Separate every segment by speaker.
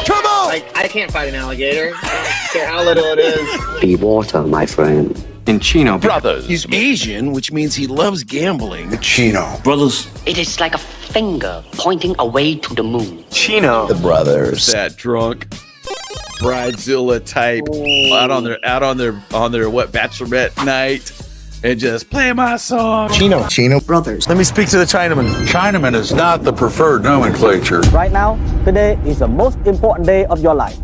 Speaker 1: Come on!
Speaker 2: Like, I can't fight an alligator. I don't care how little it is.
Speaker 3: Be water, my friend.
Speaker 4: In Chino
Speaker 1: Brothers. He's Asian, which means he loves gambling.
Speaker 4: Chino
Speaker 1: Brothers.
Speaker 3: It is like a finger pointing away to the moon.
Speaker 4: Chino
Speaker 1: The brothers.
Speaker 5: That drunk bridezilla type out on their what bachelorette night and just play my song.
Speaker 1: Chino brothers. Let me speak to the Chinaman.
Speaker 6: Chinaman is not the preferred nomenclature.
Speaker 7: Right now, today is the most important day of your life.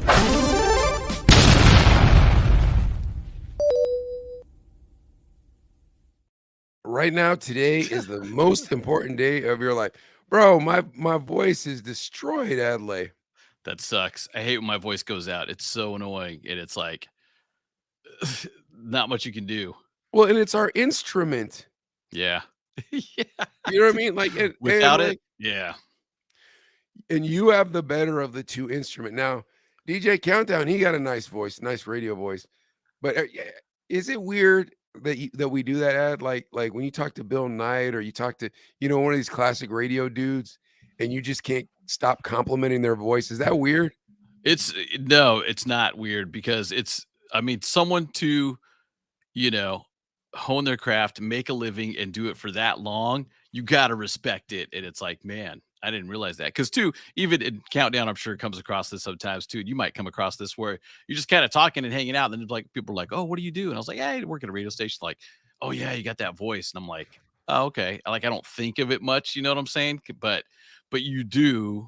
Speaker 8: Right now, today is the most important day of your life. Bro, my voice is destroyed, Adlai.
Speaker 5: That sucks. I hate when my voice goes out. It's so annoying, and it's like not much you can do.
Speaker 8: Well, and it's our instrument.
Speaker 5: Yeah. Yeah.
Speaker 8: You know what I mean? Like
Speaker 5: Without
Speaker 8: and
Speaker 5: it, yeah.
Speaker 8: And you have the better of the two instrument. Now, DJ Countdown, he got a nice voice, nice radio voice. But is it weird that we do that ad? Like when you talk to Bill Knight or you talk to, one of these classic radio dudes and you just can't stop complimenting their voice. Is that weird?
Speaker 5: No, it's not weird because someone to, hone their craft, make a living and do it for that long, you got to respect it. And it's like, man, I didn't realize that. Because too, even in Countdown, I'm sure it comes across this sometimes too. You might come across this where you're just kind of talking and hanging out. And then like people are like, oh, what do you do? And I was like, hey, I work at a radio station. Like, oh yeah, you got that voice. And I'm like, oh, okay. I don't think of it much. You know what I'm saying? But you do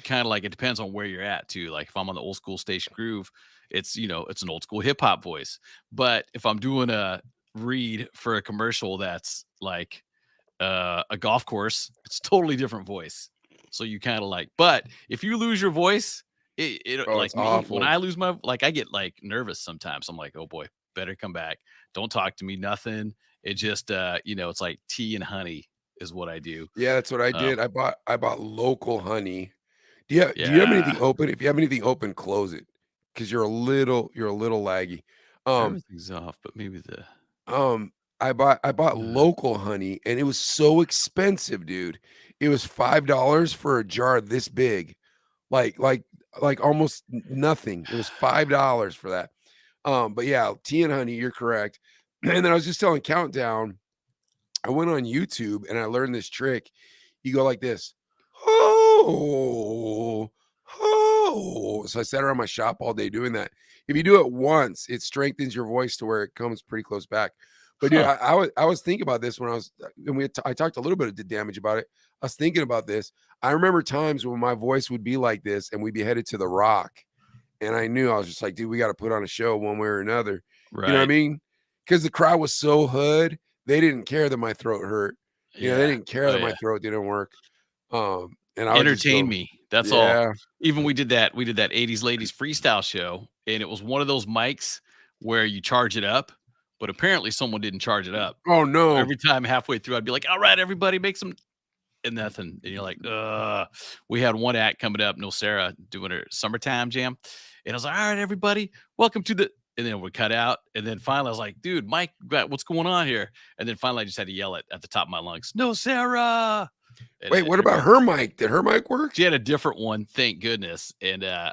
Speaker 5: kind of like, it depends on where you're at too. Like if I'm on the old school station groove, it's an old school hip hop voice. But if I'm doing a read for a commercial that's like a golf course, it's totally different voice. So you kind of like, but if you lose your voice, like me,
Speaker 8: awful.
Speaker 5: when I lose my, like I get like nervous sometimes. I'm like, oh boy, better come back. Don't talk to me, nothing. It just, it's like tea and honey is what I do.
Speaker 8: Yeah, that's what I did. I bought local honey. Do you have anything open? If you have anything open, close it. Because you're a little laggy.
Speaker 5: Everything's off, but maybe
Speaker 8: I bought local honey and it was so expensive, dude. It was $5 for a jar this big, like almost nothing. It was $5 for that. But yeah, tea and honey, you're correct. And then I was just telling Countdown, I went on YouTube and I learned this trick. You go like this. Oh. So I sat around my shop all day doing that. If you do it once, it strengthens your voice to where it comes pretty close back. But dude, I was thinking about this when I talked a little bit of damage about it. I was thinking about this. I remember times when my voice would be like this and we'd be headed to the Rock. And I knew, I was just like, dude, we got to put on a show one way or another. Right. You know what I mean? Because the crowd was so hood, they didn't care that my throat hurt. They didn't care that my throat didn't work. And I
Speaker 5: entertain me. That's all. Even we did that 80s ladies freestyle show, and it was one of those mics where you charge it up, but apparently someone didn't charge it up.
Speaker 8: Oh no.
Speaker 5: Every time halfway through, I'd be like, all right, everybody make some, and nothing. And you're like, we had one act coming up, No Sarah, doing her summertime jam. And I was like, all right, everybody, welcome to the, and then we cut out. And then finally I was like, dude, Mike, what's going on here? And then finally I just had to yell it at the top of my lungs, No Sarah.
Speaker 8: Wait, what about her mic? Did her mic work?
Speaker 5: She had a different one, thank goodness. And the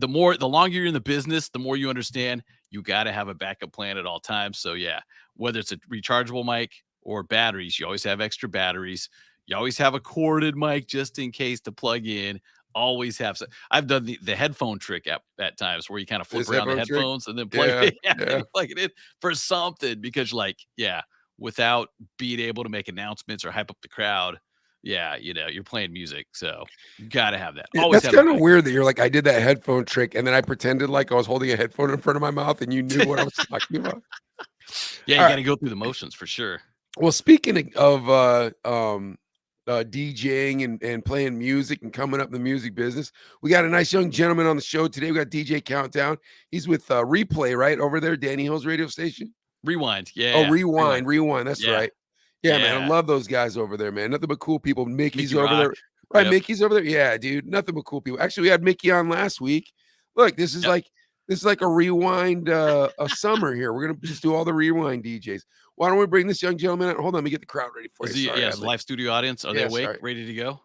Speaker 5: longer you're in the business, the more you understand you got to have a backup plan at all times. So yeah, whether it's a rechargeable mic or batteries, you always have extra batteries. You always have a corded mic just in case to plug in. Always have. I've done the headphone trick at times where you kind of flip around the headphones and then plug it in for something, because like, without being able to make announcements or hype up the crowd, you're playing music, so you gotta have that.
Speaker 8: Always. That's kind of weird that you're like, I did that headphone trick and then I pretended like I was holding a headphone in front of my mouth and you knew what I was talking about.
Speaker 5: Yeah, you gotta go through the motions for sure.
Speaker 8: Well, speaking of DJing and playing music and coming up in the music business, we got a nice young gentleman on the show today. We got DJ Countdown. He's with Replay right over there, Danny Hill's radio station.
Speaker 5: Rewind.
Speaker 8: Rewind. That's right. Yeah, man. I love those guys over there, man. Nothing but cool people. Mickey's over there. Right. Yep. Mickey's over there. Yeah, dude. Nothing but cool people. Actually, we had Mickey on last week. Look, this is like a rewind a summer here. We're gonna just do all the rewind DJs. Why don't we bring this young gentleman out? Hold on, let me get the crowd ready for you.
Speaker 5: His live studio audience. Are they awake, ready to go?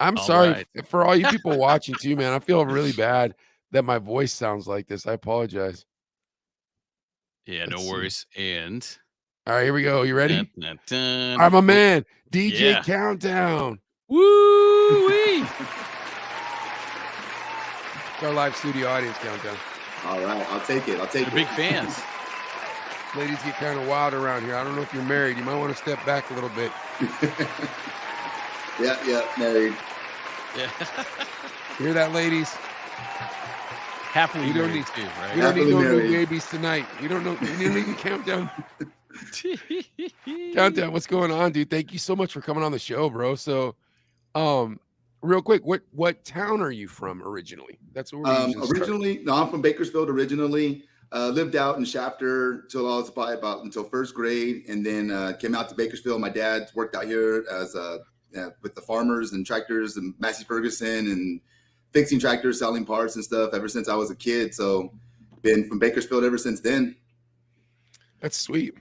Speaker 8: I'm
Speaker 5: All
Speaker 8: sorry
Speaker 5: right.
Speaker 8: for all you people watching too, man. I feel really bad that my voice sounds like this. I apologize.
Speaker 5: Yeah, no
Speaker 8: Let's see.
Speaker 5: worries. And
Speaker 8: All right, here we go. You
Speaker 5: dun,
Speaker 8: ready?
Speaker 5: dun, dun.
Speaker 8: I'm a
Speaker 5: Well,
Speaker 8: man. DJ
Speaker 5: yeah.
Speaker 8: Countdown.
Speaker 5: Woo-wee.
Speaker 8: It's our live studio audience countdown.
Speaker 2: All right, I'll take it.
Speaker 5: They're big fans.
Speaker 8: Ladies get kind of wild around here. I don't know if you're married. You might want to step back a little bit.
Speaker 2: Yeah, married.
Speaker 5: Yeah.
Speaker 8: Hear that, ladies?
Speaker 5: Happily
Speaker 8: You don't
Speaker 5: married
Speaker 8: need-
Speaker 5: too, right?
Speaker 8: We don't need
Speaker 2: Happily
Speaker 8: no new
Speaker 2: married.
Speaker 8: babies tonight. We don't need a countdown. Countdown, what's going on, dude? Thank you so much for coming on the show, bro. So, real quick, what town are you from originally? That's what we're usually
Speaker 2: Originally, no, I'm from Bakersfield originally. Lived out in Shafter till I was probably until first grade, and then came out to Bakersfield. My dad worked out here as with the farmers and tractors and Massey Ferguson and fixing tractors, selling parts and stuff ever since I was a kid. So, been from Bakersfield ever since then.
Speaker 8: That's sweet.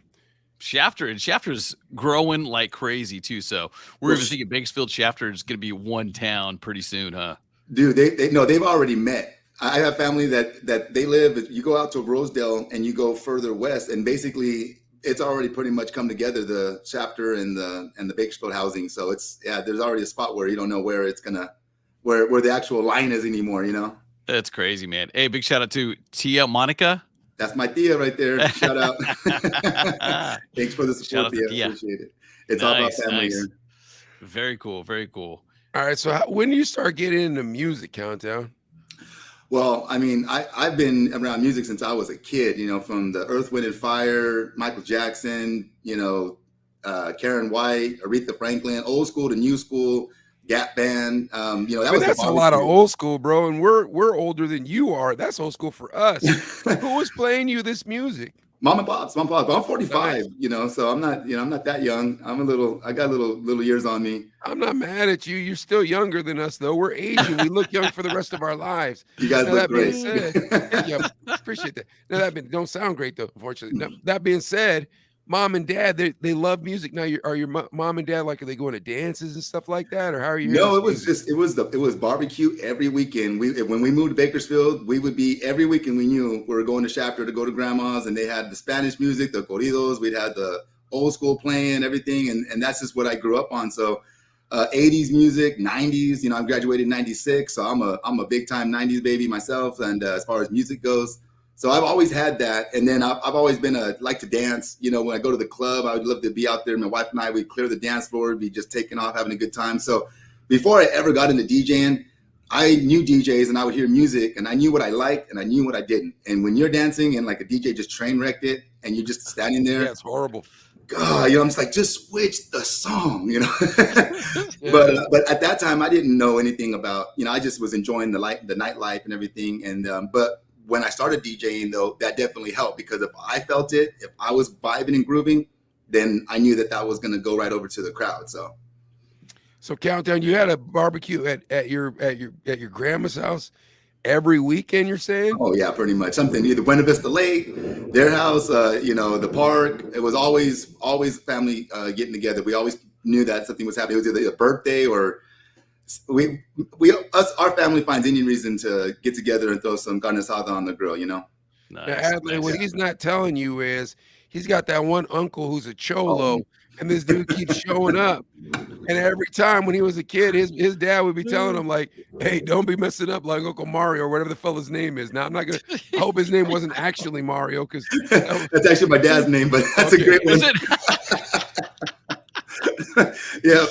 Speaker 5: Shafter's growing like crazy too. So we're even thinking Bakersfield Shafter is going to be one town pretty soon, huh?
Speaker 2: Dude, they've already met. I have family that they live. You go out to Rosedale and you go further west, and basically it's already pretty much come together. The Shafter and the Bakersfield housing. So there's already a spot where you don't know where it's gonna where the actual line is anymore. You know.
Speaker 5: That's crazy, man. Hey, big shout out to Tia Monica.
Speaker 2: That's my Tia right there. Shout out. Thanks for the
Speaker 5: Shout out
Speaker 2: support,
Speaker 5: to
Speaker 2: Tia.
Speaker 5: Tia.
Speaker 2: Appreciate it. It's all about family here.
Speaker 5: Very cool. Very cool.
Speaker 8: All right. So when do you start getting into music, Countdown?
Speaker 2: Well, I mean, I've been around music since I was a kid, you know, from the Earth, Wind and Fire, Michael Jackson, you know, Karen White, Aretha Franklin, old school to new school, Gap Band. You know,
Speaker 8: That's a lot of old school, bro. And we're older than you are. That's old school for us. Who was playing you this music?
Speaker 2: Mom and Pops. I'm 45, you know, so I'm not that young. I got little years on me.
Speaker 8: I'm not mad at you. You're still younger than us, though. We're Asian. We look young for the rest of our lives.
Speaker 2: You guys
Speaker 8: Now,
Speaker 2: look
Speaker 8: that being
Speaker 2: great.
Speaker 8: said, yeah, appreciate that. Now, don't sound great, though, unfortunately. Now, that being said, mom and dad, they love music. Now, are your mom and dad, like, are they going to dances and stuff like that? Or how are you?
Speaker 2: No, it was barbecue every weekend. When we moved to Bakersfield, we would be every weekend. We knew we were going to Shafter to go to grandma's, and they had the Spanish music, the corridos. We'd had the old school playing, everything, and that's just what I grew up on. So, 80s music, 90s. You know, I graduated in '96, so I'm a big time '90s baby myself. And as far as music goes. So I've always had that, and then I've always been like to dance. You know, when I go to the club, I would love to be out there. My wife and I, we'd clear the dance floor, be just taking off, having a good time. So before I ever got into DJing, I knew DJs and I would hear music, and I knew what I liked and I knew what I didn't. And when you're dancing and like a DJ just train wrecked it, and you're just standing there,
Speaker 8: yeah, it's horrible.
Speaker 2: God, you know, I'm just like, just switch the song, you know. But at that time, I didn't know anything about, you know, I just was enjoying the nightlife and everything. And but when I started DJing, though, that definitely helped, because if I felt it, if I was vibing and grooving, then I knew that was going to go right over to the crowd. So
Speaker 8: Countdown, you had a barbecue at your grandma's house every weekend, you're saying?
Speaker 2: Oh yeah, pretty much. Something either Buena Vista Lake, their house, you know, the park. It was always family getting together. We always knew that something was happening. It was either a birthday or our family finds any reason to get together and throw some carne asada on the grill, you know.
Speaker 8: Now, Adley, what he's not telling you is he's got that one uncle who's a cholo, and this dude keeps showing up. And every time when he was a kid, his dad would be telling him, like, hey, don't be messing up like Uncle Mario or whatever the fella's name is. Now, I'm not going to – I hope his name wasn't actually Mario, because –
Speaker 2: that's actually my dad's name, but that's a great one. Yeah.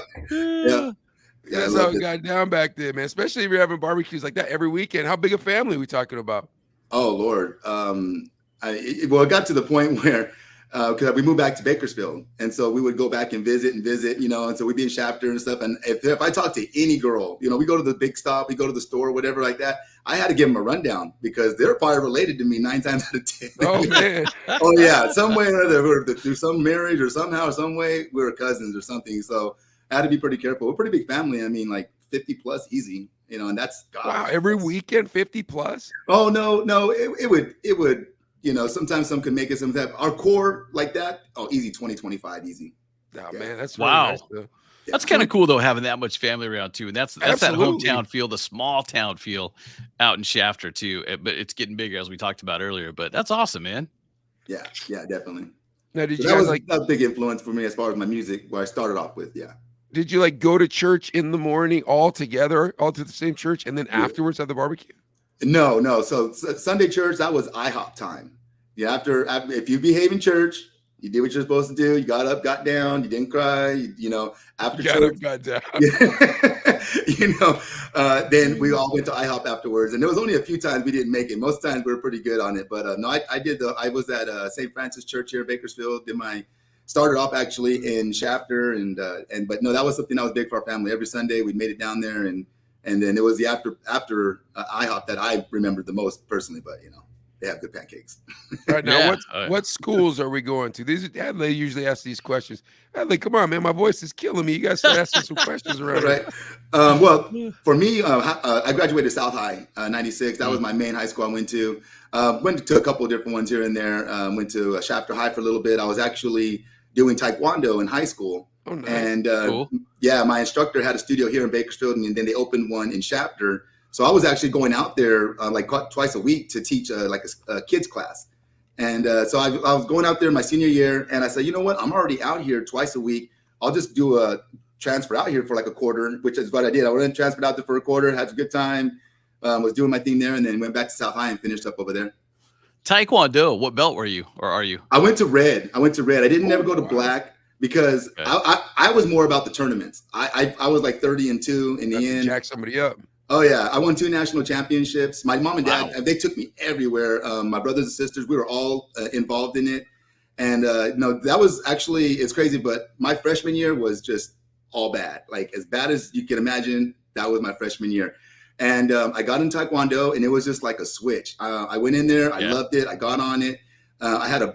Speaker 8: Yeah, that's how it got down back then, man. Especially if you're having barbecues like that every weekend. How big a family are we talking about?
Speaker 2: Oh, Lord. It got to the point where because we moved back to Bakersfield, and so we would go back and visit, you know, and so we'd be in Shafter and stuff. And if I talk to any girl, you know, we go to the big stop, we go to the store, whatever like that, I had to give them a rundown, because they're probably related to me 9 times out of 10.
Speaker 8: Oh, man.
Speaker 2: Oh, yeah. Some way or other, through some marriage or somehow, some way, we were cousins or something. So I had to be pretty careful. We're a pretty big family. I mean, like 50 plus easy, you know, and that's God.
Speaker 8: Wow, every weekend, 50 plus?
Speaker 2: Oh, no, it would, you know, sometimes some could make it, sometimes our core like that. Oh, easy, 20, 25, easy.
Speaker 8: Oh,
Speaker 2: Yeah.
Speaker 8: man, that's really
Speaker 5: Wow.
Speaker 8: nice, though.
Speaker 5: That's kind of cool though, having that much family around too. And that's that
Speaker 8: Absolutely.
Speaker 5: hometown feel, the small town feel out in Shafter too. But it's getting bigger as we talked about earlier. But that's awesome, man.
Speaker 2: Yeah, definitely.
Speaker 8: Now, did
Speaker 2: So
Speaker 8: you
Speaker 2: that
Speaker 8: guys
Speaker 2: was
Speaker 8: like?
Speaker 2: a big influence for me as far as my music, where I started off with. Yeah.
Speaker 8: Did you like go to church in the morning all together, all to the same church, and then
Speaker 2: Yeah.
Speaker 8: afterwards have the barbecue?
Speaker 2: No. So Sunday church, that was IHOP time. Yeah, after if you behave in church, you did what you're supposed to do. You got up, got down. You didn't cry. You know, after
Speaker 8: Got
Speaker 2: church,
Speaker 8: up, got down.
Speaker 2: yeah. Then we all went to IHOP afterwards, and there was only a few times we didn't make it. Most times we were pretty good on it. But no, I did I was at St. Francis Church here in Bakersfield. Started off actually in Shafter, but no, that was something that was big for our family. Every Sunday we made it down there, and then it was the after IHOP that I remembered the most personally. But they have good pancakes.
Speaker 8: Right now,
Speaker 5: Yeah.
Speaker 8: what schools are we going to? Adley usually asks these questions. Adley, come on, man, my voice is killing me. You guys start asking some questions around
Speaker 2: Right. Well, for me, I graduated South High, 96. That was my main high school I went to. Went to a couple of different ones here and there. Went to Shafter High for a little bit. I was actually doing Taekwondo in high school.
Speaker 8: Oh, nice.
Speaker 2: And
Speaker 5: Cool.
Speaker 2: yeah, my instructor had a studio here in Bakersfield, and then they opened one in Shafter. So I was actually going out there like twice a week to teach like a kids class. And so I was going out there my senior year, and I said, you know what? I'm already out here twice a week. I'll just do a transfer out here for like a quarter, which is what I did. I went and transferred out there for a quarter, had a good time, was doing my thing there, and then went back to South High and finished up over there.
Speaker 5: Taekwondo, what belt were you or are you?
Speaker 2: I went to red. I didn't never go to black because
Speaker 5: Okay.
Speaker 2: I was more about the tournaments. I was like 30-2 in the end.
Speaker 8: Jack somebody up.
Speaker 2: Oh yeah, I won 2 national championships. My mom and dad,
Speaker 5: Wow.
Speaker 2: they took me everywhere. My brothers and sisters, we were all involved in it. And no, that was actually, it's crazy, but my freshman year was just all bad. Like as bad as you can imagine, that was my freshman year. And I got in Taekwondo, and it was just like a switch. I went in there, I loved it, I got on it. I had a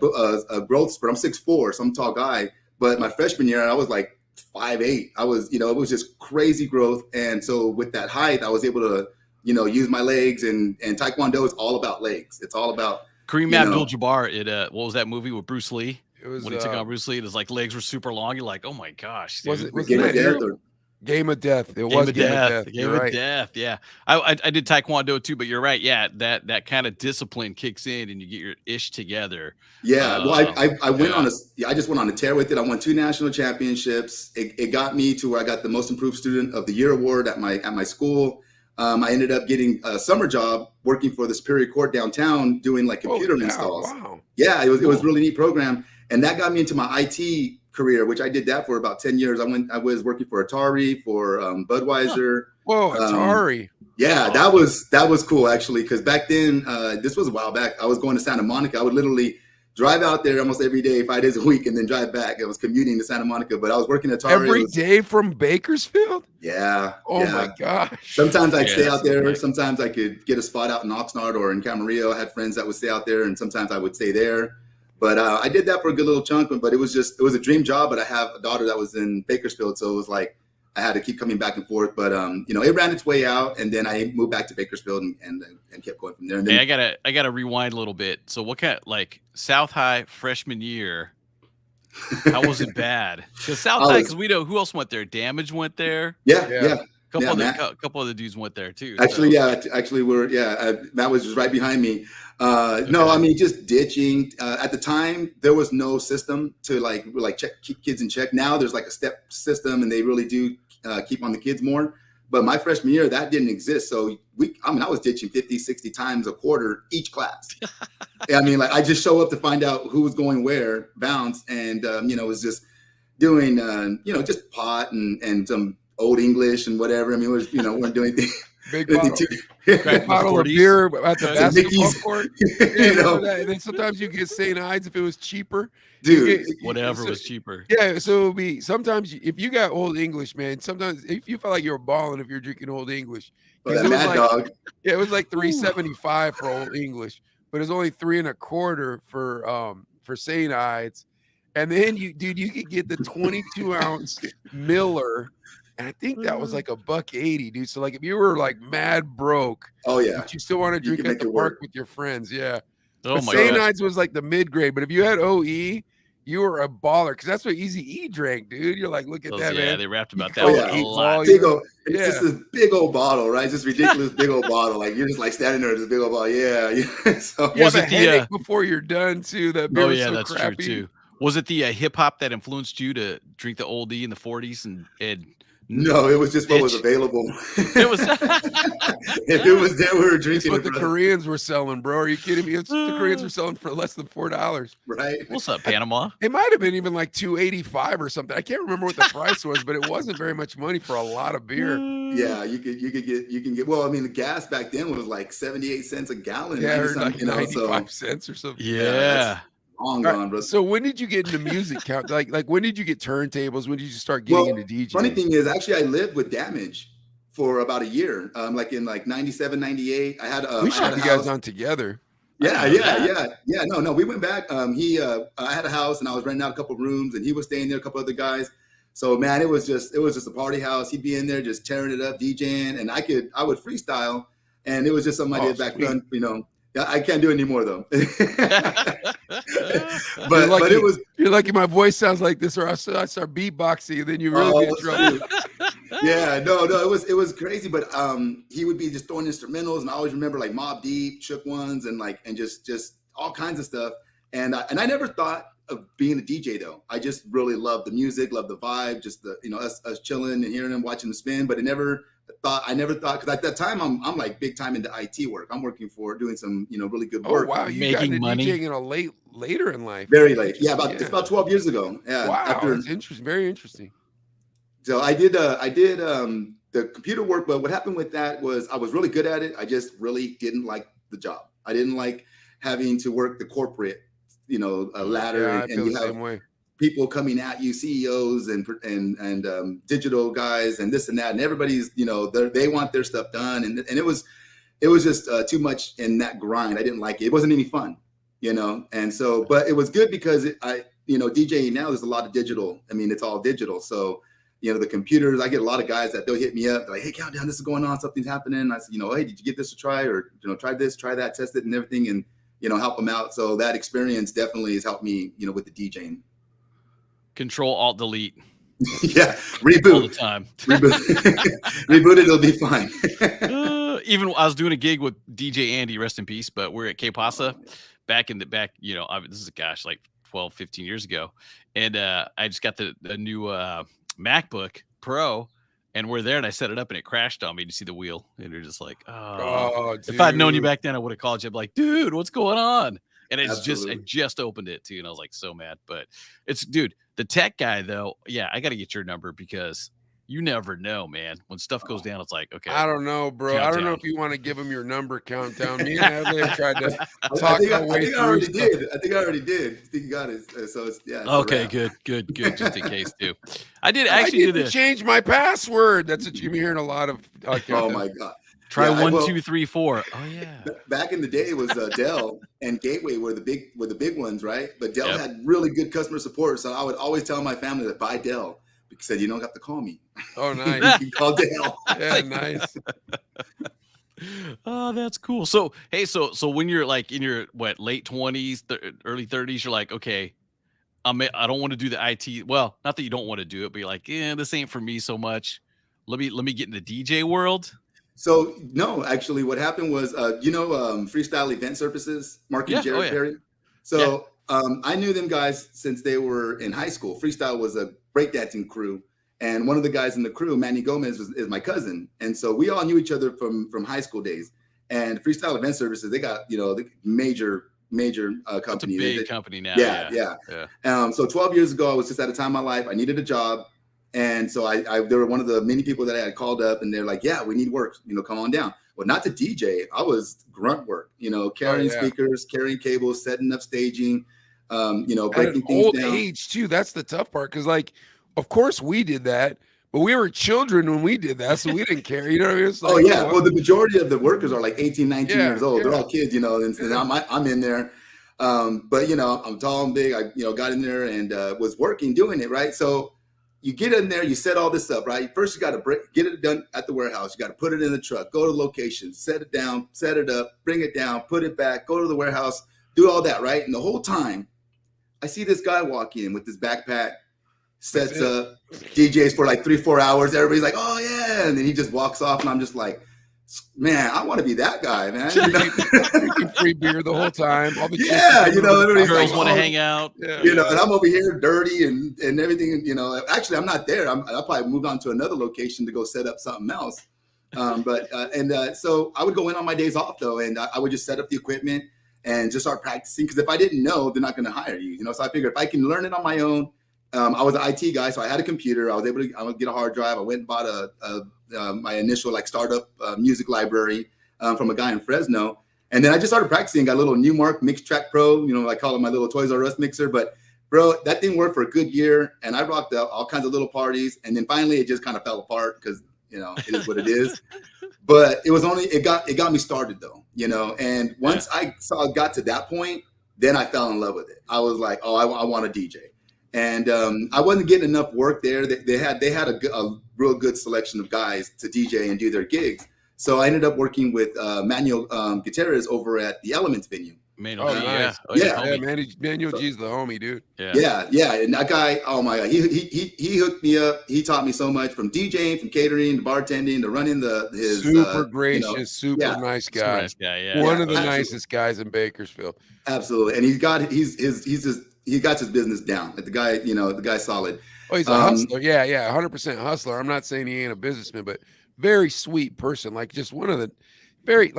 Speaker 2: growth spurt. I'm 6'4", so I'm a tall guy. But my freshman year, I was like 5'8". I was, it was just crazy growth. And so with that height, I was able to, use my legs, and Taekwondo is all about legs. It's all about
Speaker 5: Kareem Abdul-Jabbar. What was that movie with Bruce Lee?
Speaker 8: It was
Speaker 5: When he took on Bruce Lee, his like legs were super long. You're like, oh my gosh, dude.
Speaker 8: was it
Speaker 2: Game of Death or
Speaker 8: Game of Death? It
Speaker 5: Game
Speaker 8: was
Speaker 5: of
Speaker 8: Game of
Speaker 5: Death.
Speaker 8: Death.
Speaker 5: Game
Speaker 8: You're
Speaker 5: of
Speaker 8: right.
Speaker 5: Death. Yeah, I did Taekwondo too, but you're right. Yeah, that kind of discipline kicks in, and you get your ish together.
Speaker 2: Yeah, well, I went on I just went on a tear with it. I won 2 national championships. It got me to where I got the most improved student of the year award at my school. I ended up getting a summer job working for the Superior Court downtown doing like computer installs.
Speaker 8: Wow.
Speaker 2: Yeah, it was a really neat program, and that got me into my IT career, which I did that for about 10 years. I was working for Atari, for Budweiser.
Speaker 8: Whoa, Atari.
Speaker 2: Yeah, that was cool actually, because back then, this was a while back. I was going to Santa Monica. I would literally drive out there almost every day, 5 days a week, and then drive back. I was commuting to Santa Monica, but I was working at Atari.
Speaker 8: Every day from Bakersfield?
Speaker 2: Yeah.
Speaker 8: Oh
Speaker 2: yeah.
Speaker 8: my gosh.
Speaker 2: Sometimes I'd stay
Speaker 5: Yeah,
Speaker 2: out there.
Speaker 5: right.
Speaker 2: Sometimes I could get a spot out in Oxnard or in Camarillo. I had friends that would stay out there, and sometimes I would stay there. But I did that for a good little chunk, but it was a dream job. But I have a daughter that was in Bakersfield, so it was like I had to keep coming back and forth. But it ran its way out, and then I moved back to Bakersfield and kept going from there. And then,
Speaker 5: Hey, I gotta rewind a little bit. So what kind like South High freshman year? How was it bad? Because South High, because we know who else went there. Damage went there.
Speaker 2: yeah.
Speaker 5: Couple of the dudes went there too.
Speaker 2: Actually,
Speaker 5: so.
Speaker 2: actually, Matt was just right behind me. No, I mean just ditching. At the time, there was no system to like keep kids in check. Now there's like a step system, and they really do keep on the kids more. But my freshman year, that didn't exist. So I was ditching 50, 60 times a quarter each class. I mean, like I just show up to find out who was going where, bounce, and was just doing just pot and some old English and whatever. I mean, weren't doing anything.
Speaker 8: Big bottle of beer at the basketball court. That. And then sometimes you get St. Ides if it was cheaper.
Speaker 2: Dude,
Speaker 5: Whatever was cheaper.
Speaker 8: Yeah, so it would be sometimes if you got Old English, man, sometimes if you felt like you were balling if you're drinking Old English.
Speaker 2: That Mad Dog.
Speaker 8: Yeah, it was like $3.75 for Old English, but it's only $3.25 for St. Ides. And then you could get the 22-ounce Miller. And I think that was like $1.80, dude. So like if you were like mad broke,
Speaker 2: oh yeah,
Speaker 8: but you still want to drink at the park with your friends, yeah.
Speaker 5: Oh my
Speaker 8: St.
Speaker 5: god.
Speaker 8: Ides was like the mid grade, but if you had OE, you were a baller because that's what Easy E drank, dude. You're like, look at that,
Speaker 5: Yeah,
Speaker 8: man.
Speaker 5: they rapped
Speaker 8: You
Speaker 5: about
Speaker 8: can
Speaker 5: that
Speaker 8: call
Speaker 5: one
Speaker 8: it
Speaker 5: a
Speaker 8: eight
Speaker 5: lot.
Speaker 8: ball,
Speaker 2: Big old, it's
Speaker 8: yeah.
Speaker 2: just this big old bottle, right? Just ridiculous big old bottle. Like you're just like standing there with this big old bottle. Yeah. Yeah. So
Speaker 8: You
Speaker 5: Was
Speaker 8: have a
Speaker 5: it the,
Speaker 8: headache before you're done too. That beer
Speaker 5: Oh
Speaker 8: was
Speaker 5: yeah,
Speaker 8: so
Speaker 5: that's
Speaker 8: crappy.
Speaker 5: true too. Was it the hip hop that influenced you to drink the Old E in the 40s and
Speaker 2: no, it was just what was
Speaker 5: bitch?
Speaker 2: available.
Speaker 5: It was
Speaker 2: If it was there, we were
Speaker 8: It's
Speaker 2: drinking
Speaker 8: what
Speaker 2: it,
Speaker 8: the
Speaker 2: brother.
Speaker 8: Koreans were selling, bro. Are you kidding me? The Koreans were selling for less than $4.
Speaker 2: Right?
Speaker 5: What's up, Panama?
Speaker 8: It might have been even like $2.85 or something. I can't remember what the price was, but it wasn't very much money for a lot of beer.
Speaker 2: Yeah, you can get. Well, I mean, the gas back then was like 78 cents a gallon.
Speaker 8: Yeah,
Speaker 2: 90
Speaker 8: or
Speaker 2: something,
Speaker 8: like
Speaker 2: you know,
Speaker 8: 95
Speaker 2: so
Speaker 8: cents or something.
Speaker 2: yeah,
Speaker 5: Yeah.
Speaker 2: that's long
Speaker 8: All right,
Speaker 2: gone, bro.
Speaker 8: so when did you get into music? Count like when did you get turntables? When did you start getting
Speaker 2: Well,
Speaker 8: into DJing?
Speaker 2: funny thing is, actually, I lived with Damage for about a year. Like in like 97, 98. I had
Speaker 8: we
Speaker 2: I
Speaker 8: should
Speaker 2: had
Speaker 8: have
Speaker 2: a
Speaker 8: you guys
Speaker 2: house.
Speaker 8: on together.
Speaker 2: Yeah,
Speaker 5: didn't know
Speaker 2: yeah,
Speaker 5: that.
Speaker 2: yeah. No, we went back. I had a house and I was renting out a couple rooms, and he was staying there, a couple other guys. So man, it was just a party house. He'd be in there just tearing it up, DJing, and I would freestyle, and it was just something I
Speaker 8: Oh,
Speaker 2: did back
Speaker 8: sweet.
Speaker 2: then. You know, I can't do it anymore though.
Speaker 8: You're
Speaker 2: but
Speaker 8: lucky,
Speaker 2: it was
Speaker 8: you're lucky my voice sounds like this, or I start beatboxing, and then you really get in trouble.
Speaker 2: Yeah, no, it was crazy. But he would be just throwing instrumentals, and I always remember like Mobb Deep, Shook Ones, and just all kinds of stuff. And I never thought of being a DJ though. I just really loved the music, loved the vibe, just the us chilling and hearing him, watching him spin. But I never thought because at that time I'm like big time into IT work. I'm working for doing some really good work.
Speaker 8: Oh wow, you got
Speaker 5: Making
Speaker 8: into
Speaker 5: money.
Speaker 8: DJing in a later in life.
Speaker 2: Very late. Yeah,
Speaker 8: Interesting,
Speaker 2: it's about 12 years ago. Yeah.
Speaker 8: Wow, that's interesting. Very interesting.
Speaker 2: So I did the computer work, but what happened with that was I was really good at it. I just really didn't like the job. I didn't like having to work the corporate, ladder,
Speaker 8: Yeah, I
Speaker 2: and
Speaker 8: feel
Speaker 2: you
Speaker 8: the
Speaker 2: have
Speaker 8: same way.
Speaker 2: people coming at you, CEOs and digital guys and this and that, and everybody's they want their stuff done, and it was just too much in that grind. I didn't like it. It wasn't any fun, and so but it was good because DJing now there's a lot of digital. I mean, it's all digital, so. The computers, I get a lot of guys that they'll hit me up. They're like, hey, Countdown, this is going on. Something's happening. I said, hey, did you give this a try? Or, try this, try that, test it and everything and, help them out. So that experience definitely has helped me, with the DJing.
Speaker 5: Control Alt Delete.
Speaker 2: Yeah. Reboot.
Speaker 5: All the time.
Speaker 2: Reboot it, it'll be fine.
Speaker 5: Even I was doing a gig with DJ Andy, rest in peace, but we're at K Pasa back, this is like 12, 15 years ago. And I just got the new MacBook Pro, and we're there, and I set it up, and it crashed on me to see the wheel, and you're just like, oh, if I'd known you back then, I would have called you. I'm like, dude, what's going on? And I just opened it too, and I was like, so mad. But dude, the tech guy though, yeah, I got to get your number because you never know, man. When stuff goes down, it's like, okay.
Speaker 8: I don't know, bro.
Speaker 5: Countdown.
Speaker 8: I don't know if you want to give him your number, Countdown. Me and Adley have tried to talk
Speaker 2: I think
Speaker 8: our way
Speaker 2: I
Speaker 8: through
Speaker 2: already
Speaker 8: stuff.
Speaker 2: did. I think I already did. I think you got it. So it's it's
Speaker 5: Okay,
Speaker 2: a wrap.
Speaker 5: good. Just in case too. I did
Speaker 8: I
Speaker 5: actually do
Speaker 8: didn't
Speaker 5: this.
Speaker 8: change my password. That's what you've been hearing a lot of.
Speaker 2: Oh my God.
Speaker 5: Try
Speaker 2: Yeah,
Speaker 5: 1, 2, 3, 4. Oh yeah.
Speaker 2: Back in the day, it was Dell and Gateway were the big ones, right? But Dell
Speaker 5: Yep.
Speaker 2: had really good customer support, so I would always tell my family to buy Dell because you don't have to call me.
Speaker 8: Oh,
Speaker 2: You
Speaker 8: nice.
Speaker 2: can call Dell.
Speaker 8: Yeah, nice.
Speaker 5: Oh, that's cool. So, hey, so when you're like in your late 20s, early 30s, you're like, okay, I don't want to do the IT. Well, not that you don't want to do it, but you're like, this ain't for me so much. Let me get in the DJ world.
Speaker 2: So no, actually, what happened was, Freestyle Event Services, Mark and
Speaker 5: Yeah.
Speaker 2: Jared
Speaker 5: Oh, yeah.
Speaker 2: Perry. So I knew them guys since they were in high school. Freestyle was a breakdancing crew, and one of the guys in the crew, Manny Gomez, is my cousin, and so we all knew each other from high school days. And Freestyle Event Services, they got the major company.
Speaker 5: It's a big company now.
Speaker 2: Yeah. So 12 years ago, I was just at a time in my life. I needed a job. And so they were one of the many people that I had called up, and they're like, yeah, we need work, come on down. Well, not to DJ. I was grunt work, carrying speakers, carrying cables, setting up staging, breaking things
Speaker 8: old
Speaker 2: down.
Speaker 8: age too. That's the tough part. Cause of course we did that, but we were children when we did that. So we didn't care. You know what I mean? It's like,
Speaker 2: Well, the majority of the workers are like 18, 19 years old.
Speaker 8: Yeah.
Speaker 2: They're all kids, and I'm in there. But I'm tall and big. I, got in there and was working, doing it, right? So you get in there, you set all this up, right? First, you got to get it done at the warehouse. You got to put it in the truck, go to the location, set it down, set it up, bring it down, put it back, go to the warehouse, do all that, right? And the whole time, I see this guy walk in with this backpack, sets up, DJs for like 3-4 hours. Everybody's like, oh yeah. And then he just walks off and I'm just like, man, I want to be that guy, man. You know?
Speaker 8: Drinking free beer the whole time. All the
Speaker 2: Yeah, you know, everybody's
Speaker 5: girls
Speaker 2: like,
Speaker 5: want to
Speaker 2: oh,
Speaker 5: hang out.
Speaker 8: Yeah,
Speaker 2: you know, and I'm over here dirty and everything. You know, actually, I'm not there. I'll probably move on to another location to go set up something else. So I would go in on my days off though, and I would just set up the equipment and just start practicing. Because if I didn't know, they're not going to hire you. You know, so I figured if I can learn it on my own. I was an IT guy, so I had a computer. I would get a hard drive. I went and bought my initial like startup music library from a guy in Fresno. And then I just started practicing, got a little Newmark Mix Track Pro, you know, I call it my little Toys R Us mixer. But bro, that thing worked for a good year. And I rocked out all kinds of little parties. And then finally it just kind of fell apart because, you know, it is what it is. But it got me started though, you know. And once I got to that point, then I fell in love with it. I was like, oh, I want to DJ. And I wasn't getting enough work there. They had a real good selection of guys to DJ and do their gigs. So I ended up working with Manuel Gutierrez over at the Elements venue.
Speaker 5: Manuel,
Speaker 8: nice. Manuel G's the homie, dude.
Speaker 2: Yeah. And that guy, oh my God, he hooked me up. He taught me so much from DJing, from catering, to bartending, to running his
Speaker 8: super gracious,
Speaker 2: you know,
Speaker 8: super nice guy.
Speaker 5: Super nice guy,
Speaker 8: One of the nicest guys in Bakersfield.
Speaker 2: Absolutely, and he got his business down. Like the guy's solid.
Speaker 8: Oh, he's a hustler. Yeah, 100% hustler. I'm not saying he ain't a businessman, but very sweet person. Like just one of the very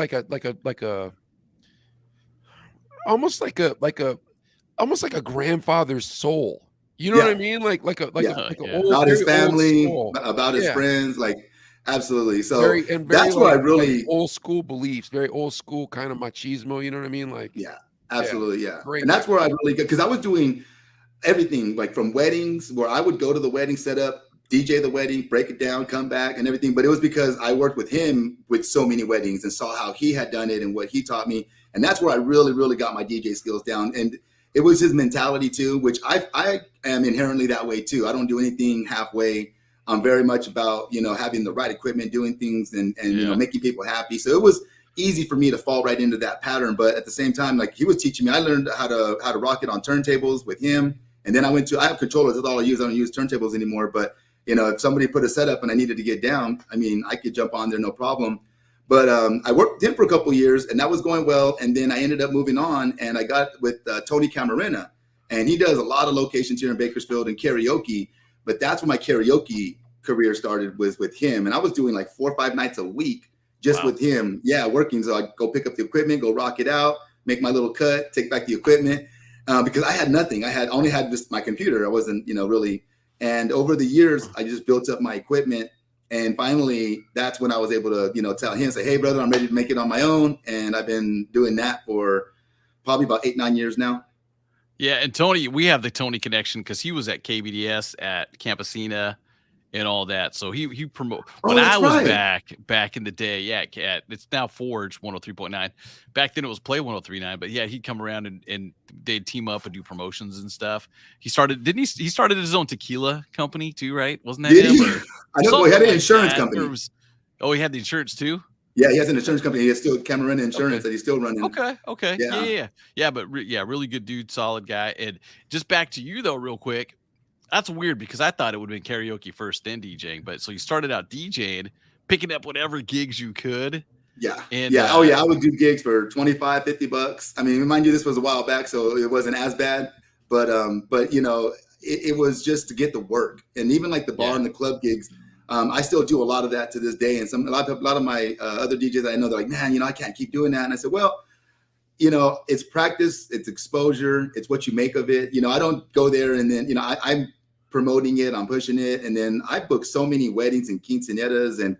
Speaker 8: almost like a grandfather's soul. You know what I mean? Like old,
Speaker 2: about his family, about his
Speaker 8: Yeah.
Speaker 2: friends, like absolutely. So
Speaker 8: very
Speaker 2: that's what I really
Speaker 8: like old school beliefs, very old school kind of machismo. You know what I mean? Like
Speaker 2: absolutely, yeah.
Speaker 8: Great
Speaker 2: And that's where I really because I was doing everything like from weddings where I would go to the wedding, set up, DJ the wedding, break it down, come back and everything. But it was because I worked with him with so many weddings and saw how he had done it and what he taught me. And that's where I really, really got my DJ skills down. And it was his mentality too, which I am inherently that way too. I don't do anything halfway. I'm very much about, you know, having the right equipment, doing things and you know, making people happy. So it was easy for me to fall right into that pattern. But at the same time, like he was teaching me, I learned how to rock it on turntables with him. And then I have controllers. That's all I use. I don't use turntables anymore. But, you know, if somebody put a setup and I needed to get down, I mean, I could jump on there, no problem. But I worked with him for a couple of years and that was going well. And then I ended up moving on and I got with Tony Camarena. And he does a lot of locations here in Bakersfield and karaoke. But that's when my karaoke career started was with him. And I was doing like 4 or 5 nights a week just with him. Yeah, working. So I go pick up the equipment, go rock it out, make my little cut, take back the equipment. Because I had nothing. I only had just my computer. I wasn't, you know, really. And over the years, I just built up my equipment. And finally, that's when I was able to, you know, tell him, say, hey, brother, I'm ready to make it on my own. And I've been doing that for probably about 8-9 years now.
Speaker 5: Yeah. And Tony, we have the Tony connection because he was at KBDS at Campesina and all that. So he promote when I was back in the day. Yeah, it's now Forge 103.9. Back then it was Play 103.9. But yeah, he'd come around and they'd team up and do promotions and stuff. He started his own tequila company too, right? Wasn't that him?
Speaker 2: I know. He had an insurance company.
Speaker 5: He had the insurance too.
Speaker 2: Yeah, he has an insurance company. He has still Camarena Insurance that he's still running.
Speaker 5: Okay. Yeah. But really good dude, solid guy. And just back to you though, real quick. That's weird because I thought it would have been karaoke first, then DJing. But so you started out DJing, picking up whatever gigs you could.
Speaker 2: Yeah.
Speaker 5: And,
Speaker 2: I would do gigs for $25-$50. I mean, mind you, this was a while back, so it wasn't as bad. But you know, it was just to get the work. And even like the bar and the club gigs, I still do a lot of that to this day. And a lot of my other DJs that I know, they're like, man, you know, I can't keep doing that. And I said, well, you know, it's practice, it's exposure, it's what you make of it. You know, I don't go there and then, you know, I'm promoting it, I'm pushing it. And then I book so many weddings and quinceañeras and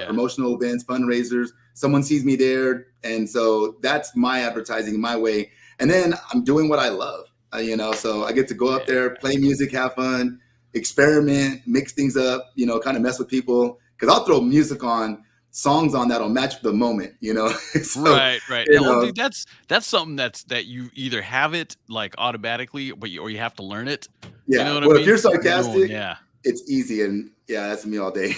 Speaker 2: promotional events, fundraisers. Someone sees me there. And so that's my advertising, my way. And then I'm doing what I love, you know, so I get to go up there, play music, have fun, experiment, mix things up, you know, kind of mess with people. Cause I'll throw music on, songs on that'll match the moment, you know. So,
Speaker 5: right.
Speaker 2: You know,
Speaker 5: Dude, that's something that you either have it like automatically, or you have to learn it.
Speaker 2: Yeah.
Speaker 5: You know what
Speaker 2: well,
Speaker 5: I mean?
Speaker 2: if you're sarcastic,
Speaker 5: yeah,
Speaker 2: it's easy. And Yeah, that's me all day.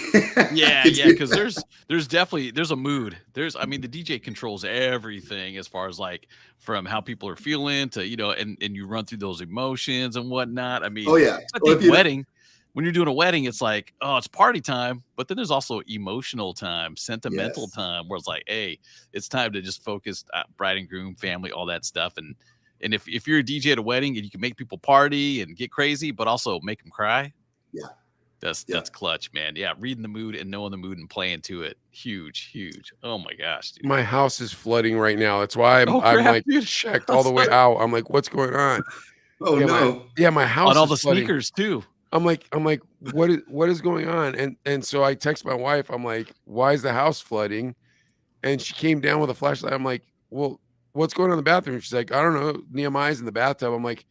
Speaker 5: Yeah, because there's definitely a mood. I mean, the DJ controls everything as far as like from how people are feeling to, and you run through those emotions and whatnot. I mean,
Speaker 2: Oh yeah.
Speaker 5: I
Speaker 2: Or
Speaker 5: think wedding, when you're doing a wedding, it's like, oh, it's party time, but then there's also emotional time, sentimental
Speaker 2: Yes.
Speaker 5: time, where it's like, hey, it's time to just focus, bride and groom, family, all that stuff. And if you're a DJ at a wedding and you can make people party and get crazy, but also make them cry,
Speaker 2: Yeah.
Speaker 5: that's clutch, man. Yeah, reading the mood and knowing the mood and playing to it, huge. Oh my gosh, dude.
Speaker 8: My house is flooding right now. That's why I'm
Speaker 5: crap,
Speaker 8: like
Speaker 5: dude.
Speaker 8: checked all the way out. I'm like, what's going on?
Speaker 2: Oh no.
Speaker 8: My house
Speaker 5: On all
Speaker 8: is
Speaker 5: the
Speaker 8: flooding.
Speaker 5: sneakers too.
Speaker 8: I'm like, what is going on? And so I text my wife. I'm like, why is the house flooding? And she came down with a flashlight. I'm like, well, what's going on in the bathroom? She's like, I don't know. Nehemiah's in the bathtub. I'm like,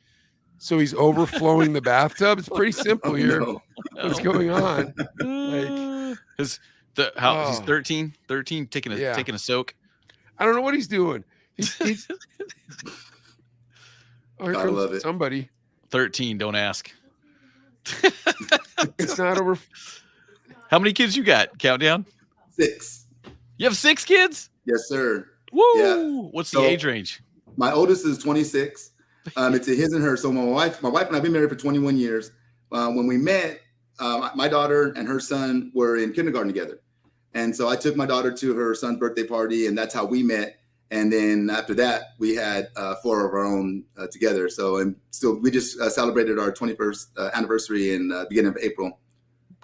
Speaker 8: so he's overflowing the bathtub. It's pretty simple here.
Speaker 2: No.
Speaker 8: What's going on?
Speaker 5: He's 13 taking a soak.
Speaker 8: I don't know what he's doing. He's oh, here
Speaker 2: Gotta
Speaker 8: comes
Speaker 2: love it.
Speaker 8: somebody.
Speaker 5: 13, don't ask.
Speaker 8: It's not over.
Speaker 5: How many kids you got? Countdown.
Speaker 2: 6.
Speaker 5: You have 6 kids?
Speaker 2: Yes, sir.
Speaker 5: Woo!
Speaker 2: Yeah.
Speaker 5: What's
Speaker 2: So-
Speaker 5: the age range?
Speaker 2: My oldest is 26. It's a his and her. So my wife and I've been married for 21 years. When we met, my daughter and her son were in kindergarten together. And so I took my daughter to her son's birthday party, and that's how we met. And then after that, we had 4 of our own together. So we just celebrated our 21st anniversary in the beginning of April.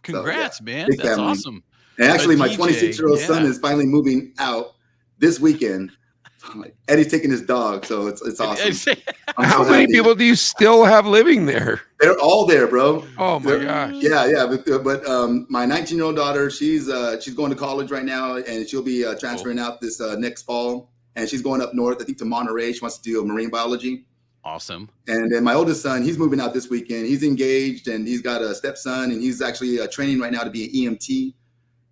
Speaker 5: Congrats, man.
Speaker 2: big
Speaker 5: That's
Speaker 2: family.
Speaker 5: awesome.
Speaker 2: And actually, my
Speaker 5: DJ,
Speaker 2: 26-year-old son
Speaker 5: yeah.
Speaker 2: is finally moving out this weekend. I'm like, Eddie's taking his dog, so it's awesome. I'm
Speaker 8: How
Speaker 2: so
Speaker 8: many
Speaker 2: happy.
Speaker 8: people do you still have living there?
Speaker 2: They're all there, bro.
Speaker 8: Oh my gosh.
Speaker 2: Yeah. But my 19-year-old daughter, she's going to college right now, and she'll be transferring out this next fall. And she's going up north, I think, to Monterey. She wants to do marine biology.
Speaker 5: Awesome.
Speaker 2: And then my oldest son, he's moving out this weekend. He's engaged, and he's got a stepson, and he's actually training right now to be an EMT.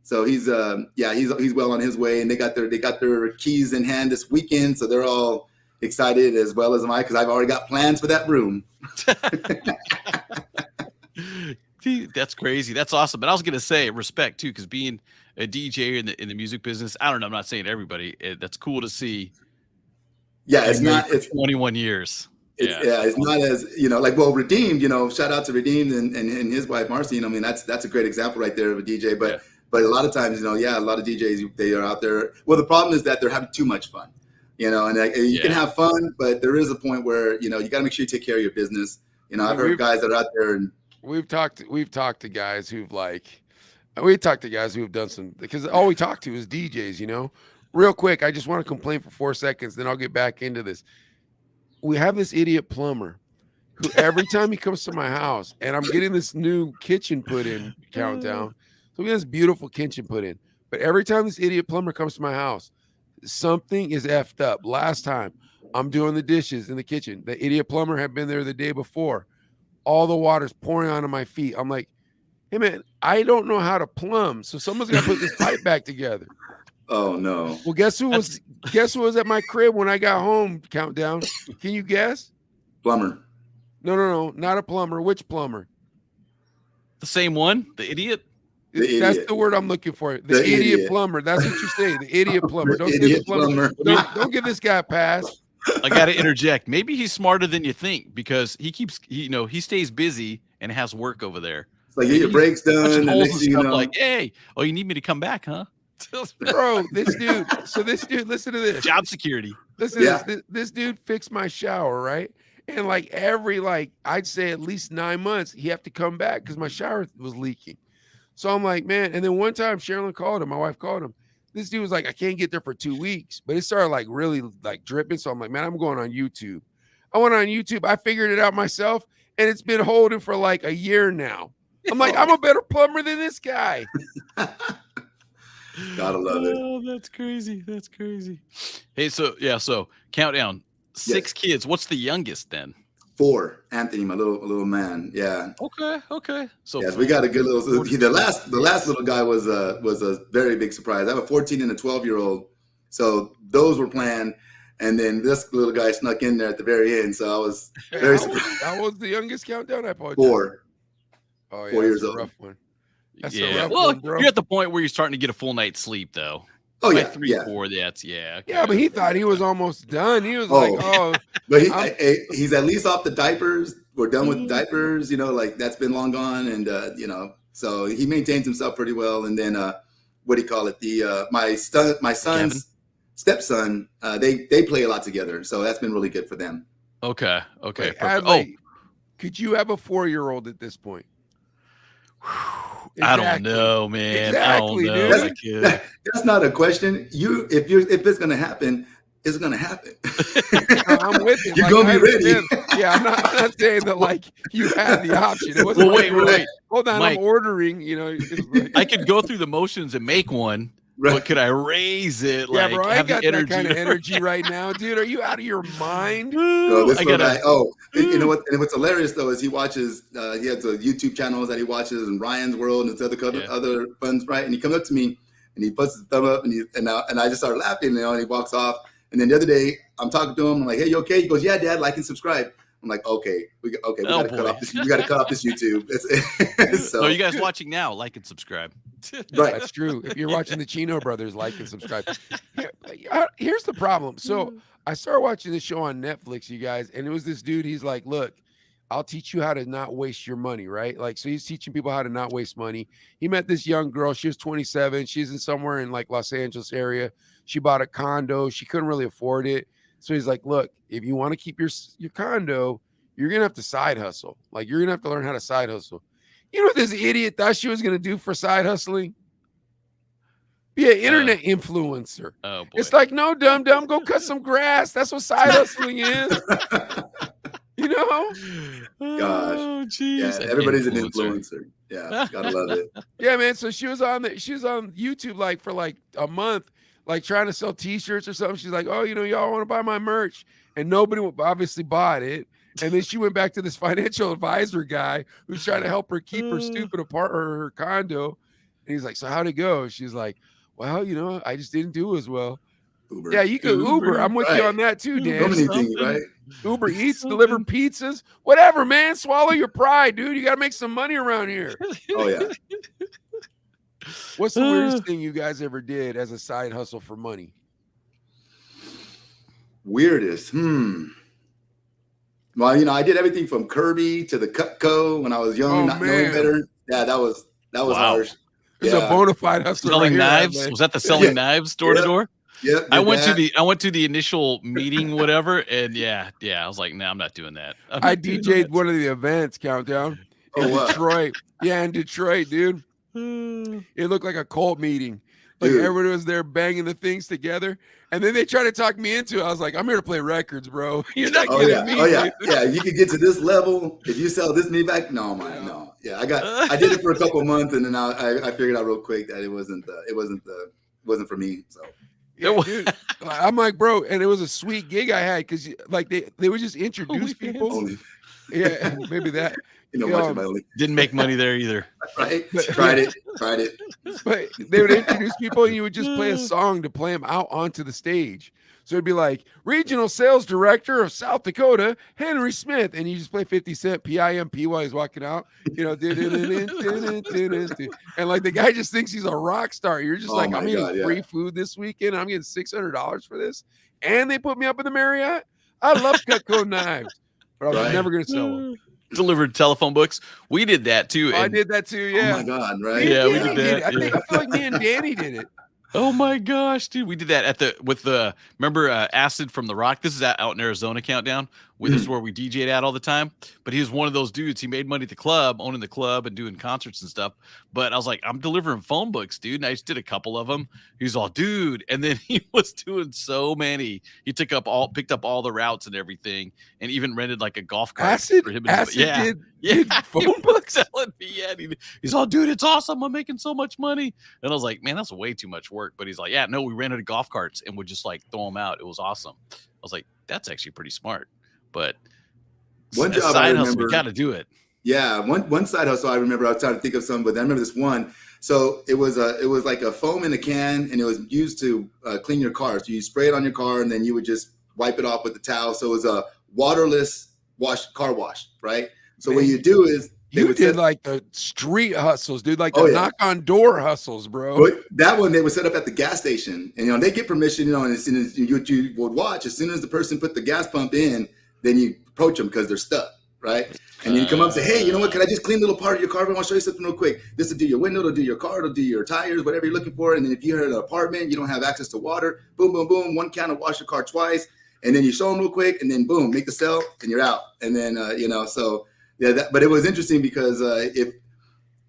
Speaker 2: So he's well on his way, and they got their keys in hand this weekend. So they're all excited, as well as am I, because I've already got plans for that room.
Speaker 5: That's crazy. That's awesome. But I was gonna say respect too, because being a DJ in the music business, I don't know. I'm not saying everybody. That's cool to see.
Speaker 2: Yeah, it's not. It's
Speaker 5: 21 years.
Speaker 2: It's not as Redeemed. Shout out to Redeemed and his wife Marcy. I mean, that's a great example right there of a DJ. But a lot of times, a lot of DJs, they are out there. Well, the problem is that they're having too much fun. And you can have fun, but there is a point where you got to make sure you take care of your business. I've heard guys that are out there and.
Speaker 8: We've talked to guys who've done some, because all we talk to is DJs, Real quick, I just want to complain for 4 seconds, then I'll get back into this. We have this idiot plumber who every time he comes to my house, and I'm getting this new kitchen put in, Countdown. So we got this beautiful kitchen put in. But every time this idiot plumber comes to my house, something is effed up. Last time, I'm doing the dishes in the kitchen. The idiot plumber had been there the day before. All the water's pouring onto my feet. I'm like, hey man, I don't know how to plumb, so someone's got to put this pipe back together.
Speaker 2: Oh no.
Speaker 8: Well, guess who was at my crib when I got home? Countdown. Can you guess?
Speaker 2: Plumber.
Speaker 8: No, not a plumber. Which plumber?
Speaker 5: The same one? The idiot?
Speaker 8: That's the word I'm looking for. The idiot plumber. That's what you say. The idiot plumber. Don't give the plumber. Don't give this guy a pass.
Speaker 5: I got to interject. Maybe he's smarter than you think, because he stays busy and has work over there.
Speaker 2: It's like, get your breaks done. And next thing you know,
Speaker 5: like, hey, you need me to come back, huh?
Speaker 8: Bro, this dude, listen to this.
Speaker 5: Job security.
Speaker 8: Listen to this. This dude fixed my shower, right? And every, I'd say at least 9 months, he have to come back because my shower was leaking. So I'm like, man. And then one time Sherilyn called him, my wife called him. This dude was like, I can't get there for 2 weeks, but it started really dripping. So I'm like, man, I'm going on YouTube. I went on YouTube. I figured it out myself, and it's been holding for a year now. I'm like, I'm a better plumber than this guy.
Speaker 2: Gotta love it.
Speaker 5: Oh, that's crazy. That's crazy. Hey, so Countdown. 6 kids. What's the youngest then?
Speaker 2: 4. Anthony, my little man. Yeah.
Speaker 5: Okay. So
Speaker 2: yes, we got a good little. The last little guy was a very big surprise. I have a 14 and a 12-year-old, so those were planned, and then this little guy snuck in there at the very end. So I was very surprised.
Speaker 8: How was the youngest? Countdown? I apologize.
Speaker 2: 4.
Speaker 8: Oh yeah,
Speaker 2: 4 years
Speaker 8: that's a
Speaker 2: old.
Speaker 8: rough one. That's a
Speaker 5: Yeah.
Speaker 8: rough
Speaker 5: Well,
Speaker 8: one, bro.
Speaker 5: you're at the point where you're starting to get a full night's sleep, though.
Speaker 2: Oh
Speaker 5: By
Speaker 2: yeah,
Speaker 5: 3,
Speaker 2: yeah.
Speaker 5: 4, that's yeah.
Speaker 8: Yeah, but he thought he was almost done. He was like, oh,
Speaker 2: But he's at least off the diapers. We're done with diapers, like that's been long gone. And, so he maintains himself pretty well. And then, what do you call it? My son's stepson, they play a lot together. So that's been really good for them.
Speaker 5: Okay.
Speaker 8: Wait,
Speaker 5: Perfect.
Speaker 8: Adley, could you have a 4-year-old at this point?
Speaker 5: I don't know, man.
Speaker 8: Exactly,
Speaker 5: I don't know.
Speaker 8: dude.
Speaker 2: That's not a question. If it's gonna happen, it's gonna happen.
Speaker 8: No, I'm with you.
Speaker 2: You're gonna be ready.
Speaker 8: Yeah, I'm not saying that like you had the option. It wasn't
Speaker 5: Well,
Speaker 8: like,
Speaker 5: wait.
Speaker 8: Hold on,
Speaker 5: Mike,
Speaker 8: I'm ordering.
Speaker 5: I could go through the motions and make one, but could I raise it?
Speaker 8: Yeah,
Speaker 5: Like,
Speaker 8: bro, I
Speaker 5: have
Speaker 8: got
Speaker 5: the
Speaker 8: that kind of energy right now, dude. Are you out of your mind?
Speaker 2: No, you know what? And what's hilarious though is he watches. He has a YouTube channels that he watches, and Ryan's World and other funds, right? And he comes up to me and he puts his thumb up, and I just started laughing, and he walks off. And then the other day, I'm talking to him. I'm like, "Hey, you okay?" He goes, "Yeah, Dad, like and subscribe." I'm like, "Okay, we gotta cut off this. We gotta cut off this YouTube."
Speaker 5: So you guys watching now, like and subscribe.
Speaker 2: Right,
Speaker 8: that's true. If you're watching the Chino brothers, like and subscribe. Here's the problem. So I started watching this show on Netflix, you guys, and it was this dude. He's like, "Look, I'll teach you how to not waste your money," right? Like, so he's teaching people how to not waste money. He met this young girl. She was 27. She's in somewhere in like Los Angeles area. She bought a condo. She couldn't really afford it. So he's like, "Look, if you want to keep your condo, you're going to have to side hustle. Like, you're going to have to learn how to side hustle." You know what this idiot thought she was going to do for side hustling? Be an internet influencer.
Speaker 5: Oh, boy.
Speaker 8: It's like, no, dumb, go cut some grass. That's what side hustling is.
Speaker 2: Gosh.
Speaker 5: Oh, jeez.
Speaker 2: Yeah, everybody's an influencer. Yeah, gotta love it.
Speaker 8: Yeah, man. So she was on YouTube like for like a month, like trying to sell T-shirts or something. She's like, "Oh, y'all want to buy my merch?" And nobody obviously bought it. And then she went back to this financial advisor guy who's trying to help her keep her stupid apartment or her condo. And he's like, "So how'd it go?" She's like, "Well, I just didn't do as well."
Speaker 2: Uber.
Speaker 8: Yeah, you can Uber. I'm with you on that too, Dan.
Speaker 2: So many things, right?
Speaker 8: Uber Eats, deliver pizzas, whatever, man. Swallow your pride, dude. You got to make some money around here.
Speaker 2: Oh yeah.
Speaker 8: What's the weirdest thing you guys ever did as a side hustle for money?
Speaker 2: Weirdest. Well, I did everything from Kirby to the Cutco when I was young, not knowing better. Yeah, that was harsh.
Speaker 8: It's a bona fide hustle.
Speaker 5: Selling knives? Was that the selling knives door to door?
Speaker 2: Yeah.
Speaker 5: I went to the initial meeting, whatever, and yeah, I was like, "No, I'm not doing that."
Speaker 8: I DJ'd one of the events, Countdown, in Detroit. Yeah, in Detroit, dude. It looked like a cult meeting. Like everybody was there banging the things together, and then they tried to talk me into it. I was like, "I'm here to play records, bro. You're not getting me."
Speaker 2: Oh yeah, yeah. You could get to this level if you sell this many back. No, man, no. Yeah, I did it for a couple of months, and then I figured out real quick that it wasn't for me. So.
Speaker 8: Yeah, dude. I'm like, bro, and it was a sweet gig I had because like they would just introduce people. Yeah, maybe that.
Speaker 5: Didn't make money there either.
Speaker 2: Right? Tried it.
Speaker 8: But they would introduce people, and you would just play a song to play them out onto the stage. So it'd be like Regional Sales Director of South Dakota, Henry Smith, and you just play 50 Cent PIMP while he's walking out. And like the guy just thinks he's a rock star. You're just like, I'm getting free food this weekend. I'm getting $600 for this, and they put me up in the Marriott. I love Cutco knives, but I was never going to sell them.
Speaker 5: Delivered telephone books. We did that too.
Speaker 8: I did that too. Yeah.
Speaker 2: Oh my God! Right?
Speaker 5: Yeah, we did that.
Speaker 8: I feel like me and Danny did it.
Speaker 5: Oh my gosh, dude. We did that remember Acid from The Rock? This is out in Arizona, Countdown. This is where we DJ'd at all the time. But he was one of those dudes. He made money at the club, owning the club and doing concerts and stuff. But I was like, I'm delivering phone books, dude. And I just did a couple of them. He's all, dude. And then he was doing so many. He picked up all the routes and everything, and even rented like a golf cart
Speaker 8: Acid
Speaker 5: for him.
Speaker 8: Acid
Speaker 5: did
Speaker 8: phone books.
Speaker 5: Telling me, yeah. He's all, dude, it's awesome. I'm making so much money. And I was like, man, that's way too much work. But he's like, yeah, no, we rented golf carts and would just like throw them out. It was awesome. I was like, that's actually pretty smart. But
Speaker 2: one job
Speaker 5: side hustle, we got to do it.
Speaker 2: Yeah, one side hustle I remember. I was trying to think of some, but I remember this one. So it was like a foam in a can, and it was used to clean your car. So you spray it on your car, and then you would just wipe it off with the towel. So it was a waterless car wash, right? So what you do is
Speaker 8: You
Speaker 2: would
Speaker 8: did
Speaker 2: set,
Speaker 8: like the street hustles, dude, like the
Speaker 2: Oh, yeah.
Speaker 8: knock on door hustles, bro.
Speaker 2: but that one they would set up at the gas station, and they get permission, and as soon as you would watch, as soon as the person put the gas pump in, then you approach them because they're stuck, right? And you come up and say, hey, you know what? Can I just clean a little part of your car? I want to show you something real quick. This will do your window, it'll do your car, it'll do your tires, whatever you're looking for. And then if you're in an apartment, you don't have access to water, boom, boom, boom, one can of wash your car twice. And then you show them real quick, and then boom, make the sell, and you're out. And then, so yeah, but it was interesting because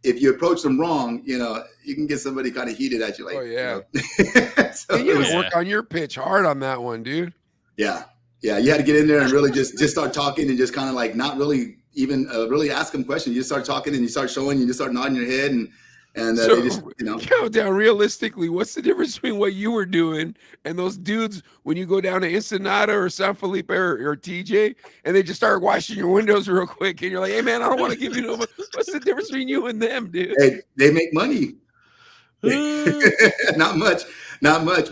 Speaker 2: if you approach them wrong, you can get somebody kind of heated at you. Like,
Speaker 8: Oh, yeah.
Speaker 2: So
Speaker 8: You
Speaker 2: it was-
Speaker 8: work on your pitch hard on that one, dude.
Speaker 2: yeah. Yeah. You had to get in there and really just start talking and just kind of like not really even really ask them questions. You just start talking and you start showing, you just start nodding your head and
Speaker 8: So,
Speaker 2: they just,
Speaker 8: count down realistically. What's the difference between what you were doing and those dudes when you go down to Ensenada or San Felipe or TJ and they just start washing your windows real quick and you're like, hey man, I don't want to give you no. What's the difference between you and them, dude?
Speaker 2: hey, they make money. Not much,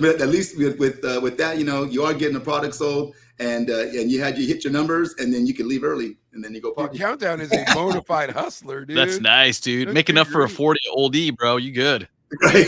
Speaker 2: but at least with that, you are getting a product sold and you hit your numbers and then you can leave early and then you go
Speaker 8: Dude,
Speaker 2: party.
Speaker 8: Countdown is a bona fide hustler, dude.
Speaker 5: That's nice, dude.
Speaker 8: That's
Speaker 5: Make enough for a
Speaker 8: great.
Speaker 5: 40 oldie, bro. You good.
Speaker 2: Right.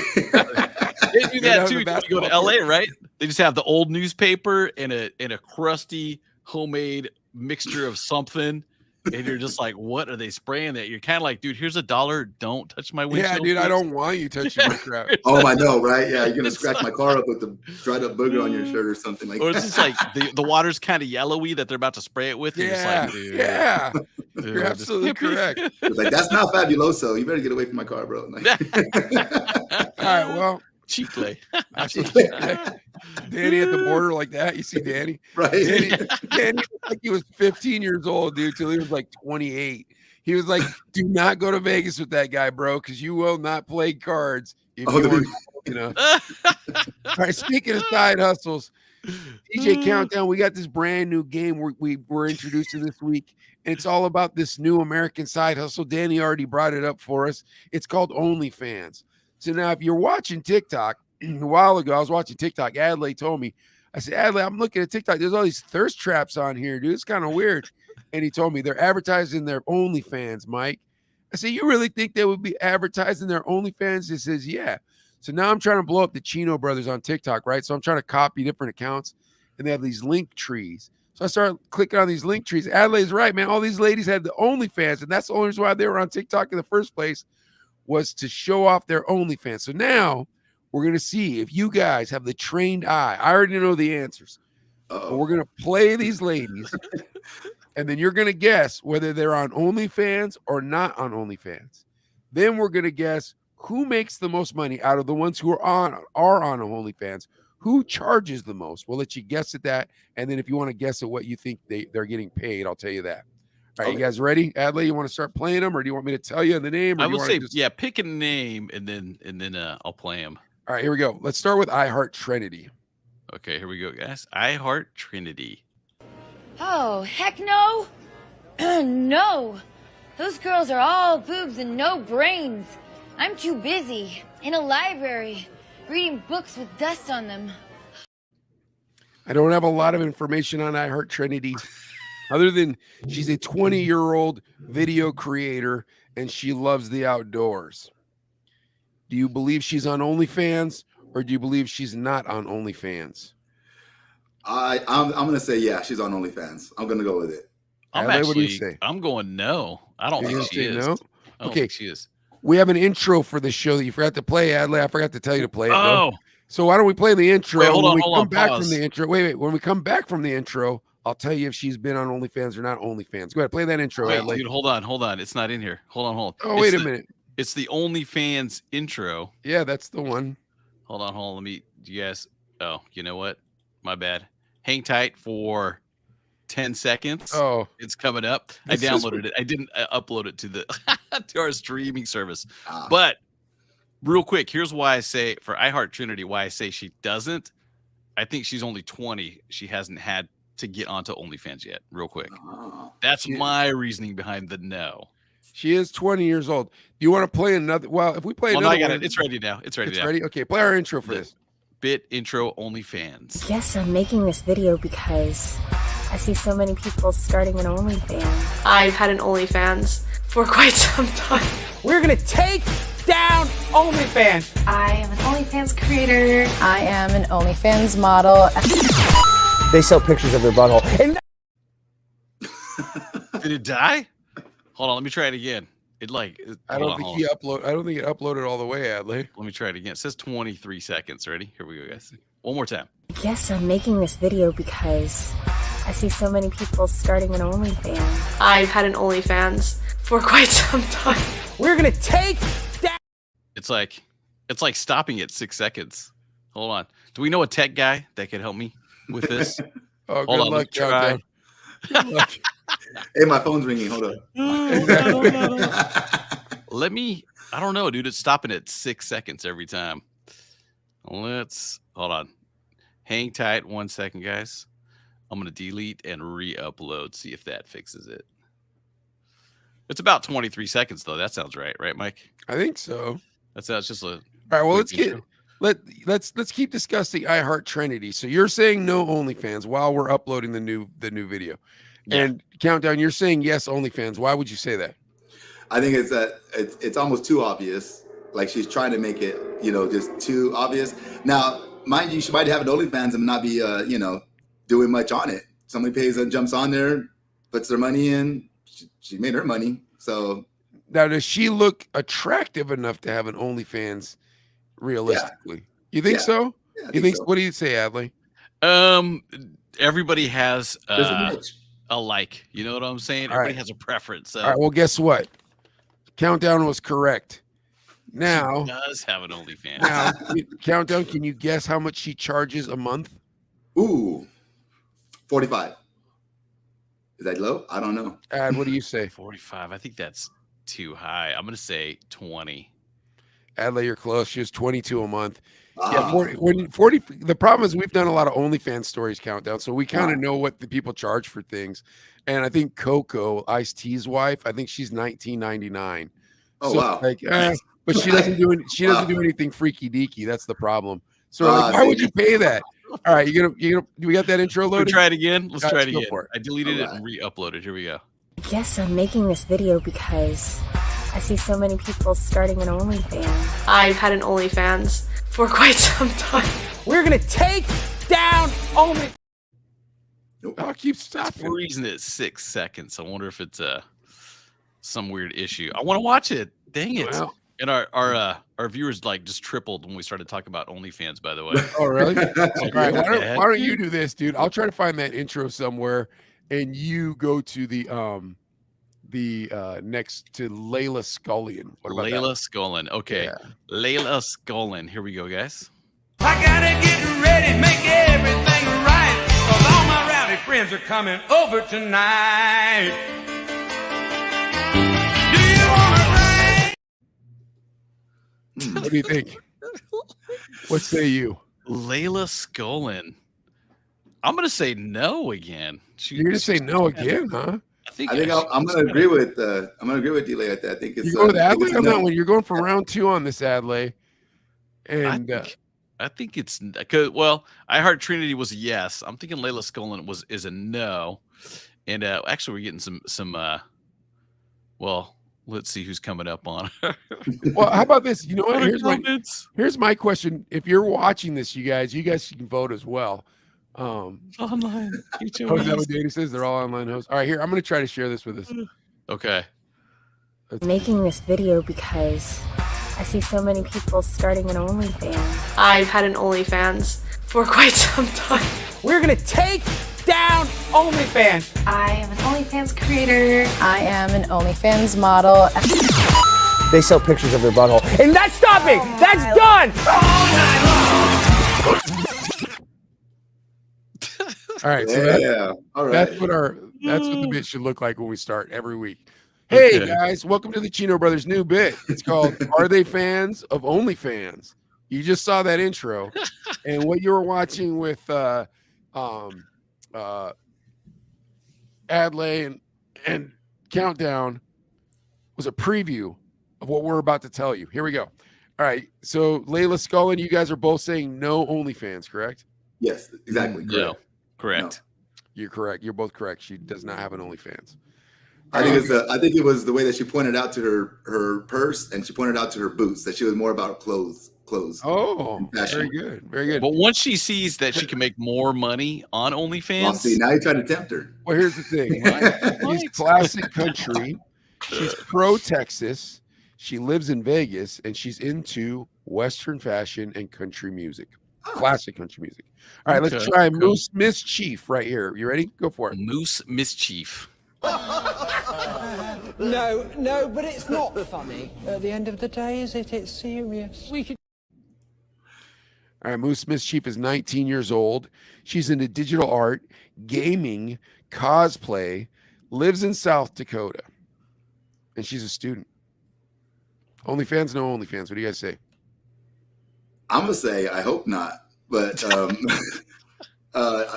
Speaker 5: They do
Speaker 8: down
Speaker 5: that
Speaker 8: the
Speaker 5: too. When you go to
Speaker 8: basketball
Speaker 5: LA, right? They just have the old newspaper and a crusty homemade mixture of something. And you're just like, what are they spraying that? You're kind of like, dude, here's $1. Don't touch my windshield.
Speaker 8: Yeah, dude, I
Speaker 5: please.
Speaker 8: don't want you touching my crap.
Speaker 2: Oh, I know, right? Yeah, you're gonna
Speaker 5: It's
Speaker 2: scratch
Speaker 5: like-
Speaker 2: my car up with the dried up booger on your shirt or something like
Speaker 5: Or
Speaker 2: that.
Speaker 5: it's just like the water's kind of yellowy that they're about to spray it with. And you're
Speaker 8: Yeah,
Speaker 5: just like, dude,
Speaker 8: yeah.
Speaker 5: dude,
Speaker 8: You're
Speaker 5: just
Speaker 8: absolutely
Speaker 5: hit me.
Speaker 8: correct.
Speaker 2: It's like, that's not fabuloso. You better get away from my car, bro. Like,
Speaker 8: All right, well,
Speaker 5: Chicle.
Speaker 8: absolutely. Danny at the border like that. You see Danny?
Speaker 2: right.
Speaker 8: Danny looked like he was 15 years old, dude, till he was like 28. He was like, do not go to Vegas with that guy, bro, because you will not play cards if
Speaker 2: Oh,
Speaker 8: you
Speaker 2: the
Speaker 8: are, All right, speaking of side hustles, DJ Countdown, we got this brand new game we're introducing this week. And it's all about this new American side hustle. Danny already brought it up for us. It's called OnlyFans. So now if you're watching TikTok, a while ago, I was watching TikTok. Adley told me, I said, Adley, I'm looking at TikTok. There's all these thirst traps on here, dude. It's kind of weird. And he told me they're advertising their OnlyFans, Mike. I said, you really think they would be advertising their OnlyFans? He says, yeah. So now I'm trying to blow up the Chino brothers on TikTok, right? So I'm trying to copy different accounts, and they have these link trees. So I started clicking on these link trees. Adley's right, man. All these ladies had the OnlyFans, and that's the only reason why they were on TikTok in the first place, was to show off their OnlyFans. So now we're going to see if you guys have the trained eye. I already know the answers. But we're going to play these ladies, and then you're going to guess whether they're on OnlyFans or not on OnlyFans. Then we're going to guess who makes the most money out of the ones who are on OnlyFans. Who charges the most? We'll let you guess at that. And then if you want to guess at what you think they're getting paid, I'll tell you that. All right, you guys ready? Adley, you want to start playing them, or do you want me to tell you the name?
Speaker 5: I would say, yeah, pick a name and then I'll play them.
Speaker 8: All right, here we go. Let's start with I Heart Trinity.
Speaker 5: Okay, here we go, guys. I Heart Trinity.
Speaker 4: Oh, heck no. No. Those girls are all boobs and no brains. I'm too busy in a library reading books with dust on them.
Speaker 8: I don't have a lot of information on I Heart Trinity, other than she's a 20-year-old video creator and she loves the outdoors. Do you believe she's on OnlyFans, or do you believe she's not on OnlyFans?
Speaker 2: I'm gonna say yeah, she's on OnlyFans. I'm gonna go with it.
Speaker 8: Adley, what do you say?
Speaker 5: I'm going no. I don't
Speaker 8: You're
Speaker 5: think
Speaker 8: gonna
Speaker 5: she
Speaker 8: say
Speaker 5: is.
Speaker 8: no?
Speaker 5: I don't
Speaker 8: Okay.
Speaker 5: think she is.
Speaker 8: We have an intro for the show that you forgot to play, Adley. I forgot to tell you to play it. though.
Speaker 5: Oh,
Speaker 8: So why don't we play the intro?
Speaker 5: Wait, hold
Speaker 8: When
Speaker 5: on,
Speaker 8: we
Speaker 5: hold
Speaker 8: come
Speaker 5: on,
Speaker 8: back
Speaker 5: pause.
Speaker 8: from the intro. Wait. When we come back from the intro, I'll tell you if she's been on OnlyFans or not OnlyFans. Go ahead, play that intro,
Speaker 5: wait,
Speaker 8: Adley.
Speaker 5: dude, hold on. It's not in here. Hold on.
Speaker 8: Oh,
Speaker 5: It's
Speaker 8: wait a
Speaker 5: the-
Speaker 8: minute.
Speaker 5: It's the OnlyFans intro.
Speaker 8: Yeah, that's the one.
Speaker 5: Hold on. Let me. You guys. Oh, you know what? My bad. Hang tight for 10 seconds.
Speaker 8: Oh,
Speaker 5: It's coming up. I
Speaker 8: This is
Speaker 5: downloaded it. I didn't upload it to the to our streaming service.
Speaker 2: Ah.
Speaker 5: But real quick, here's why I say for I Heart Trinity, why I say she doesn't. I think she's only 20. She hasn't had to get onto OnlyFans yet. Real quick. That's
Speaker 2: Yeah.
Speaker 5: my reasoning behind the no.
Speaker 8: she is 20 years old. Do you want to play another? Well, if we play
Speaker 5: Well, no,
Speaker 8: another
Speaker 5: I got
Speaker 8: one,
Speaker 5: it. It's ready now. It's ready
Speaker 8: it's
Speaker 5: now.
Speaker 8: ready. Okay, play our intro for
Speaker 5: The
Speaker 8: this.
Speaker 5: Bit intro OnlyFans.
Speaker 9: Yes, I'm making this video because I see so many people starting an OnlyFans.
Speaker 10: I've had an OnlyFans for quite some time.
Speaker 11: We're gonna take down OnlyFans.
Speaker 10: I am an OnlyFans creator.
Speaker 9: I am an OnlyFans model.
Speaker 7: They sell pictures of their butthole. And
Speaker 5: Did it die? Hold on, let me try it again.
Speaker 8: I don't think it uploaded all the way, Adley.
Speaker 5: Let me try it again. It says 23 seconds. Ready? Here we go, guys. One more time.
Speaker 9: I guess I'm making this video because I see so many people starting an OnlyFans.
Speaker 10: I've had an OnlyFans for quite some time.
Speaker 11: We're gonna take down.
Speaker 5: It's like stopping at 6 seconds. Hold on. Do we know a tech guy that could help me with this?
Speaker 8: Oh,
Speaker 5: Hold
Speaker 8: good
Speaker 5: on,
Speaker 8: luck,
Speaker 5: let me try.
Speaker 8: Countdown. Good luck.
Speaker 2: Hey, my phone's ringing. Hold up.
Speaker 5: I don't know, dude. It's stopping at 6 seconds every time. Hold on. Hang tight 1 second, guys. I'm going to delete and re-upload, see if that fixes it. It's about 23 seconds, though. That sounds right. Right, Mike?
Speaker 8: I think so.
Speaker 5: That sounds just a...
Speaker 8: All right, well,
Speaker 5: quick
Speaker 8: let's keep discussing iHeart Trinity. So you're saying no OnlyFans while we're uploading the new video.
Speaker 5: Yeah.
Speaker 8: And Countdown, you're saying yes OnlyFans. Why would you say that?
Speaker 2: I think it's that it's almost too obvious. Like she's trying to make it, just too obvious. Now, mind you, she might have an OnlyFans and not be, doing much on it. Somebody pays and jumps on there, puts their money in. She made her money. So
Speaker 8: now, does she look attractive enough to have an OnlyFans? Realistically, you think so?
Speaker 2: Yeah,
Speaker 8: you think?
Speaker 2: so.
Speaker 8: What do you say, Adley?
Speaker 5: Everybody has
Speaker 2: There's a niche.
Speaker 5: a like. You know what I'm saying?
Speaker 8: All
Speaker 5: Everybody
Speaker 8: right.
Speaker 5: has a preference. So
Speaker 8: All right. Well, guess what? Countdown was correct. Now,
Speaker 5: she does have an OnlyFans.
Speaker 8: now, Countdown. Can you guess how much she charges a month?
Speaker 2: Ooh, 45. Is that low? I don't know.
Speaker 8: Ad, what do you say?
Speaker 5: 45. I think that's too high. I'm going to say 20.
Speaker 8: Adley, you're close. She was 22 a month. Yeah,
Speaker 2: Ah.
Speaker 8: 40. The problem is we've done a lot of OnlyFans stories, Countdown, so we kind of know what the people charge for things. And I think Coco, Ice-T's wife, I think she's $19.99.
Speaker 2: Oh,
Speaker 8: So,
Speaker 2: wow.
Speaker 8: But she doesn't do anything freaky deaky. That's the problem. So why would you pay that? All right, we got that intro loaded?
Speaker 5: Try it again. Let's try it
Speaker 8: go
Speaker 5: again.
Speaker 8: for it.
Speaker 5: I deleted it
Speaker 2: All
Speaker 5: and re-uploaded. Here we go.
Speaker 9: I guess I'm making this video because I see so many people starting an OnlyFans.
Speaker 10: I've had an OnlyFans for quite some time.
Speaker 11: We're gonna take down OnlyFans.
Speaker 8: Oh, keep
Speaker 5: It's
Speaker 8: stopping.
Speaker 5: freezing at 6 seconds. I wonder if it's some weird issue. I want to watch it. Dang it.
Speaker 8: Well.
Speaker 5: And our viewers just tripled when we started talking about OnlyFans, by the way.
Speaker 8: Oh, really? All right,
Speaker 5: what the
Speaker 8: why
Speaker 5: heck?
Speaker 8: don't you do this, dude? I'll try to find that intro somewhere, and you go to the next to Layla Scullion. What about
Speaker 5: Layla Scullion. Okay.
Speaker 8: Yeah.
Speaker 5: Layla Scullion. Here we go, guys.
Speaker 11: I gotta get ready, make everything right. 'Cause all my rowdy friends are coming over tonight. Do you wanna ride?
Speaker 8: What do you think? What say you?
Speaker 5: Layla Scullion. I'm gonna say no again.
Speaker 8: You're gonna say no again, huh?
Speaker 5: I think
Speaker 2: I'm gonna agree with Delay at that. I think it's
Speaker 8: You go with
Speaker 2: I think
Speaker 8: Adley
Speaker 2: it's
Speaker 8: on
Speaker 2: no.
Speaker 8: that one. You're going for round 2 on this, Adley. And
Speaker 5: I think it's because iHeart Trinity was a yes. I'm thinking Layla Scullion is a no. And actually, we're getting some. Well, let's see who's coming up on.
Speaker 8: well, how about this? You know what?
Speaker 5: Comments.
Speaker 8: Here's my question. If you're watching this, you guys can vote as well.
Speaker 5: Online.
Speaker 8: Is that what Dana says? They're all online hosts. All right, here, I'm going to try to share this with us.
Speaker 5: Okay.
Speaker 9: I'm making this video because I see so many people starting an OnlyFans.
Speaker 10: I've had an OnlyFans for quite some time.
Speaker 11: We're gonna take down OnlyFans.
Speaker 10: I am an OnlyFans creator.
Speaker 9: I am an OnlyFans model.
Speaker 7: They sell pictures of their butthole.
Speaker 11: And that's stopping. That's done.
Speaker 8: All right, so
Speaker 2: All right.
Speaker 8: that's what the bit should look like when we start every week. Hey
Speaker 5: Okay.
Speaker 8: guys, welcome to the Chino Brothers new bit. It's called Are They Fans of OnlyFans? You just saw that intro, and what you were watching with Adley and Countdown was a preview of what we're about to tell you. Here we go. All right, so Layla Scullion, you guys are both saying no OnlyFans, correct?
Speaker 2: Yes, exactly.
Speaker 5: No. Correct.
Speaker 8: You're correct. You're both correct. She does not have an OnlyFans.
Speaker 2: I think it was the way that she pointed out to her purse, and she pointed out to her boots that she was more about clothes.
Speaker 8: Oh, very good. Very good.
Speaker 5: But once she sees that she can make more money on
Speaker 2: Well,
Speaker 5: OnlyFans,
Speaker 2: see, now you're trying to tempt her.
Speaker 8: Well, here's the thing. She's classic country. She's pro Texas. She lives in Vegas, and she's into Western fashion and country music. Classic country music. All right, let's try Moose Mischief right here. You ready? Go for it.
Speaker 5: Moose Mischief.
Speaker 12: No, but it's not funny. At the end of the day, is it? It's serious. We could.
Speaker 8: All right, Moose Mischief is 19 years old. She's into digital art, gaming, cosplay, lives in South Dakota, and she's a student. OnlyFans, no OnlyFans. What do you guys say?
Speaker 2: I'm gonna say I hope not, but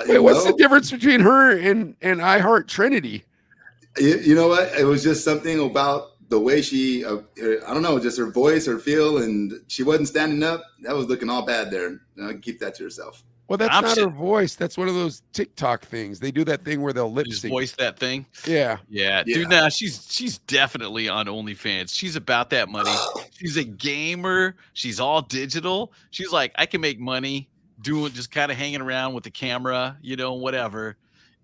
Speaker 8: wait, what's the difference between her and I Heart Trinity?
Speaker 2: You know what? It was just something about the way she, I don't know, just her voice, her feel, and she wasn't standing up. That was looking all bad there. Keep that to yourself.
Speaker 8: Well, that's not her voice. That's one of those TikTok things. They do that thing where they'll lip sync.
Speaker 5: Voice that thing.
Speaker 8: Yeah.
Speaker 5: Dude. Nah, she's definitely on OnlyFans. She's about that money. She's a gamer. She's all digital. She's like, I can make money doing just kind of hanging around with the camera, whatever,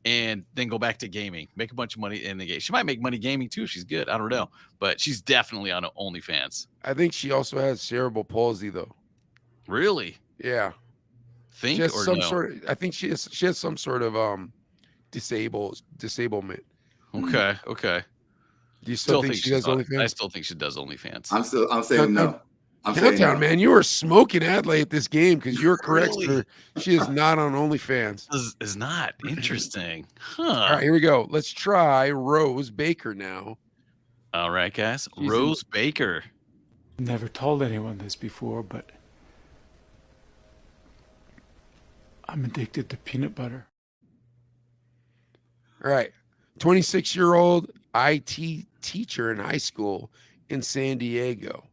Speaker 5: and then go back to gaming, make a bunch of money in the game. She might make money gaming too if she's good. I don't know, but she's definitely on OnlyFans.
Speaker 8: I think she also has cerebral palsy, though.
Speaker 5: Really?
Speaker 8: Yeah.
Speaker 5: Think
Speaker 8: or
Speaker 5: some
Speaker 8: no? I think she has some sort of disablement.
Speaker 5: Okay.
Speaker 8: Do you still think she does OnlyFans?
Speaker 5: I still think she does OnlyFans.
Speaker 2: I'm saying no.
Speaker 8: Countdown, man. You are smoking Adlai at this game because you're correct. Really? She is not on OnlyFans.
Speaker 5: Is not interesting. Huh.
Speaker 8: All right, here we go. Let's try Rose Baker now.
Speaker 5: All right, guys. Rose Baker.
Speaker 13: Never told anyone this before, but I'm addicted to peanut butter.
Speaker 8: All right. 26-year-old IT teacher in high school in San Diego.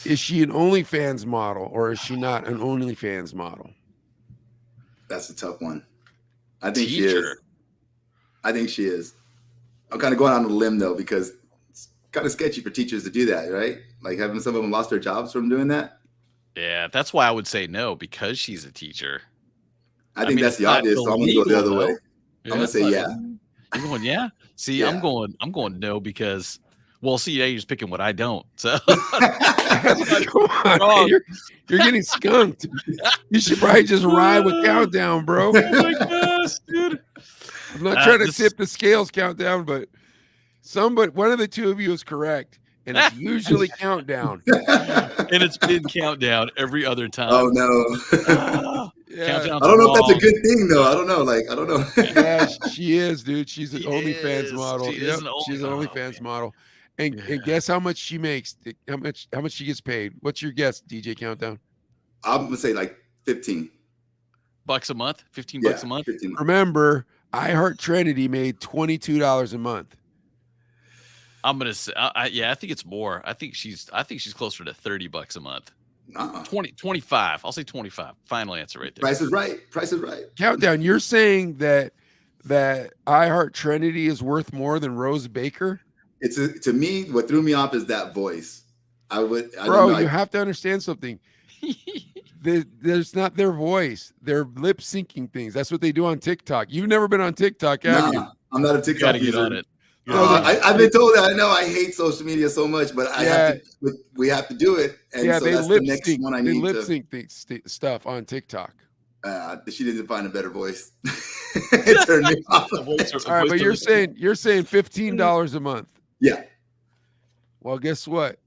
Speaker 8: Is she an OnlyFans model or is she not an OnlyFans model?
Speaker 2: That's a tough one. I think she is. I'm kind of going on a limb though, because it's kind of sketchy for teachers to do that, right? Like having some of them lost their jobs from doing that.
Speaker 5: Yeah, that's why I would say no, because she's a teacher.
Speaker 2: I think that's the obvious, so I'm gonna go the other way. I'm gonna say yeah.
Speaker 5: You're going yeah? See, yeah. I'm going no because see, yeah, you're just picking what I don't. So
Speaker 8: come on, you're getting skunked. You should probably just ride with Countdown, bro.
Speaker 5: Oh my gosh, dude.
Speaker 8: I'm not trying to tip the scales, Countdown, but one of the two of you is correct. And it's usually Countdown.
Speaker 5: And it's been Countdown every other time.
Speaker 2: Oh no.
Speaker 8: Yeah.
Speaker 2: I don't know if that's a good thing though. I don't know.
Speaker 8: Yeah, she is, dude. She's an OnlyFans model.
Speaker 5: She's
Speaker 8: an OnlyFans model. And guess how much she makes? How much she gets paid? What's your guess, DJ Countdown?
Speaker 2: I'm gonna say like $15
Speaker 5: a month. $15 a month.
Speaker 2: 15.
Speaker 8: Remember, I Heart Trinity made $22 a month.
Speaker 5: I'm gonna say, I think it's more. I think she's closer to $30 a month. 25. I'll say 25. Final answer right there.
Speaker 2: Price is right.
Speaker 8: Countdown. You're saying that I Heart Trinity is worth more than Rose Baker?
Speaker 2: It's to me, what threw me off is that voice.
Speaker 8: You have to understand something. There's not their voice. They're lip syncing things. That's what they do on TikTok. You've never been on TikTok, have you?
Speaker 2: I'm not a TikTok user.
Speaker 5: Get on it.
Speaker 2: I've been told that. I know I hate social media so much, but we have to do it. And so
Speaker 8: they
Speaker 2: that's the next one I need.
Speaker 8: They lip sync stuff on TikTok.
Speaker 2: She didn't find a better voice. It turned me off.
Speaker 8: All right, but you're saying $15 a month.
Speaker 2: Yeah.
Speaker 8: Well, guess what?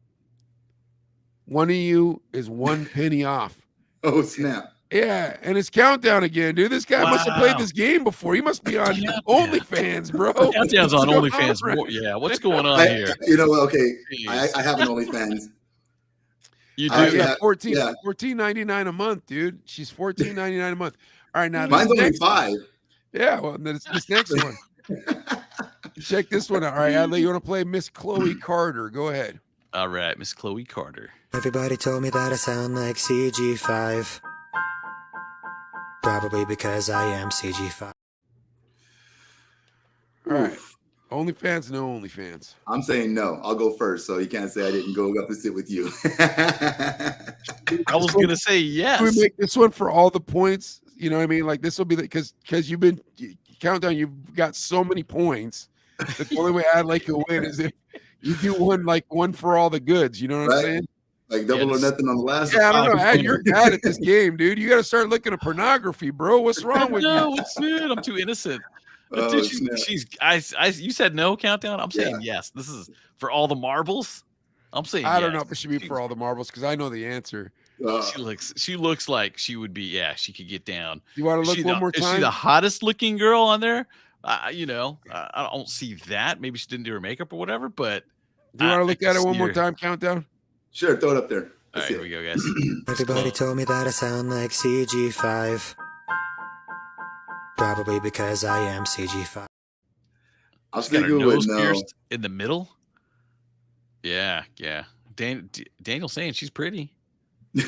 Speaker 8: One of you is 1 penny off.
Speaker 2: Oh snap!
Speaker 8: Yeah, and it's Countdown again, dude. This guy must have played this game before. He must be on OnlyFans, bro.
Speaker 5: Countdown's on OnlyFans. Yeah, what's going on here?
Speaker 2: You know what? Okay, I have an OnlyFans.
Speaker 5: You do?
Speaker 8: Yeah, $14.99 a month, dude. She's $14.99 a month. All right, now
Speaker 2: mine's only $5.
Speaker 8: Yeah, well, then it's this next one. Check this one out. All right, Adlai, you want to play Miss Chloe Carter? Go ahead.
Speaker 5: All right, Miss Chloe Carter.
Speaker 14: Everybody told me that I sound like CG5. Probably because I am CG5.
Speaker 8: All right. OnlyFans, no OnlyFans.
Speaker 2: I'm saying no. I'll go first, so you can't say I didn't go up and sit with you.
Speaker 5: I was gonna say yes.
Speaker 8: We make this one for all the points. You know what I mean? Like this will be because you've been countdown. You've got so many points. That the only way I'd like to win is if you do one for all the goods. You know what I'm saying?
Speaker 2: Like double or nothing on the last.
Speaker 8: Yeah, I don't know. Ad, you're bad at this game, dude. You got to start looking at pornography, bro. What's wrong with
Speaker 5: No,
Speaker 8: you?
Speaker 5: it's good. I'm too innocent.
Speaker 2: Oh,
Speaker 5: Dude,
Speaker 2: snap.
Speaker 5: you said no, countdown. I'm saying yes. This is for all the marbles. I'm saying
Speaker 8: I don't know
Speaker 5: yes.
Speaker 8: if it should be for all the marbles because I know the answer.
Speaker 5: She looks like she would be. Yeah, she could get down.
Speaker 8: You want to look one more
Speaker 5: Is she
Speaker 8: time?
Speaker 5: the hottest looking girl on there? I don't see that. Maybe she didn't do her makeup or whatever. But
Speaker 8: Do you want to look at it one more time? Countdown.
Speaker 2: Sure, throw it up there.
Speaker 5: All right, here we go, guys.
Speaker 14: Everybody told me that I sound like CG5. Probably because I am CG5.
Speaker 2: I'll
Speaker 5: She's got her
Speaker 2: still go
Speaker 5: nose
Speaker 2: with no.
Speaker 5: pierced in the middle. Yeah. Daniel's saying she's pretty. I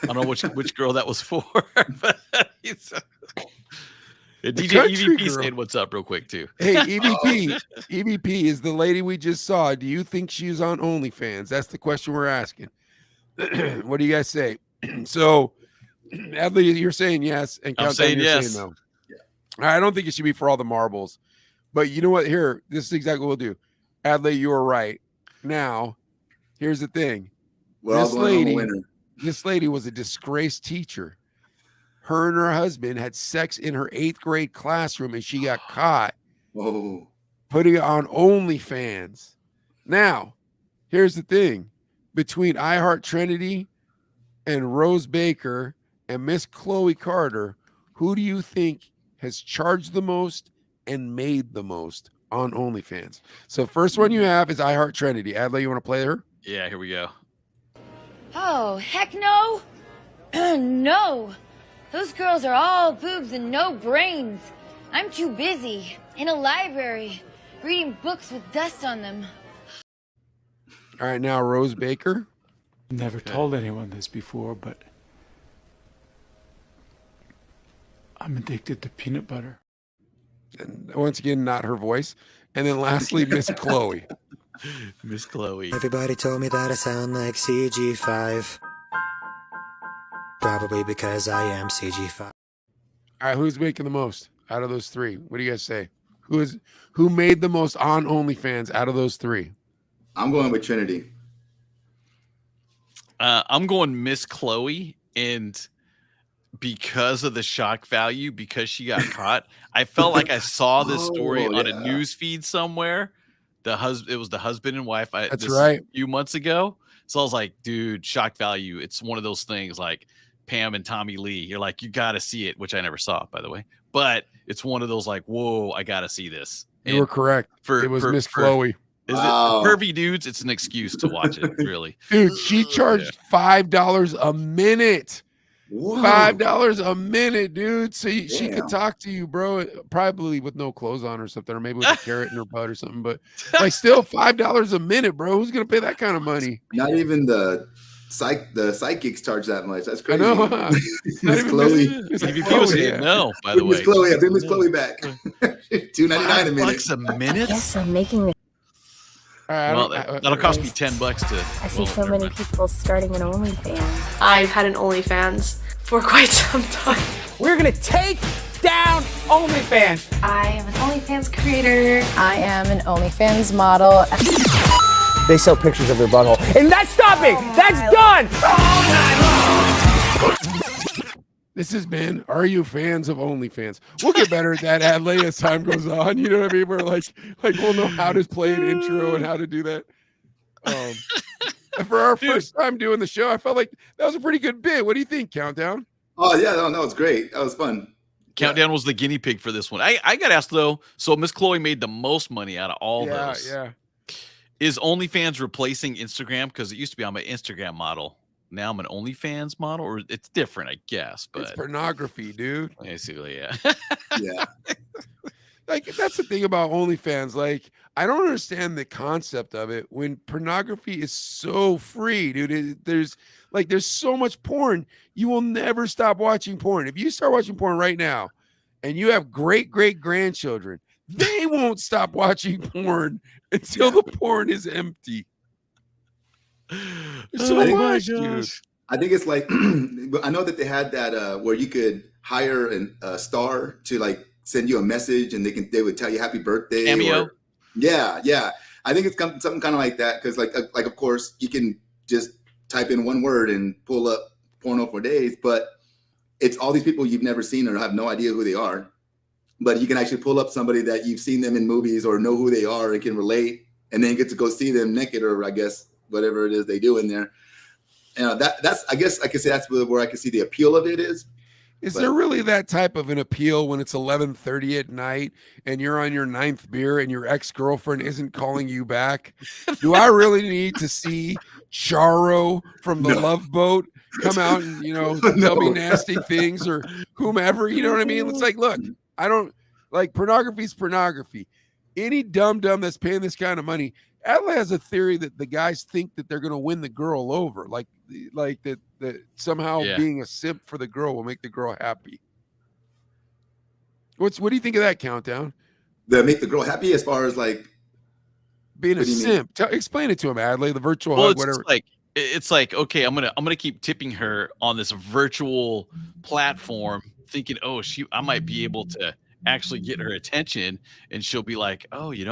Speaker 5: don't know which girl that was for, but DJ EVP saying what's up real quick too.
Speaker 8: Hey, EVP is the lady we just saw. Do you think she's on OnlyFans? That's the question we're asking. What do you guys say? So, Adley, you're saying yes, and
Speaker 5: I'm
Speaker 8: Countdown,
Speaker 5: saying
Speaker 8: you're
Speaker 5: yes.
Speaker 8: saying no. I don't think it should be for all the marbles, but you know what? Here, this is exactly what we'll do. Adley, you were right. Now, here's the thing.
Speaker 2: This
Speaker 8: lady was a disgraced teacher. Her and her husband had sex in her 8th grade classroom, and she got caught putting it on OnlyFans. Now, here's the thing. Between iHeart Trinity and Rose Baker and Miss Chloe Carter, who do you think has charged the most and made the most on OnlyFans? So first one you have is iHeart Trinity. Adley, you want to play her?
Speaker 5: Yeah, here we go.
Speaker 4: Oh, heck no. No. Those girls are all boobs and no brains. I'm too busy in a library reading books with dust on them.
Speaker 8: All right, now Rose Baker.
Speaker 13: Never told anyone this before, but I'm addicted to peanut butter.
Speaker 8: And once again, not her voice. And then lastly, Miss Chloe.
Speaker 5: Miss Chloe.
Speaker 14: Everybody told me that I sound like CG5. Probably because I am CG5.
Speaker 8: All right, who's making the most out of those three? What do you guys say? Who made the most on OnlyFans out of those three?
Speaker 2: I'm going with Trinity.
Speaker 5: I'm going Miss Chloe, and because of the shock value, because she got caught, I felt like I saw this story on a news feed somewhere. It was the husband and wife.
Speaker 8: That's right.
Speaker 5: A few months ago. So I was like, dude, shock value. It's one of those things like Pam and Tommy Lee. You're like, you got to see it, which I never saw, by the way. But it's one of those like, whoa, I got to see this.
Speaker 8: You were correct. It was Miss Chloe.
Speaker 5: Is it pervy dudes? It's an excuse to watch it, really.
Speaker 8: Dude, she charged $5 a minute.
Speaker 2: Whoa.
Speaker 8: $5 a minute, dude. So she could talk to you, bro, probably with no clothes on or something, or maybe with a carrot in her butt or something. But like, still $5 a minute, bro. Who's gonna pay that kind of money?
Speaker 2: Not even the psychics charge that much. That's crazy.
Speaker 8: I know.
Speaker 2: Miss Chloe.
Speaker 5: EVP was saying no, by the way.
Speaker 2: Miss Chloe, I bring Miss Chloe back. $2.99 a minute.
Speaker 5: $5 a minute?
Speaker 9: Yes, I'm making this.
Speaker 5: Well, that'll cost me $10 to.
Speaker 9: I see so many people starting an OnlyFans.
Speaker 10: I've had an OnlyFans for quite some time.
Speaker 12: We're gonna take down OnlyFans.
Speaker 10: I am an OnlyFans creator.
Speaker 15: I am an OnlyFans model.
Speaker 7: They sell pictures of their butthole.
Speaker 12: And that's stopping! That's done!
Speaker 8: This has been Are You Fans of OnlyFans? We'll get better at that, Adley, as time goes on. You know what I mean? We're like we'll know how to play an intro and how to do that. For our first time doing the show, I felt like that was a pretty good bit. What do you think, Countdown?
Speaker 2: Oh, yeah, no, it's great. That was fun.
Speaker 5: Countdown was the guinea pig for this one. I got asked, though, so Miss Chloe made the most money out of all those.
Speaker 8: Yeah.
Speaker 5: Is OnlyFans replacing Instagram? Because it used to be I'm an Instagram model. Now I'm an OnlyFans model, or it's different, I guess. But
Speaker 8: it's pornography, dude.
Speaker 5: Basically, yeah.
Speaker 2: Yeah.
Speaker 8: like that's the thing about OnlyFans. Like, I don't understand the concept of it when pornography is so free, dude. There's so much porn. You will never stop watching porn. If you start watching porn right now, and you have great grandchildren, they won't stop watching porn until the porn is empty. There's so much, dude.
Speaker 2: I think it's like I know that they had that where you could hire a star to like send you a message, and they would tell you happy birthday.
Speaker 5: Cameo.
Speaker 2: Yeah. I think it's something kind of like that because like of course you can just type in one word and pull up porno for days, but it's all these people you've never seen or have no idea who they are. But you can actually pull up somebody that you've seen them in movies or know who they are and can relate, and then get to go see them naked or I guess whatever it is they do in there. That's I guess I can say that's where I can see the appeal of it is.
Speaker 8: Is there really that type of an appeal when it's 11:30 at night and you're on your 9th beer and your ex-girlfriend isn't calling you back? Do I really need to see Charo from the Love Boat come out and, tell me nasty things or whomever? You know what I mean? It's like, look, I don't like pornography's pornography. Any dumb that's paying this kind of money. Adela has a theory that the guys think that they're going to win the girl over, like that somehow being a simp for the girl will make the girl happy. What do you think of that, Countdown?
Speaker 2: That make the girl happy as far as like
Speaker 8: being a simp. Explain it to him, Adley. The virtual hug, whatever.
Speaker 5: It's like okay, I'm gonna keep tipping her on this virtual platform, thinking, I might be able to actually get her attention, and she'll be like,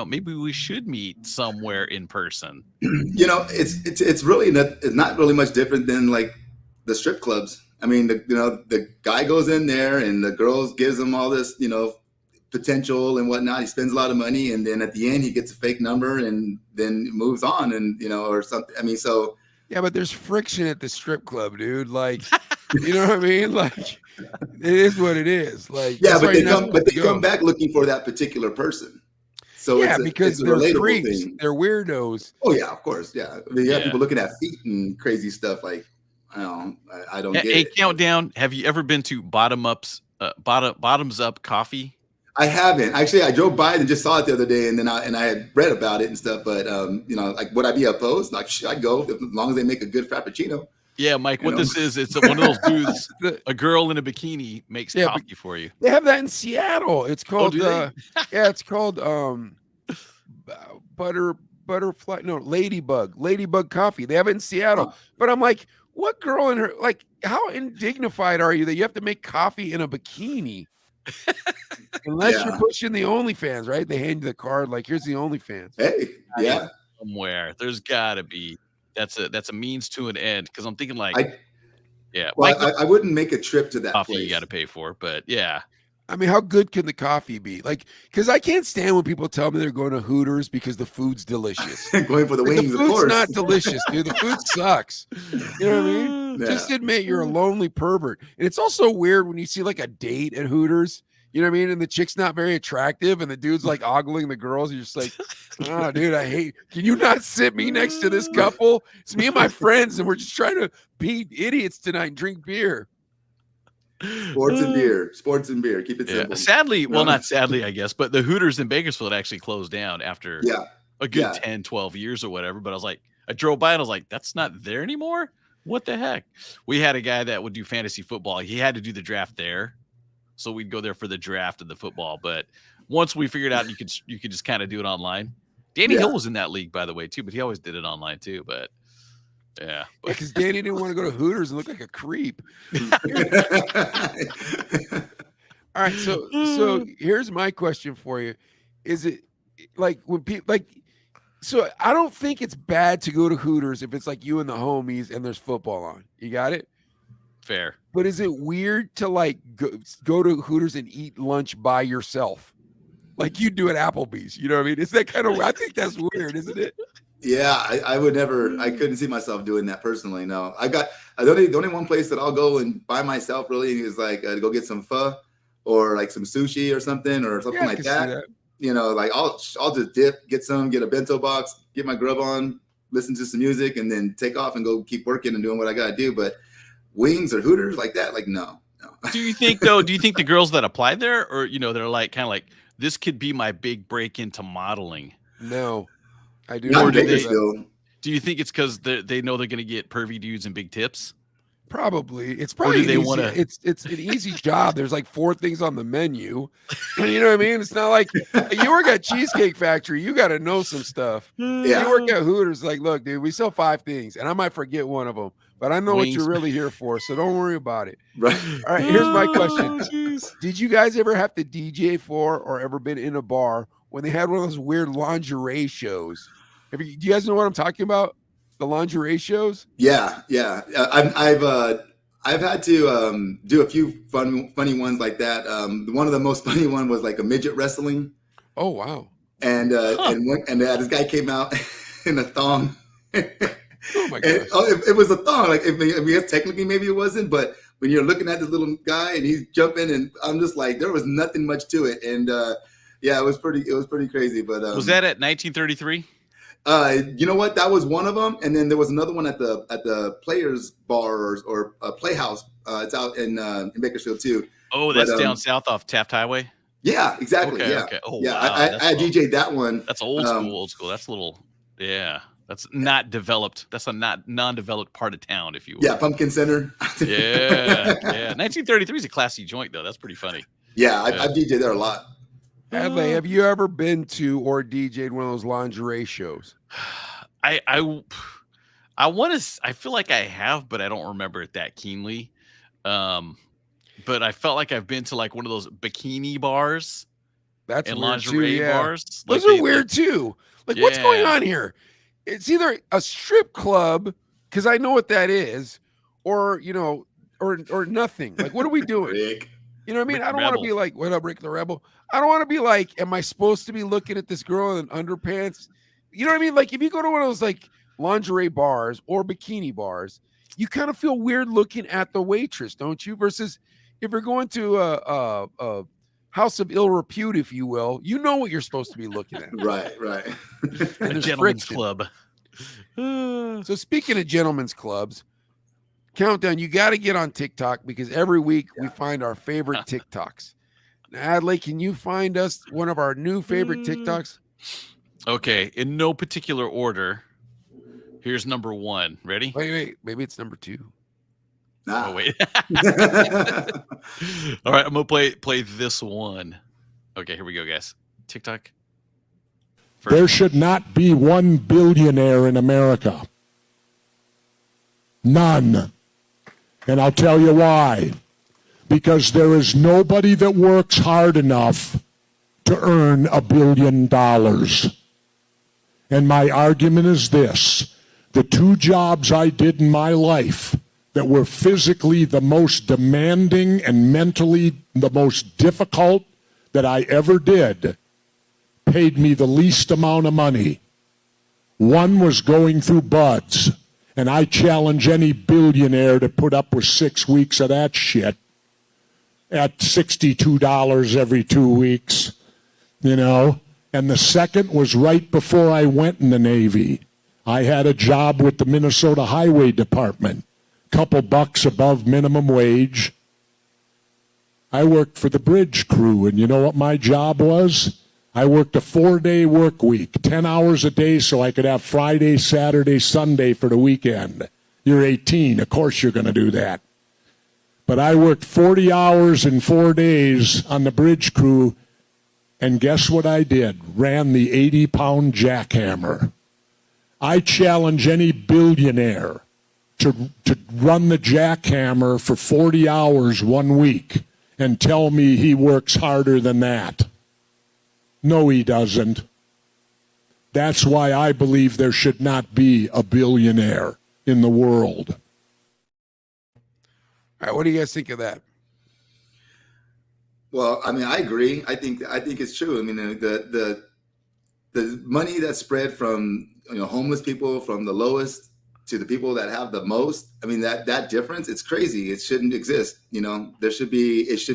Speaker 5: maybe we should meet somewhere in person.
Speaker 2: It's really not really much different than like the strip clubs. I mean, the guy goes in there and the girls gives him all this, potential and whatnot. He spends a lot of money, and then at the end he gets a fake number and then moves on, and or something. I mean, so
Speaker 8: yeah, but there's friction at the strip club, dude. Like, you know what I mean? Like, it is what it is. Like,
Speaker 2: yeah, but they come back looking for that particular person. So
Speaker 8: yeah, because they're freaks, they're weirdos.
Speaker 2: Oh yeah, of course, yeah. I mean, you have people looking at feet and crazy stuff. Like, I don't get it.
Speaker 5: Hey, Countdown, have you ever been to Bottoms Up Coffee?
Speaker 2: I haven't actually. I drove by and just saw it the other day, and then I had read about it and stuff. But like, would I be opposed? Like, I'd go as long as they make a good frappuccino.
Speaker 5: Yeah, Mike. What this is? It's one of those booths. A girr in a bikini makes coffee for you.
Speaker 8: They have that in Seattle. It's called it's called Ladybug Coffee. They have it in Seattle. But I'm like, what girl in her, like, how indignified are you that you have to make coffee in a bikini? Unless you're pushing the OnlyFans, right? They hand you the card, like, here's the OnlyFans.
Speaker 2: Hey, yeah.
Speaker 5: Somewhere there's got to be. That's a means to an end, because I'm thinking like,
Speaker 2: Well, I wouldn't make a trip to that
Speaker 5: coffee
Speaker 2: place.
Speaker 5: You got to pay for, but yeah.
Speaker 8: I mean, how good can the coffee be? Like, because I can't stand when people tell me they're going to Hooters because the food's delicious.
Speaker 2: Going for the wings,
Speaker 8: the
Speaker 2: of course.
Speaker 8: food's not delicious, dude. The food sucks. You know what I mean? Yeah. Just admit you're a lonely pervert. And it's also weird when you see like a date at Hooters. You know what I mean? And the chick's not very attractive, and the dude's like ogling the girls. You're just like, oh, dude, can you not sit me next to this couple? It's me and my friends, and we're just trying to be idiots tonight and drink beer.
Speaker 2: Sports and beer. Keep it simple.
Speaker 5: Sadly, well, not sadly, I guess, but the Hooters in Bakersfield actually closed down after a good 10, 12 years or whatever. But I was like, I drove by and I was like, that's not there anymore? What the heck? We had a guy that would do fantasy football. He had to do the draft there. So we'd go there for the draft and the football. But once we figured out you could just kind of do it online. Danny Hill was in that league, by the way, too, but he always did it online too. But yeah,
Speaker 8: because Danny didn't want to go to Hooters and look like a creep. All right, so here's my question for you: is it like when people like? So I don't think it's bad to go to Hooters if it's like you and the homies and there's football on. You got it?
Speaker 5: Fair.
Speaker 8: But is it weird to like go to Hooters and eat lunch by yourself, like you do at Applebee's? You know what I mean? Is that kind of? I think that's weird, isn't it?
Speaker 2: Yeah, I would never. I couldn't see myself doing that personally. No, the only one place that I'll go and by myself really is like to go get some pho or like some sushi or something like that. You know, like I'll just dip, get a bento box, get my grub on, listen to some music, and then take off and go keep working and doing what I gotta do. But wings or Hooters like that, like no.
Speaker 5: Do you think the girls that apply there, or they're like kind of like this could be my big break into modeling.
Speaker 8: No, I do.
Speaker 2: Not
Speaker 5: Or do they?
Speaker 2: Bakersfield.
Speaker 5: Do you think it's because they know they're going to get pervy dudes and big tips?
Speaker 8: Probably. It's
Speaker 5: Or
Speaker 8: probably
Speaker 5: do they want to?
Speaker 8: it's an easy job. There's like 4 things on the menu. You know what I mean? It's not like you work at Cheesecake Factory. You got to know some stuff.
Speaker 2: Yeah.
Speaker 8: You work at Hooters. Like, look, dude, we sell 5 things, and I might forget one of them, but I know what
Speaker 5: Wings.
Speaker 8: you're really here for. So don't worry about it.
Speaker 2: Right.
Speaker 8: All right. Here's my
Speaker 5: Oh,
Speaker 8: question:
Speaker 5: jeez.
Speaker 8: did you guys ever have to DJ for, or ever been in a bar when they had one of those weird lingerie shows? Do you guys know what I'm talking about? The lingerie shows?
Speaker 2: Yeah. I've had to do a few funny ones like that. One of the most funny one was like a midget wrestling.
Speaker 8: Oh wow!
Speaker 2: And this guy came out in a thong.
Speaker 8: Oh my gosh!
Speaker 2: It was a thong. Like, I guess technically maybe it wasn't, but when you're looking at this little guy and he's jumping, and I'm just like, there was nothing much to it. And yeah, it was pretty crazy. But
Speaker 5: Was that at 1933?
Speaker 2: You know what? That was one of them, and then there was another one at the Players Bar or Playhouse. It's out in Bakersfield too.
Speaker 5: Oh, that's down south off Taft Highway.
Speaker 2: Yeah, exactly.
Speaker 5: Okay,
Speaker 2: yeah,
Speaker 5: okay. Oh,
Speaker 2: yeah.
Speaker 5: wow.
Speaker 2: I DJ'd that one.
Speaker 5: That's old school. Old school. That's a little. Yeah, that's not developed. That's a non-developed part of town, if you will.
Speaker 2: Yeah, Pumpkin Center.
Speaker 5: Yeah. 1933 is a classy joint, though. That's pretty funny.
Speaker 2: Yeah, I've DJ'd there a lot.
Speaker 8: Adlai, have you ever been to or DJ'd one of those lingerie shows?
Speaker 5: I want to. I feel like I have, but I don't remember it that keenly. But I felt like I've been to like one of those bikini bars.
Speaker 8: That's
Speaker 5: and
Speaker 8: weird
Speaker 5: lingerie
Speaker 8: too, yeah.
Speaker 5: bars.
Speaker 8: Those are weird too. Like, what's going on here? It's either a strip club, because I know what that is, or or nothing. Like, what are we doing?
Speaker 2: Rick.
Speaker 8: You know what I mean?
Speaker 5: Rick
Speaker 8: I don't want to be like, what up, Rick the Rebel? I don't want to be like, am I supposed to be looking at this girl in underpants? You know what I mean? Like, if you go to one of those like lingerie bars or bikini bars, you kind of feel weird looking at the waitress, don't you? Versus if you're going to a house of ill repute, if you will, you know what you're supposed to be looking at.
Speaker 2: Right.
Speaker 8: And
Speaker 5: A gentleman's club.
Speaker 8: So speaking of gentlemen's clubs, Countdown, you got to get on TikTok because every week we find our favorite TikToks. Now, Adlai, can you find us one of our new favorite TikToks?
Speaker 5: Okay, in no particular order. Here's number 1. Ready?
Speaker 8: Wait. Maybe it's number 2.
Speaker 2: Nah.
Speaker 5: Oh wait. All right, I'm gonna play this one. Okay, here we go, guys. TikTok.
Speaker 16: There should not be one billionaire in America. None. And I'll tell you why. Because there is nobody that works hard enough to earn $1 billion. And my argument is this. The 2 jobs I did in my life that were physically the most demanding and mentally the most difficult that I ever did paid me the least amount of money. One was going through buds, and I challenge any billionaire to put up with 6 weeks of that shit at $62 every 2 weeks, you know. And the second was right before I went in the Navy. I had a job with the Minnesota Highway Department, couple bucks above minimum wage. I worked for the bridge crew, and you know what my job was? I worked a 4-day work week, 10 hours a day, so I could have Friday, Saturday, Sunday for the weekend. You're 18, of course you're going to do that. But I worked 40 hours in 4 days on the bridge crew, and guess what I did? Ran the 80-pound jackhammer. I challenge any billionaire to run the jackhammer for 40 hours 1 week and tell me he works harder than that. No, he doesn't. That's why I believe there should not be a billionaire in the world.
Speaker 8: All right, what do you guys think of that?
Speaker 2: Well, I mean, I agree. I think it's true. I mean, the money that's spread from homeless people from the lowest to the people that have the most. I mean, that difference, it's crazy. It shouldn't exist. It should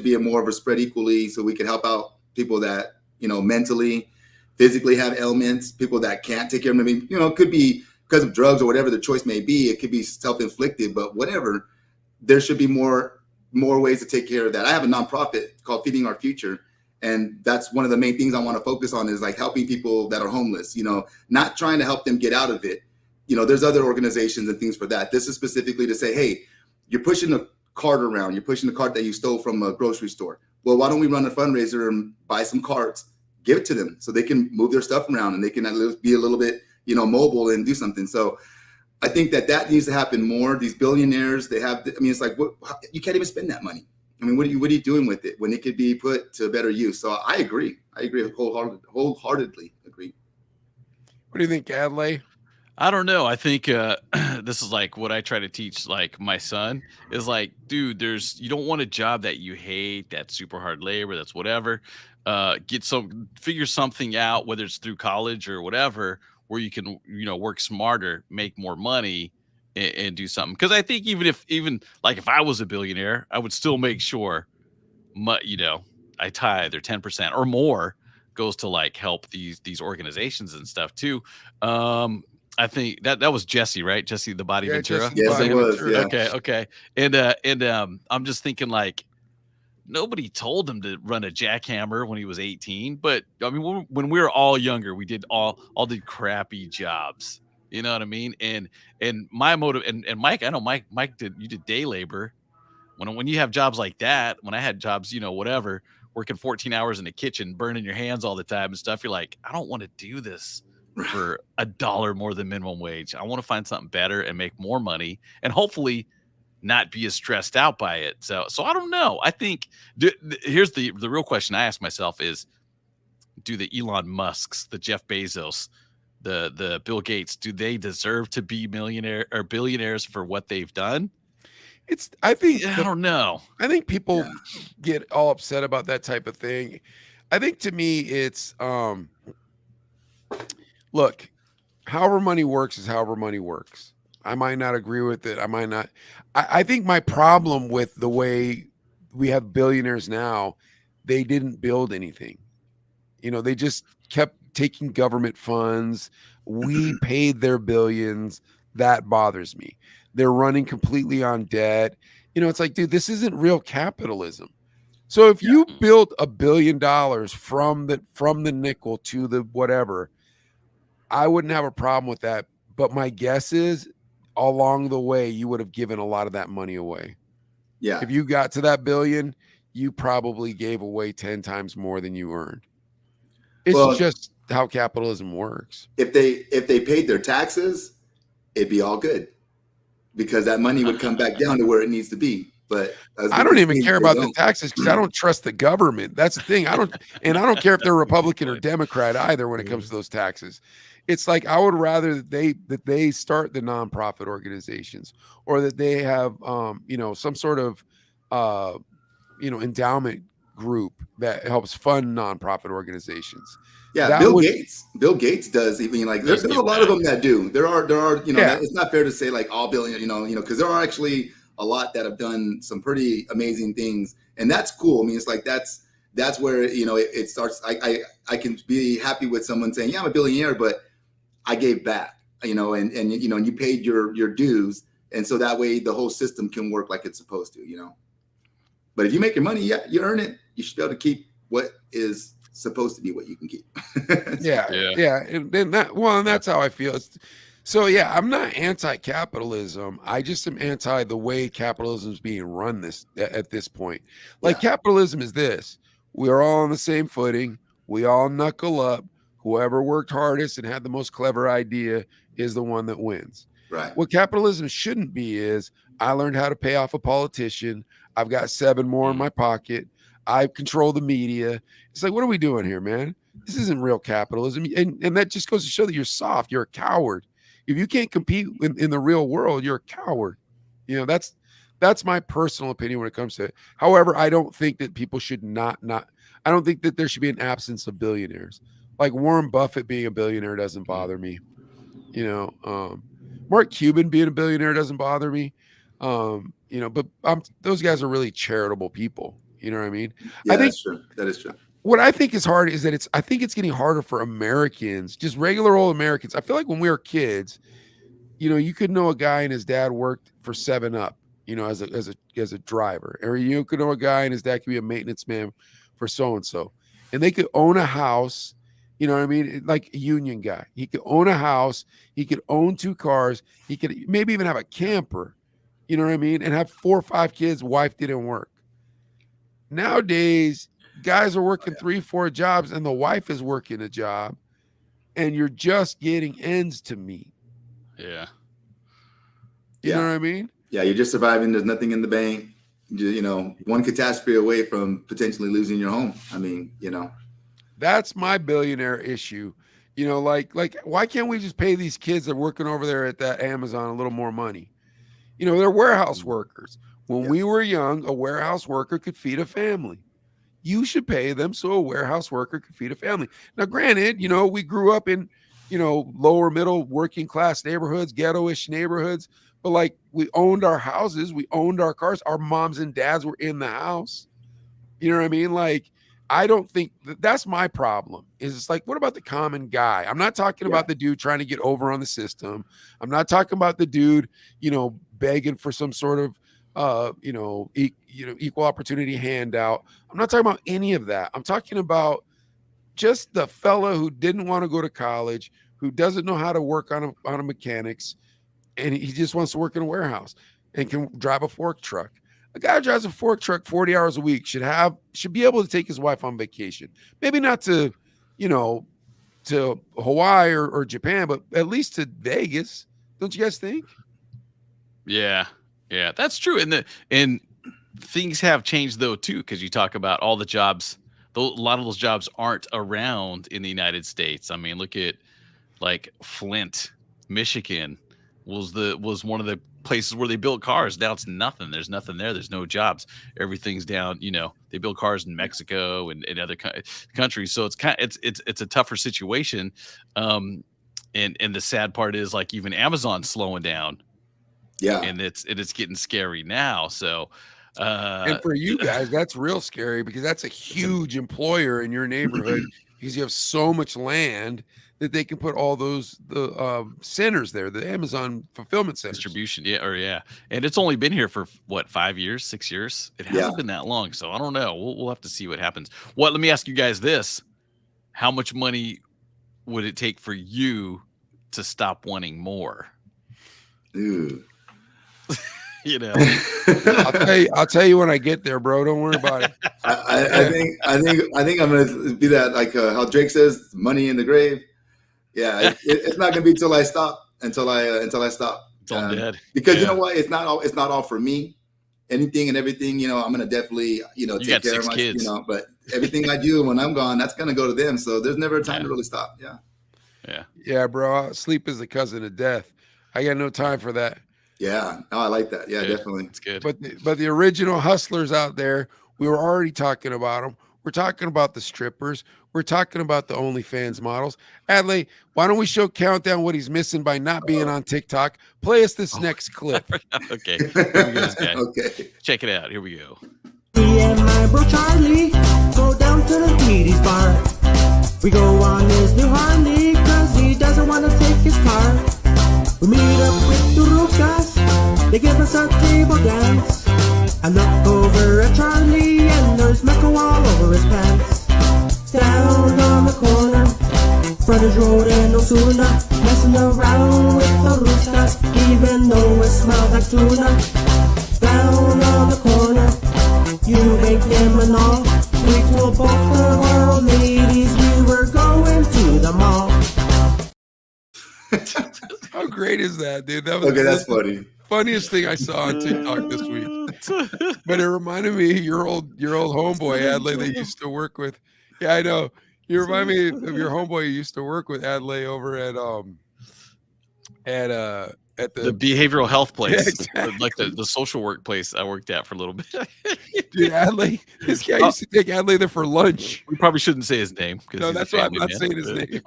Speaker 2: be a more of a spread equally, so we can help out people that mentally, physically have ailments, people that can't take care of them. I mean, it could be because of drugs or whatever the choice may be. It could be self-inflicted, but whatever. There should be more ways to take care of that. I have a nonprofit called Feeding Our Future, And that's one of the main things I want to focus on is like helping people that are homeless, you know, not trying to help them get out of it. You know, there's other organizations and things for that. This is specifically to say, hey, you're pushing a cart around. You're pushing the cart that you stole from a grocery store. Well, why don't we run a fundraiser and buy some carts, give it to them so they can move their stuff around and they can at least be a little bit, you know, mobile and do something. So I think that needs to happen more. These billionaires, they have, I mean, it's like, what, you can't even spend that money. I mean, what are you doing with it when it could be put to better use? So I agree wholeheartedly agree.
Speaker 8: What do you think, Adley?
Speaker 5: I don't know. I think this is like what I try to teach like my son is like, dude, you don't want a job that you hate, that's super hard labor, that's whatever. Figure something out, whether it's through college or whatever, where you can, you know, work smarter, make more money and do something. Cause I think even like if I was a billionaire, I would still make sure you know, I tithe or 10% or more goes to like help these organizations and stuff too. I think that was Jesse, right? Jesse the Body Ventura.
Speaker 2: Jesse the Body Ventura. Yeah.
Speaker 5: Okay. And I'm just thinking like nobody told him to run a jackhammer when he was 18, but I mean when we were all younger, we did all did crappy jobs. You know what I mean? And my motive and Mike, I know Mike you did day labor. When you have jobs like that, when I had jobs, you know, whatever, working 14 hours in the kitchen, burning your hands all the time and stuff, you're like, I don't want to do this for $1 more than minimum wage. I want to find something better and make more money and hopefully not be as stressed out by it. So I don't know. I think here's the real question I ask myself is, do the Elon Musks, the Jeff Bezos, the Bill Gates, do they deserve to be millionaire or billionaires for what they've done?
Speaker 8: I
Speaker 5: don't know.
Speaker 8: I think people get all upset about that type of thing. I think to me, it's look, however money works is however money works. I might not agree with it. I might not. I think my problem with the way we have billionaires now, they didn't build anything. You know, they just kept taking government funds. We paid their billions. That bothers me. They're running completely on debt. You know, it's like, dude, this isn't real capitalism. So if you built $1 billion from the nickel to the whatever, I wouldn't have a problem with that. But my guess is along the way, you would have given a lot of that money away.
Speaker 2: Yeah.
Speaker 8: If you got to that billion, you probably gave away 10 times more than you earned. It's just how capitalism works.
Speaker 2: If they paid their taxes, it'd be all good because that money would come back down to where it needs to be. But
Speaker 8: I don't even care about the taxes because I don't trust the government. That's the thing. I don't care if they're Republican or Democrat either when it comes to those taxes. It's like I would rather that they start the nonprofit organizations or that they have you know, some sort of you know, endowment group that helps fund nonprofit organizations.
Speaker 2: Yeah, Bill Gates does even like there's a lot of them that do. There are you know, it's not fair to say like all billion, you know, because there are actually a lot that have done some pretty amazing things, and that's cool. I mean, it's like that's where, you know, it starts. I can be happy with someone saying, yeah, I'm a billionaire, but I gave back, you know, and you know, and you paid your dues, and so that way the whole system can work like it's supposed to, you know. But if you make your money, yeah, you earn it. You should be able to keep what is supposed to be what you can keep.
Speaker 8: yeah. And that's how I feel. So yeah, I'm not anti-capitalism. I just am anti the way capitalism is being run at this point. Like capitalism is this: we're all on the same footing. We all knuckle up. Whoever worked hardest and had the most clever idea is the one that wins.
Speaker 2: Right.
Speaker 8: What capitalism shouldn't be is I learned how to pay off a politician. I've got 7 more in my pocket. I control the media. It's like, what are we doing here, man? This isn't real capitalism. And that just goes to show that you're soft. You're a coward. If you can't compete in the real world, you're a coward. You know, that's my personal opinion when it comes to it. However, I don't think that people should I don't think that there should be an absence of billionaires. Like Warren Buffett being a billionaire doesn't bother me. You know, Mark Cuban being a billionaire doesn't bother me. You know, but those guys are really charitable people. You know what I mean?
Speaker 2: Yeah,
Speaker 8: I think
Speaker 2: that's true. That is true.
Speaker 8: What I think is hard is that I think it's getting harder for Americans, just regular old Americans. I feel like when we were kids, you know, you could know a guy and his dad worked for 7-Up, you know, as a driver, or you could know a guy and his dad could be a maintenance man for so and so. and they could own a house. You know what I mean? Like a union guy. He could own a house. He could own 2 cars. He could maybe even have a camper. You know what I mean? And have 4 or 5 kids. Wife didn't work. Nowadays, guys are working 3, 4 jobs, and the wife is working a job, and you're just getting ends to meet.
Speaker 5: Yeah.
Speaker 8: You know what I mean?
Speaker 2: Yeah, you're just surviving. There's nothing in the bank. You know, one catastrophe away from potentially losing your home. I mean, you know.
Speaker 8: That's my billionaire issue. You know, like why can't we just pay these kids that are working over there at that Amazon a little more money? You know, they're warehouse workers. When we were young, a warehouse worker could feed a family. You should pay them so a warehouse worker could feed a family. Now, granted, you know, we grew up in, you know, lower middle working class neighborhoods, ghetto-ish neighborhoods, but like we owned our houses, we owned our cars, our moms and dads were in the house. You know what I mean? Like, I don't think that's my problem. Is it's like, what about the common guy? I'm not talking about the dude trying to get over on the system. I'm not talking about the dude, you know, begging for some sort of equal opportunity handout. I'm not talking about any of that. I'm talking about just the fella who didn't want to go to college, who doesn't know how to work on a mechanics, and he just wants to work in a warehouse and can drive a fork truck. A guy who drives a fork truck 40 hours a week should be able to take his wife on vacation. Maybe not to, you know, to Hawaii or Japan, but at least to Vegas. Don't you guys think?
Speaker 5: Yeah. Yeah, that's true. And things have changed though too, because you talk about all the jobs. A lot of those jobs aren't around in the United States. I mean, look at like Flint, Michigan was one of the places where they built cars. Now it's nothing. There's nothing there. There's no jobs. Everything's down. You know, they build cars in Mexico and other countries. So it's a tougher situation. And the sad part is like even Amazon's slowing down.
Speaker 2: Yeah.
Speaker 5: And it's getting scary now. So
Speaker 8: and for you guys, that's real scary because that's a huge employer in your neighborhood because you have so much land that they can put all the centers there, the Amazon fulfillment centers.
Speaker 5: Distribution. Yeah. And it's only been here for what, 5 years, 6 years? It hasn't been that long. So I don't know. We'll have to see what happens. Let me ask you guys this. How much money would it take for you to stop wanting more?
Speaker 2: Ooh.
Speaker 5: You know,
Speaker 8: I'll tell you when I get there, bro. Don't worry about it.
Speaker 2: I think I'm gonna be that like how Drake says, money in the grave. Yeah, it's not gonna be until I stop. Until I stop.
Speaker 5: Until I'm dead.
Speaker 2: Because you know what? It's not all for me. Anything and everything, you know, I'm gonna definitely, you know, take care of my kids. You know, but everything I do when I'm gone, that's gonna go to them. So there's never a time to really stop.
Speaker 8: Yeah, bro. Sleep is the cousin of death. I got no time for that.
Speaker 2: Yeah, no, I like that. Yeah, definitely.
Speaker 5: It's good.
Speaker 8: But the original hustlers out there, we were already talking about them. We're talking about the strippers. We're talking about the OnlyFans models. Adley, why don't we show Countdown what he's missing by not being on TikTok? Play us this next clip.
Speaker 5: Okay. Here we go, this guy.
Speaker 2: Okay.
Speaker 5: Check it out. Here we go.
Speaker 17: Me and my bro Charlie go down to the Tweety's bar. We go on his new Harley cause he doesn't want to take his car. We meet up with the Rukas, they give us our table dance. I look over at Charlie and there's Mecca all over his pants. Down on the corner, Brothers Road and Osuna, messing around with the Rukas, even though it smells like tuna. Down on the corner, you make them and all, equal both the world ladies, we were going to the mall.
Speaker 8: How great is that, dude? That was
Speaker 2: that's funny.
Speaker 8: Funniest thing I saw on TikTok this week. But it reminded me of your old homeboy Adley that you used to work with. Yeah, I know. You remind me of your homeboy you used to work with, Adley, over at the
Speaker 5: behavioral health place,
Speaker 8: yeah, exactly.
Speaker 5: Like the social work place I worked at for a little bit.
Speaker 8: Dude, Adley, this guy used to take Adley there for lunch.
Speaker 5: We probably shouldn't say his name.
Speaker 8: No, that's why I'm not saying his name.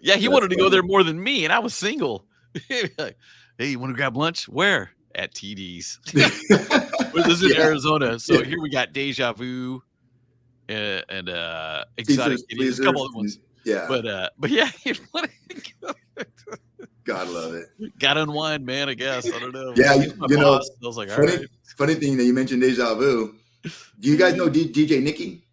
Speaker 5: Yeah, he wanted to go there more than me, and I was single. Like, hey, you want to grab lunch? Where? At TD's. This is in Arizona. So here we got Deja Vu and Exotic Kitties, a couple of ones.
Speaker 2: Yeah.
Speaker 5: But yeah,
Speaker 2: God love it.
Speaker 5: Got unwind, man, I guess. I don't know.
Speaker 2: Yeah, you know,
Speaker 5: I was like,
Speaker 2: funny thing that you mentioned Deja Vu. Do you guys know DJ Nicky?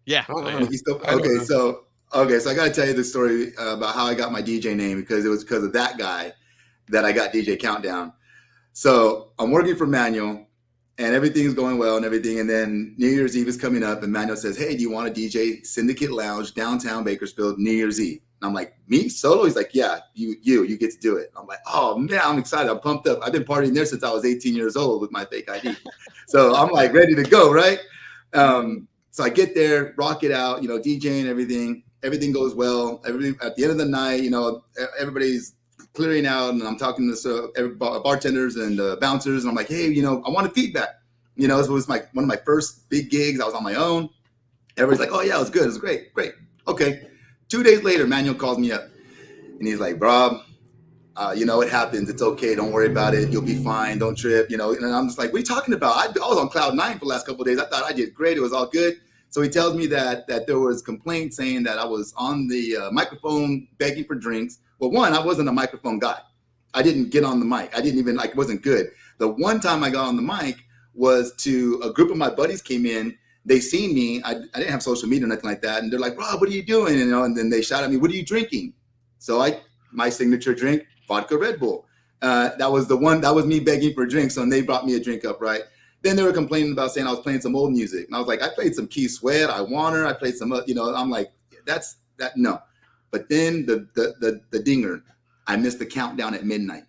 Speaker 5: Yeah.
Speaker 2: Nicky Stope? Okay, so I got to tell you the story about how I got my DJ name, because it was because of that guy that I got DJ Countdown. So I'm working for Manuel, and everything's going well and everything. And then New Year's Eve is coming up, and Manuel says, "Hey, do you want to DJ Syndicate Lounge downtown Bakersfield New Year's Eve?" And I'm like, "Me solo?" He's like, "Yeah, you get to do it." I'm like, "Oh man, I'm excited. I'm pumped up. I've been partying there since I was 18 years old with my fake ID." So I'm like ready to go, right? So I get there, rock it out, DJing everything. Everything goes well. At the end of the night, everybody's clearing out, and I'm talking to bartenders and bouncers, and I'm like, "Hey, I want feedback." This was one of my first big gigs. I was on my own. Everybody's like, "Oh yeah, it was good. It was great. Okay." 2 days later, Manuel calls me up, and he's like, "Rob, it happens. It's okay. Don't worry about it. You'll be fine. Don't trip." And I'm just like, "What are you talking about? I was on cloud 9 for the last couple of days. I thought I did great. It was all good." So he tells me that there was complaints saying that I was on the microphone begging for drinks. Well, one, I wasn't a microphone guy. I didn't get on the mic. I didn't even, it wasn't good. The one time I got on the mic was to a group of my buddies came in. They seen me. I didn't have social media or nothing like that. And they're like, "Rob, what are you doing?" And then they shout at me, "What are you drinking?" So my signature drink, vodka Red Bull. That was me begging for drinks. And they brought me a drink up, right? Then they were complaining about saying I was playing some old music. And I was like, I played some Keith Sweat, I Want Her, I played some, I'm like, no. But then the dinger, I missed the countdown at midnight.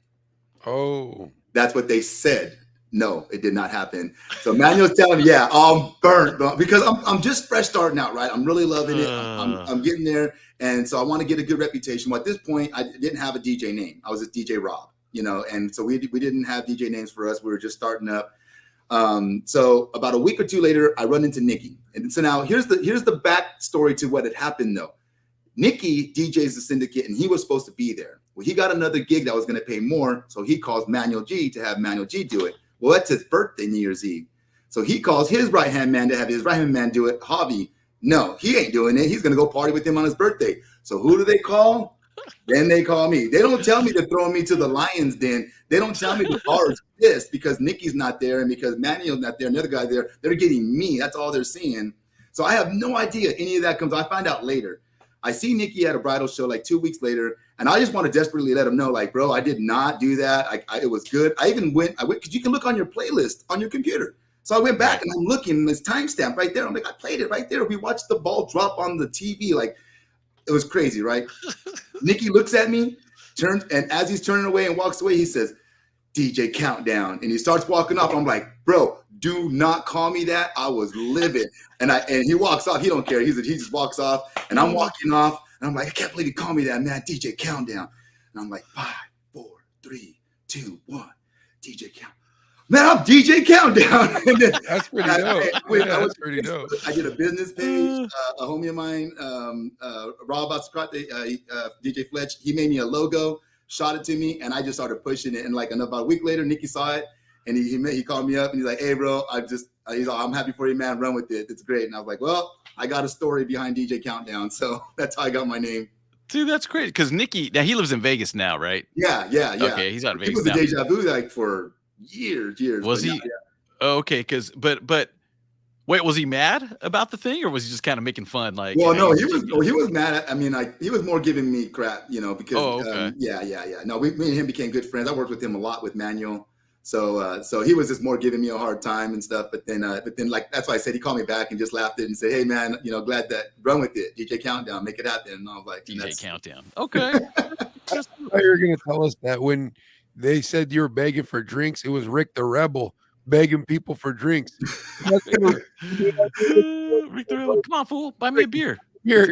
Speaker 8: Oh.
Speaker 2: That's what they said. No, it did not happen. So Manuel's telling me, yeah, I'm burnt, bro, because I'm just fresh starting out, right? I'm really loving it. I'm getting there. And so I want to get a good reputation. Well, at this point, I didn't have a DJ name. I was just DJ Rob, and so we didn't have DJ names for us. We were just starting up. So about a week or two later, I run into Nikki. And so now here's the backstory to what had happened though. Nikki DJs the Syndicate, and he was supposed to be there. Well, he got another gig that was going to pay more. So he calls Manuel G to have Manuel G do it. Well, that's his birthday, New Year's Eve. So he calls his right-hand man to have his right-hand man do it. Hobby, no, he ain't doing it. He's going to go party with him on his birthday. So who do they call? Then they call me. They don't tell me to throw me to the lion's den. They don't tell me the bar is pissed because Nikki's not there and because Manuel's not there, another guy there. They're getting me. That's all they're seeing. So I have no idea any of that comes. I find out later. I see Nikki at a bridal show like 2 weeks later, and I just want to desperately let him know, like, bro, I did not do that. It was good. I went because you can look on your playlist on your computer. So I went back and I'm looking, and it's timestamp right there. I'm like, I played it right there. We watched the ball drop on the TV. Like, it was crazy, right? Nikki looks at me, turns, and as he's turning away and walks away, he says, "DJ Countdown," and he starts walking off. I'm like, bro, do not call me that. I was livid. And he walks off. He don't care. He just walks off, and I'm walking off, and I'm like, I can't believe you called me that, man. DJ Countdown. And I'm like, 5, 4, 3, 2, 1, DJ Countdown. Man, I'm DJ Countdown. And then,
Speaker 8: that's pretty dope. That's pretty dope.
Speaker 2: I did a business page. A homie of mine, Rob Ascrate, DJ Fletch, he made me a logo, shot it to me, and I just started pushing it. And like about a week later, Nikki saw it, and he called me up, and he's like, "Hey, bro, he's like, I'm happy for you, man. Run with it. It's great." And I was like, "Well, I got a story behind DJ Countdown, so that's how I got my name."
Speaker 5: Dude, that's great. Because Nikki, now he lives in Vegas now, right?
Speaker 2: Yeah.
Speaker 5: Okay, he's out of Vegas.
Speaker 2: He was
Speaker 5: now.
Speaker 2: a Deja Vu like for years.
Speaker 5: Was he?
Speaker 2: Yeah.
Speaker 5: Oh, okay, but wait, was he mad about the thing, or was he just kind of making fun? Like,
Speaker 2: well, no, he was mad. I mean, like he was more giving me crap, because
Speaker 5: okay.
Speaker 2: Yeah. No, me and him became good friends. I worked with him a lot with Manuel, so he was just more giving me a hard time and stuff. But then like that's why I said he called me back and just laughed it and said, "Hey, man, glad that run with it, DJ Countdown, make it happen." And I was like,
Speaker 5: DJ Countdown, okay.
Speaker 8: I thought you were gonna tell us that when they said you were begging for drinks, it was Rick the Rebel begging people for drinks.
Speaker 5: Rick the Rebel, come on, fool, buy me a beer.
Speaker 8: Here.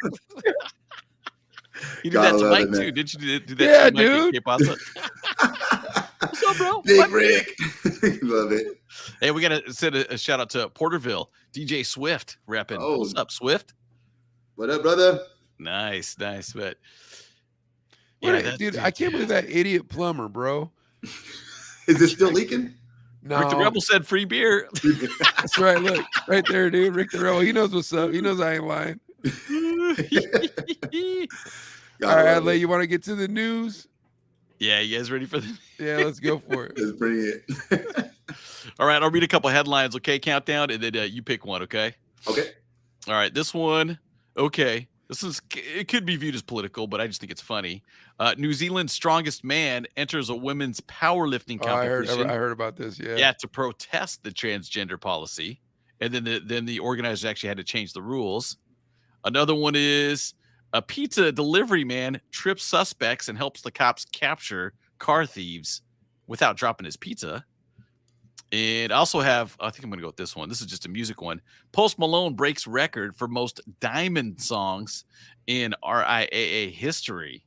Speaker 5: You did that to Mike too, did you? Do that?
Speaker 8: Yeah,
Speaker 5: to
Speaker 8: dude.
Speaker 5: What's up, bro?
Speaker 2: Big Rick, love it.
Speaker 5: Hey, we gotta send a shout out to Porterville, DJ Swift repping.
Speaker 2: Oh.
Speaker 5: What's up, Swift?
Speaker 2: What up, brother?
Speaker 5: Nice, but
Speaker 8: dude, I can't believe that idiot plumber, bro.
Speaker 2: Is it still leaking?
Speaker 8: No.
Speaker 5: Rick the Rebel said free beer.
Speaker 8: That's right. Look, right there, dude. Rick the Rebel. He knows what's up. He knows I ain't lying. All right, Adley, you want to get to the news?
Speaker 5: Yeah, you guys ready for this?
Speaker 8: Yeah, let's go for it.
Speaker 2: Let's bring it.
Speaker 5: All right, I'll read a couple headlines, okay? Countdown, and then you pick one, okay?
Speaker 2: Okay.
Speaker 5: All right, this one, okay. It could be viewed as political, but I just think it's funny. New Zealand's strongest man enters a women's powerlifting
Speaker 8: Oh, I
Speaker 5: competition.
Speaker 8: heard about this. Yeah.
Speaker 5: Yeah, to protest the transgender policy, and then the organizers actually had to change the rules. Another one is a pizza delivery man trips suspects and helps the cops capture car thieves without dropping his pizza. And I also have, I think I'm going to go with this one. This is just a music one. Post Malone breaks record for most Diamond songs in RIAA history.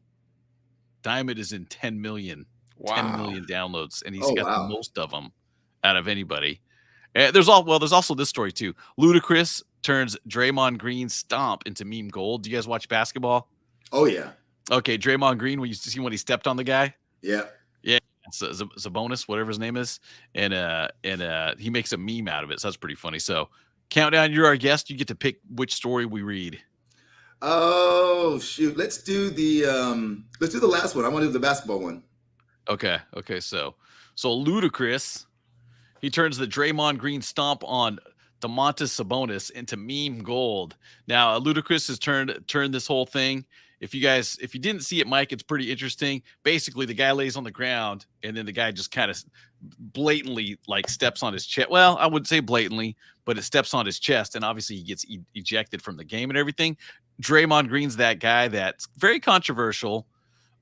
Speaker 5: Diamond is in 10 million downloads, and he's got the most of them out of anybody. There's also this story too. Ludacris turns Draymond Green's stomp into meme gold. Do you guys watch basketball?
Speaker 2: Oh yeah.
Speaker 5: Okay, Draymond Green, when you see when he stepped on the guy.
Speaker 2: Yeah.
Speaker 5: Yeah. It's a bonus, whatever his name is, and he makes a meme out of it. So that's pretty funny. So, Countdown, you're our guest. You get to pick which story we read.
Speaker 2: Oh shoot, let's do the last one. I want to do the basketball one.
Speaker 5: Okay. So Ludacris, he turns the Draymond Green stomp on Domantas Sabonis into meme gold. Now, Ludacris has turned this whole thing. If you didn't see it, Mike, it's pretty interesting. Basically, the guy lays on the ground, and then the guy just kind of blatantly like steps on his chest. Well, I wouldn't say blatantly, but it steps on his chest, and obviously he gets ejected from the game and everything. Draymond Green's that guy that's very controversial,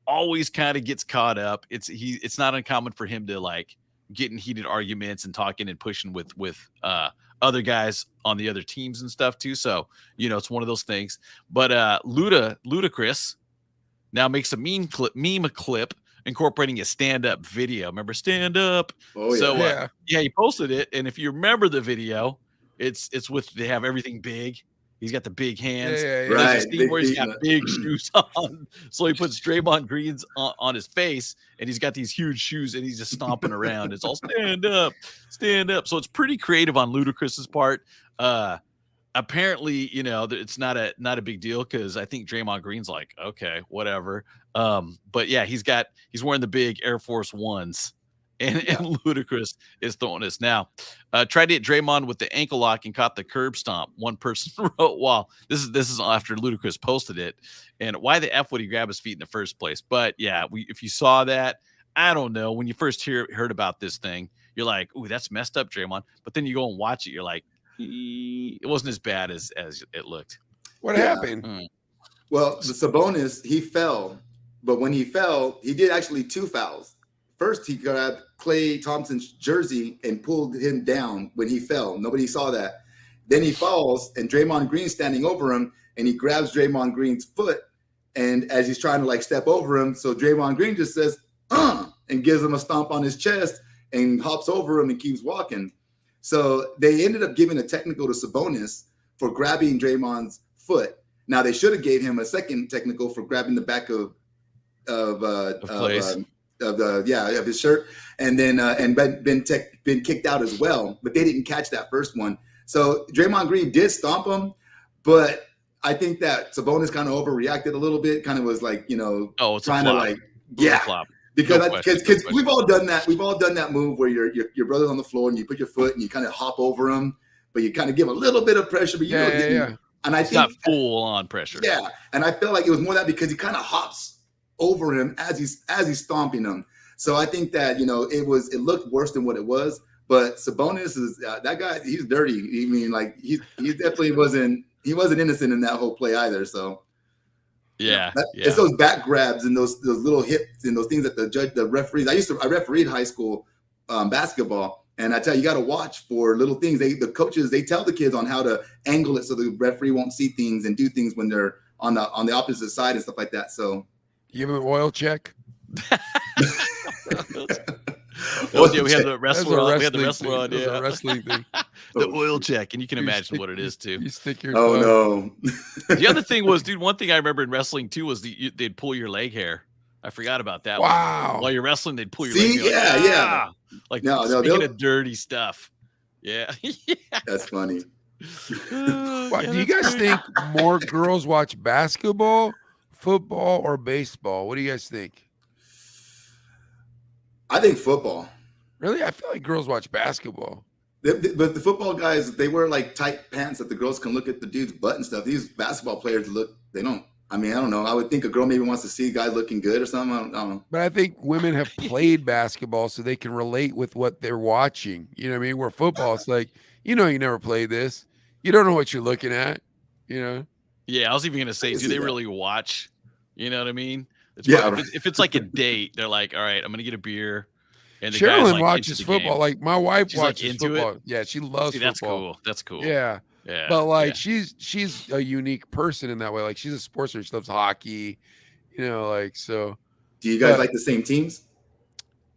Speaker 5: always kind of gets caught up. It's not uncommon for him to like get in heated arguments and talking and pushing with other guys on the other teams and stuff too. So, it's one of those things. But Ludacris now makes a meme clip incorporating a stand-up video. Remember stand up?
Speaker 2: Oh yeah.
Speaker 5: So he posted it, and if you remember the video, it's with they have everything big. He's got the big hands.
Speaker 8: Yeah.
Speaker 2: Right.
Speaker 5: Where he's got big shoes on. So he puts Draymond Green's on his face, and he's got these huge shoes, and he's just stomping around. It's all stand up. So it's pretty creative on Ludacris's part. Apparently, it's not a big deal because I think Draymond Green's like, okay, whatever. But yeah, he's wearing the big Air Force Ones. And Ludacris is throwing this. Now, tried to hit Draymond with the ankle lock and caught the curb stomp. One person wrote, "Wow, this is after Ludacris posted it." And why the F would he grab his feet in the first place? But yeah, if you saw that, I don't know. When you first heard about this thing, you're like, "Ooh, that's messed up, Draymond." But then you go and watch it, you're like, it wasn't as bad as it looked.
Speaker 8: What happened?
Speaker 2: Well, the Sabonis, he fell, but when he fell, he did actually 2 fouls. First, he grabbed Klay Thompson's jersey and pulled him down when he fell. Nobody saw that. Then he falls, and Draymond Green's standing over him, and he grabs Draymond Green's foot, and as he's trying to like step over him, so Draymond Green just says, and gives him a stomp on his chest and hops over him and keeps walking. So they ended up giving a technical to Sabonis for grabbing Draymond's foot. Now they should have gave him a second technical for grabbing the back of his shirt, and then been kicked out as well. But they didn't catch that first one. So Draymond Green did stomp him, but I think that Sabonis kind of overreacted a little bit. Kind of was like,
Speaker 5: it's
Speaker 2: trying
Speaker 5: a
Speaker 2: to
Speaker 5: flop.
Speaker 2: like,
Speaker 5: It's a flop.
Speaker 2: Because we've all done that. We've all done that move where your brother's on the floor and you put your foot and you kind of hop over him, but you kind of give a little bit of pressure. But and I
Speaker 5: it's
Speaker 2: think
Speaker 5: not full on pressure.
Speaker 2: Yeah, and I feel like it was more that because he kind of hops over him as he's stomping him. So I think that it looked worse than what it was. But Sabonis is that guy. He's dirty. I mean, like he definitely wasn't innocent in that whole play either. So.
Speaker 5: Yeah,
Speaker 2: It's those back grabs and those little hips and those things that the referees. I refereed high school basketball, and I tell you, got to watch for little things. The coaches tell the kids on how to angle it so the referee won't see things and do things when they're on the opposite side and stuff like that. So,
Speaker 8: give him an oil check.
Speaker 5: We had the wrestler on. We had the wrestler on.
Speaker 8: Yeah, a wrestling thing.
Speaker 5: The oil check, and you can imagine what it is too.
Speaker 8: You stick your.
Speaker 2: No.
Speaker 5: The other thing was, dude. One thing I remember in wrestling too was they'd pull your leg hair. I forgot about that.
Speaker 8: Wow.
Speaker 5: While you're wrestling, they'd pull your leg hair.
Speaker 2: Yeah.
Speaker 5: Like
Speaker 2: speaking
Speaker 5: of dirty stuff. Yeah.
Speaker 2: That's funny.
Speaker 8: Do you guys think more girls watch basketball, football, or baseball? What do you guys think?
Speaker 2: I think football.
Speaker 8: Really? I feel like girls watch basketball.
Speaker 2: But the football guys, they wear like tight pants that the girls can look at the dude's butt and stuff. These basketball players they don't. I mean, I don't know. I would think a girl maybe wants to see guys looking good or something. I don't know.
Speaker 8: But I think women have played basketball so they can relate with what they're watching. You know what I mean? Where football, it's like, you never played this. You don't know what you're looking at,
Speaker 5: Yeah, I was even going to say, do they really watch? You know what I mean? It's
Speaker 2: Yeah,
Speaker 5: probably, if it's like a date, they're like, all right, I'm going to get a beer. And the guy's
Speaker 8: Sherilyn
Speaker 5: like
Speaker 8: watches
Speaker 5: into the
Speaker 8: football.
Speaker 5: game.
Speaker 8: Like my wife
Speaker 5: She's, like,
Speaker 8: watches
Speaker 5: into
Speaker 8: football.
Speaker 5: it?
Speaker 8: Yeah, she loves
Speaker 5: See, that's
Speaker 8: football.
Speaker 5: cool. That's cool.
Speaker 8: Yeah.
Speaker 5: Yeah.
Speaker 8: But like
Speaker 5: yeah.
Speaker 8: she's a unique person in that way. Like she's a sportsman. She loves hockey, so.
Speaker 2: Do you guys like the same teams?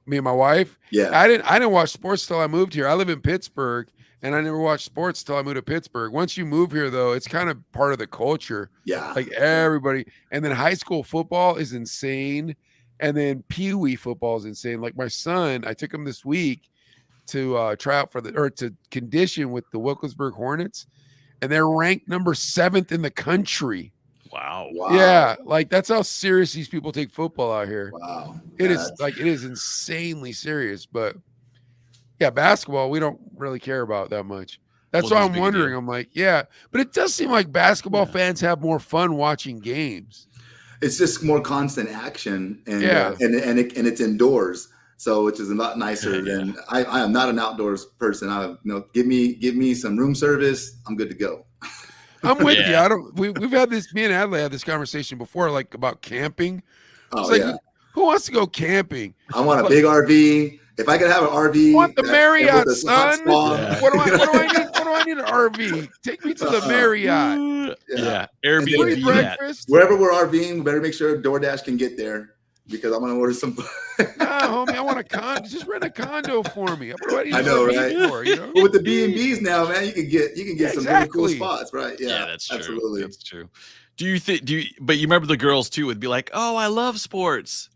Speaker 8: Me and my wife?
Speaker 2: Yeah.
Speaker 8: I didn't watch sports till I moved here. I live in Pittsburgh and I never watched sports till I moved to Pittsburgh. Once you move here though, it's kind of part of the culture.
Speaker 2: Yeah.
Speaker 8: Like everybody. And then high school football is insane. And then Pee Wee football is insane. Like my son, I took him this week to try out to condition with the Wilkinsburg Hornets, and they're ranked number 7th in the country.
Speaker 5: Wow.
Speaker 8: Yeah, like that's how serious these people take football out here.
Speaker 2: Wow.
Speaker 8: It is insanely serious. But yeah, basketball we don't really care about that much. That's why I'm wondering. I'm like, yeah, but it does seem like basketball fans have more fun watching games.
Speaker 2: It's just more constant action, and
Speaker 8: Yeah.
Speaker 2: and it's indoors, so which is a lot nicer than I am not an outdoors person. Give me some room service, I'm good to go.
Speaker 8: I'm with you. I don't. We've had this. Me and Adley had this conversation before, like about camping.
Speaker 2: Oh,
Speaker 8: It's like,
Speaker 2: yeah.
Speaker 8: who wants to go camping?
Speaker 2: I want a big RV. If I could have an RV,
Speaker 8: I want the Marriott,
Speaker 2: with a hot
Speaker 8: son.
Speaker 2: spa.
Speaker 8: What do I need? What do I need an RV? Take me to the Marriott.
Speaker 5: Yeah.
Speaker 2: And
Speaker 5: Airbnb
Speaker 2: then
Speaker 5: that.
Speaker 8: Breakfast.
Speaker 2: Wherever we're RVing, we better make sure DoorDash can get there because I'm gonna order some.
Speaker 8: Nah, homie, I want a condo. Just rent a condo for me. What do I need
Speaker 2: I
Speaker 8: an
Speaker 2: know,
Speaker 8: RV
Speaker 2: right?
Speaker 8: for?
Speaker 2: But with the B&Bs now, man, you can get some really cool
Speaker 8: exactly.
Speaker 2: spots, right? Yeah,
Speaker 5: That's true.
Speaker 2: absolutely.
Speaker 5: That's true. But you remember the girls too would be like, oh, I love sports.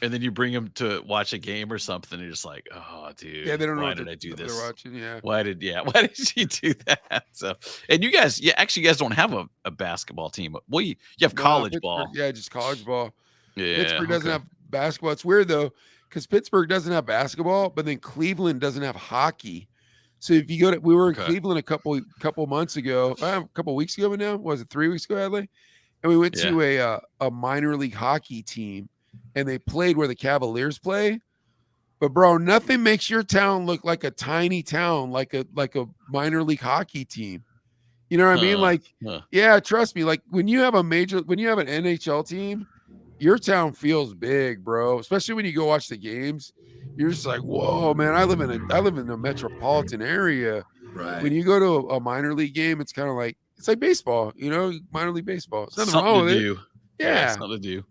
Speaker 5: And then you bring them to watch a game or something. And you're just like, oh, dude.
Speaker 8: Yeah, they don't know
Speaker 5: why
Speaker 8: what
Speaker 5: did I do
Speaker 8: they're
Speaker 5: this?
Speaker 8: watching. Yeah.
Speaker 5: Why did she do that? So, and you guys, you guys don't have a basketball team. Well, you have
Speaker 8: No,
Speaker 5: college
Speaker 8: Pittsburgh-
Speaker 5: ball.
Speaker 8: Yeah, just college ball.
Speaker 5: Yeah.
Speaker 8: Pittsburgh doesn't
Speaker 5: okay.
Speaker 8: have basketball. It's weird though, because Pittsburgh doesn't have basketball, but then Cleveland doesn't have hockey. So if you go to, we were in Cleveland a couple months ago, a couple weeks ago now. Was it 3 weeks ago, Adley? And we went to a minor league hockey team, and they played where the Cavaliers play. But bro, nothing makes your town look like a tiny town, like a minor league hockey team. You know what I mean? Like, yeah, trust me. Like when you have an NHL team, your town feels big, bro. Especially when you go watch the games, you're just like, whoa, man! I live in a metropolitan area.
Speaker 2: Right.
Speaker 8: When you go to a minor league game, it's kind of like baseball, minor league baseball. It's nothing
Speaker 5: Something
Speaker 8: wrong
Speaker 5: to
Speaker 8: with
Speaker 5: do.
Speaker 8: it. Yeah.
Speaker 5: Something to do.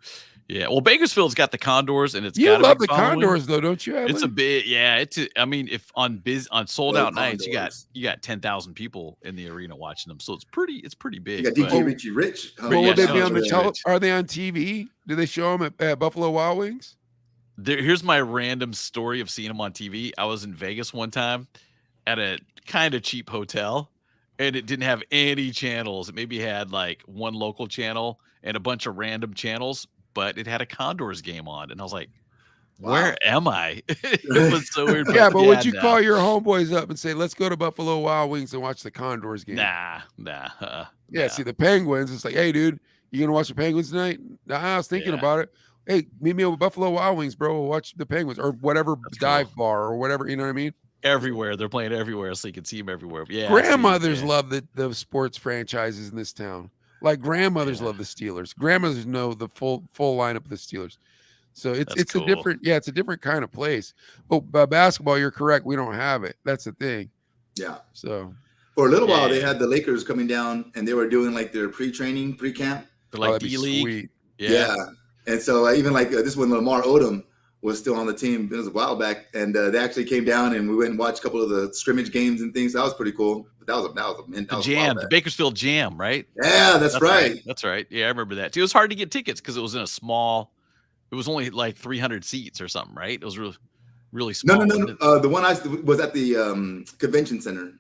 Speaker 5: Yeah. Well, Bakersfield's got the Condors, and it's
Speaker 8: You
Speaker 5: got a
Speaker 8: love
Speaker 5: big
Speaker 8: the
Speaker 5: following.
Speaker 8: Condors, though, don't you?
Speaker 5: It's a
Speaker 8: Adley?
Speaker 5: big, yeah. I mean, if on sold
Speaker 2: Love
Speaker 5: out nights,
Speaker 2: Condors.
Speaker 5: you got 10,000 people in the arena watching them. So it's pretty big.
Speaker 2: You got
Speaker 5: but-
Speaker 2: DJ Richie Rich.
Speaker 8: Well, will they be on the
Speaker 2: Rich.
Speaker 8: Are they on TV? Do they show them at Buffalo Wild Wings?
Speaker 5: Here's my random story of seeing them on TV. I was in Vegas one time at a kind of cheap hotel, and it didn't have any channels. It maybe had like one local channel and a bunch of random channels, but it had a Condors game on, and I was like, "Where am I?" It was so weird.
Speaker 8: Yeah, but would you
Speaker 5: no.
Speaker 8: call your homeboys up and say, "Let's go to Buffalo Wild Wings and watch the Condors game"?
Speaker 5: Nah.
Speaker 8: Yeah, see the Penguins. It's like, hey, dude, you gonna watch the Penguins tonight? Nah, I was thinking about it. Hey, meet me over Buffalo Wild Wings, bro. We'll watch the Penguins or whatever dive bar or whatever. You know what I mean?
Speaker 5: Everywhere they're playing everywhere, so you can see them everywhere. But yeah,
Speaker 8: Grandmothers love the sports franchises in this town. Like grandmothers love the Steelers. Grandmothers know the full lineup of the Steelers. So it's
Speaker 5: cool.
Speaker 8: it's a different kind of place. But basketball, you're correct. We don't have it. That's the thing.
Speaker 2: Yeah.
Speaker 8: So
Speaker 2: for a little while, they had the Lakers coming down, and they were doing like their pre-training, pre-camp.
Speaker 5: They're like
Speaker 8: that'd be
Speaker 5: D-League.
Speaker 8: sweet.
Speaker 2: Yeah. And so even like this when Lamar Odom was still on the team, it was a while back, and they actually came down and we went and watched a couple of the scrimmage games and things. That was pretty cool. But that was
Speaker 5: The Jam, the Bakersfield Jam, right?
Speaker 2: Yeah, that's right.
Speaker 5: That's right. Yeah, I remember that. It was hard to get tickets because it was in a small. It was only like 300 seats or something, right? It was really small.
Speaker 2: No. The one I was at the convention center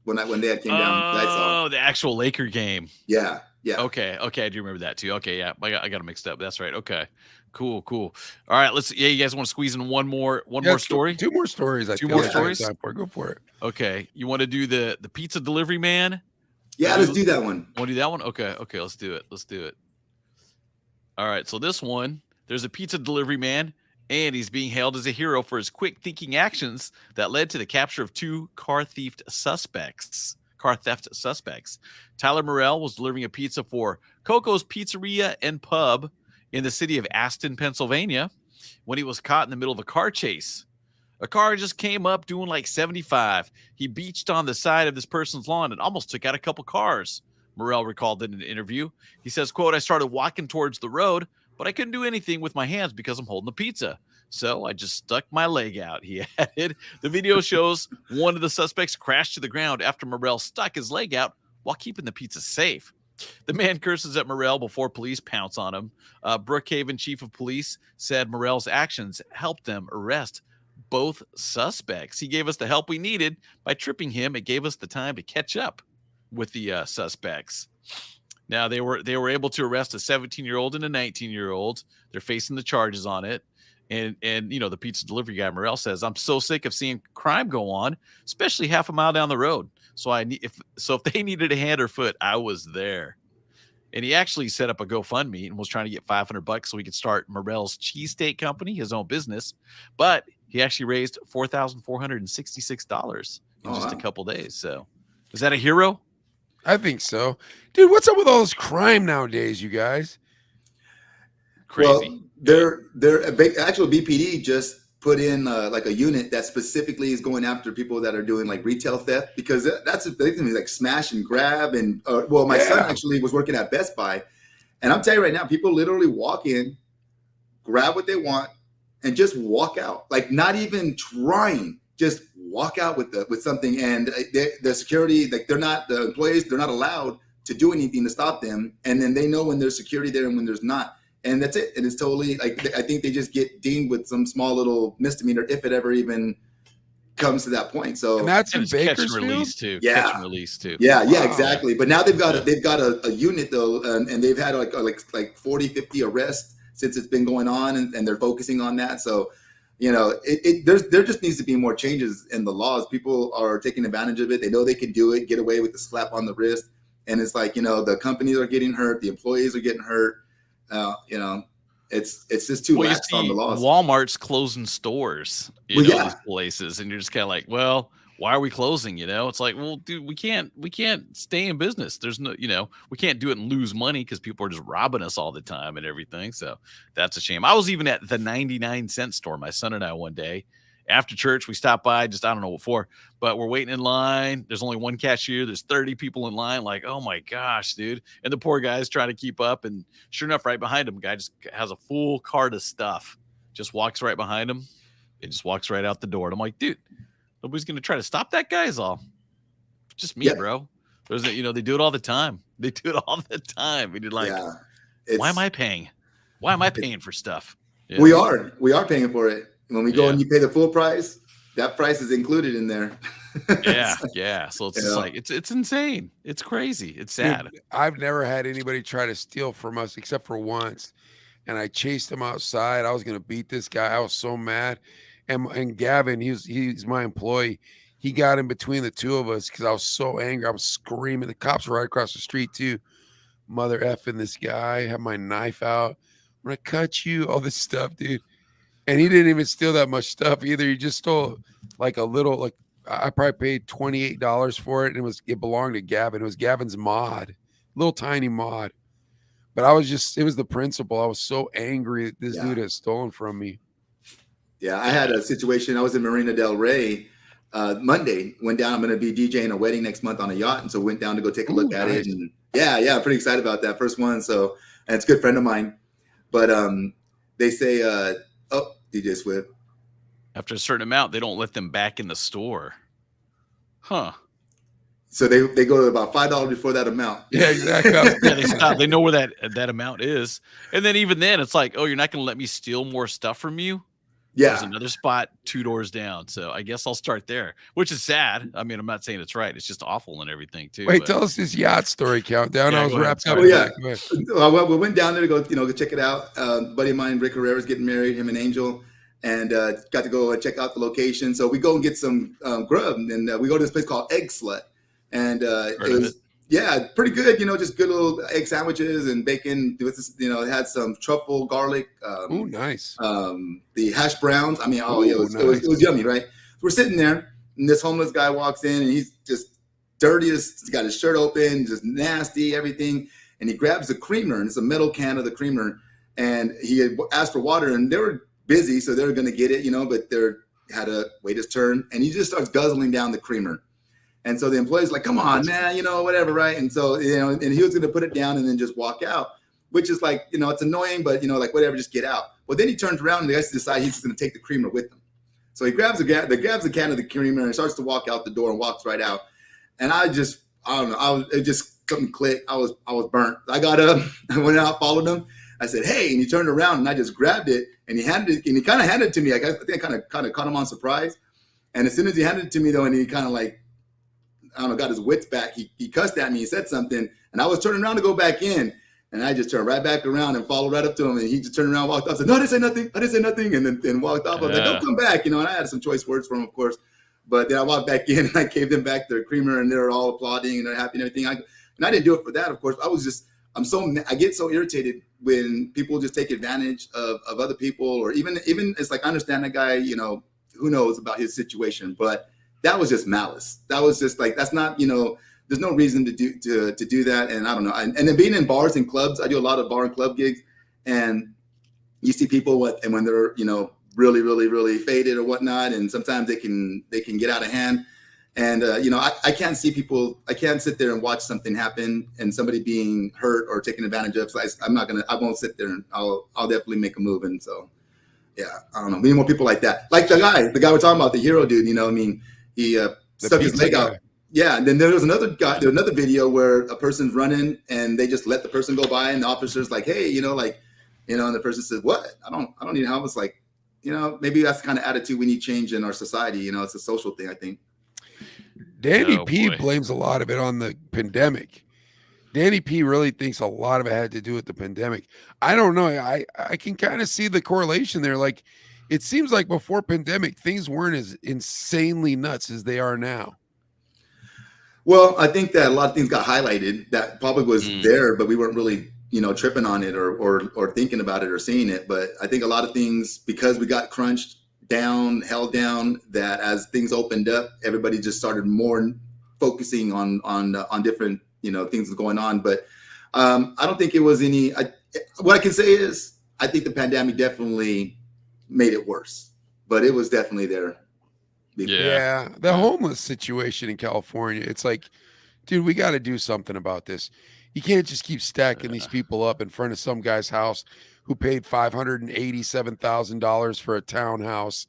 Speaker 2: when they had came down.
Speaker 5: Oh, the actual Laker game.
Speaker 2: Yeah. Yeah.
Speaker 5: Okay, I do remember that too. Okay, yeah, I got it mixed up. That's right. Okay, cool. All right, let's. Yeah, you guys want to squeeze in one more story?
Speaker 8: Two more stories. I
Speaker 5: Two
Speaker 8: feel
Speaker 5: more
Speaker 8: like I have
Speaker 5: stories.
Speaker 8: time for. Go for it.
Speaker 5: Okay, you want to do the pizza delivery man?
Speaker 2: Yeah, let's do that one.
Speaker 5: Want to do that one? Okay, let's do it. All right, so this one, there's a pizza delivery man, and he's being hailed as a hero for his quick thinking actions that led to the capture of two car theft suspects. Tyler Morrell was delivering a pizza for Coco's Pizzeria and Pub in the city of Aston, Pennsylvania, when he was caught in the middle of a car chase. A car just came up doing like 75. He beached on the side of this person's lawn and almost took out a couple cars. Morrell recalled in an interview. He says, quote, I started walking towards the road, but I couldn't do anything with my hands because I'm holding the pizza. So I just stuck my leg out, he added. The video shows one of the suspects crashed to the ground after Morrell stuck his leg out while keeping the pizza safe. The man curses at Morrell before police pounce on him. Brookhaven chief of police said Morrell's actions helped them arrest both suspects. He gave us the help we needed. By tripping him, it gave us the time to catch up with the suspects. Now they were able to arrest a 17-year-old and a 19-year-old. They're facing the charges on it. And the pizza delivery guy Morrell says, I'm so sick of seeing crime go on, especially half a mile down the road. So if they needed a hand or foot, I was there. And he actually set up a GoFundMe and was trying to get $500 so he could start Morrell's Cheesesteak Company, his own business. But he actually raised $4,466 in just a couple days. So is that a hero?
Speaker 8: I think so. Dude, what's up with all this crime nowadays, you guys?
Speaker 5: Crazy.
Speaker 2: Well, actual BPD just put in like a unit that specifically is going after people that are doing like retail theft, because that's the thing, like smash and grab. And my son actually was working at Best Buy, and I'm telling you right now, people literally walk in, grab what they want, and just walk out, like not even trying, just walk out with something. And the security, like the employees, they're not allowed to do anything to stop them. And then they know when there's security there and when there's not. And that's it. And it's totally like, I think they just get deemed with some small little misdemeanor if it ever even comes to that point. So
Speaker 8: and that's in
Speaker 5: catch and release too. Catch and release too.
Speaker 2: Yeah, exactly. But now they've got a unit though, and they've had like 40, 50 arrests since it's been going on, and they're focusing on that. So, there just needs to be more changes in the laws. People are taking advantage of it. They know they can do it, get away with the slap on the wrist. And it's like, the companies are getting hurt. The employees are getting hurt. It's just too lax on the laws.
Speaker 5: Walmart's closing stores in these places, and you're just kind of like, well, why are we closing? It's like, well, dude, we can't stay in business. There's no, we can't do it and lose money because people are just robbing us all the time and everything. So that's a shame. I was even at the 99-cent store, my son and I, one day after church. We stopped by, just I don't know what for, but we're waiting in line. There's only one cashier. There's 30 people in line. Like, oh my gosh, dude. And the poor guy's trying to keep up. And sure enough, right behind him, a guy just has a full cart of stuff. Just walks right behind him. It just walks right out the door. And I'm like, dude, nobody's going to try to stop that guy. Is all. Just me, bro. There's they do it all the time. They do it all the time. And you're like, why am I paying? Why am I paying for stuff?
Speaker 2: We are paying for it. When we go and you pay the full price, that price is included in there.
Speaker 5: Yeah. So it's just like, it's insane. It's crazy. It's sad.
Speaker 8: Dude, I've never had anybody try to steal from us except for once. And I chased him outside. I was going to beat this guy. I was so mad. And Gavin, he's my employee. He got in between the two of us because I was so angry. I was screaming. The cops were right across the street too. Mother effing this guy. I have my knife out. I'm going to cut you. All this stuff, dude. And he didn't even steal that much stuff either. He just stole like a little, like I probably paid $28 for it. And it belonged to Gavin. It was Gavin's mod, little tiny mod. But it was the principle. I was so angry that this dude has stolen from me.
Speaker 2: Yeah, I had a situation. I was in Marina Del Rey Monday. Went down. I'm going to be DJing a wedding next month on a yacht. And so went down to go take a look at it. And I'm pretty excited about that first one. So, and it's a good friend of mine. But they say, DJ Swift.
Speaker 5: After a certain amount, they don't let them back in the store. Huh.
Speaker 2: So they go to about $5 before that amount.
Speaker 8: Yeah, exactly.
Speaker 5: They stop. They know where that amount is. And then even then, it's like, oh, you're not going to let me steal more stuff from you? There's
Speaker 2: Yeah.
Speaker 5: another spot 2 doors down. So I guess I'll start there, which is sad. I mean, I'm not saying it's right. It's just awful and everything too.
Speaker 8: Wait,
Speaker 5: but-
Speaker 8: tell us this yacht story countdown.
Speaker 5: Yeah,
Speaker 8: I was
Speaker 5: go ahead.
Speaker 8: wrapped up.
Speaker 5: Sorry.
Speaker 8: in
Speaker 2: yeah.
Speaker 8: that. Go ahead.
Speaker 2: Well, we went down there to go, go check it out. Buddy of mine, Rick Herrera's getting married, him and Angel, and got to go check out the location. So we go and get some grub, and we go to this place called Egg Slut, and it was pretty good. Just good little egg sandwiches and bacon. It had some truffle, garlic.
Speaker 8: Oh, nice.
Speaker 2: The hash browns. I mean, it was yummy, right? So we're sitting there, and this homeless guy walks in, and he's just dirtiest. He's got his shirt open, just nasty, everything. And he grabs the creamer, and it's a metal can of the creamer. And he had asked for water, and they were busy, so they were going to get it, but they had to wait his turn. And he just starts guzzling down the creamer. And so the employee's like, come on, man, whatever, right? And so, and he was going to put it down and then just walk out, which is like, it's annoying, but, like, whatever, just get out. Well, then he turns around and the guy decides he's just going to take the creamer with him. So he grabs the can of the creamer and starts to walk out the door and walks right out. And I don't know, it just something clicked. I was burnt. I got up, I went out, followed him. I said, hey, and he turned around and I just grabbed it and he kind of handed it to me. I think I kind of caught him on surprise. And as soon as he handed it to me though, and he kind of like, I don't know, got his wits back, he cussed at me, he said something, and I was turning around to go back in, and I just turned right back around and followed right up to him, and he just turned around, walked off, said, no, I didn't say nothing, and then walked off. I was like, don't come back, and I had some choice words for him, of course, but then I walked back in, and I gave them back their creamer, and they were all applauding, and they're happy and everything. And I didn't do it for that, of course. I get so irritated when people just take advantage of other people, or even it's like, I understand that guy, who knows about his situation, but that was just malice. That was just like, that's not, there's no reason to do that. And I don't know. And then being in bars and clubs, I do a lot of bar and club gigs, and you see people when they're, really, really, really faded or whatnot. And sometimes they can get out of hand. And, I can't see people, I can't sit there and watch something happen and somebody being hurt or taken advantage of. So I won't sit there, and I'll definitely make a move. And so, yeah, I don't know. We need more people like that. Like the guy we're talking about, the hero dude, he stuck his leg out. Yeah, and then there was another video where a person's running and they just let the person go by, and the officer's like, hey, and the person says, what? I don't need help. It's like, maybe that's the kind of attitude we need change in our society. It's a social thing, I think.
Speaker 8: Danny P blames a lot of it on the pandemic. Danny P really thinks a lot of it had to do with the pandemic. I don't know. I can kind of see the correlation there. Like, it seems like before pandemic, things weren't as insanely nuts as they are now.
Speaker 2: Well, I think that a lot of things got highlighted that probably was there, but we weren't really, tripping on it or thinking about it or seeing it. But I think a lot of things, because we got crunched down, held down, that as things opened up, everybody just started more focusing on different, things going on. But I don't think it was any. What I can say is, I think the pandemic definitely made it worse, but it was definitely there.
Speaker 8: Yeah, the homeless situation in California, it's like, dude, we got to do something about this. You can't just keep stacking these people up in front of some guy's house who paid $587,000 for a townhouse,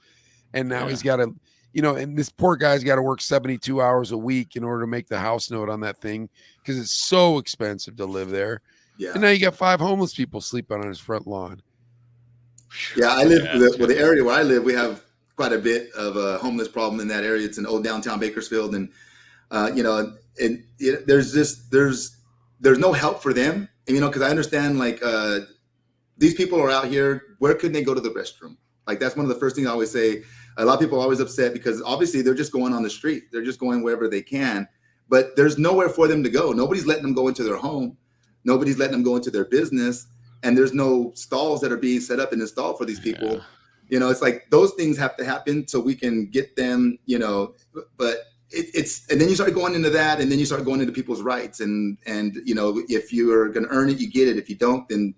Speaker 8: and now he's got to, and this poor guy's got to work 72 hours a week in order to make the house note on that thing because it's so expensive to live there. Yeah, and now you got 5 homeless people sleeping on his front lawn.
Speaker 2: Yeah, I live the area where I live. We have quite a bit of a homeless problem in that area. It's in old downtown Bakersfield, and there's no help for them. And, because I understand, like, these people are out here. Where could they go to the restroom? Like, that's one of the first things I always say. A lot of people are always upset because obviously they're just going on the street. They're just going wherever they can, but there's nowhere for them to go. Nobody's letting them go into their home. Nobody's letting them go into their business. And there's no stalls that are being set up and installed for these people. It's like those things have to happen so we can get them, but it's, and then you start going into that, and then you start going into people's rights. And if you are going to earn it, you get it. If you don't, then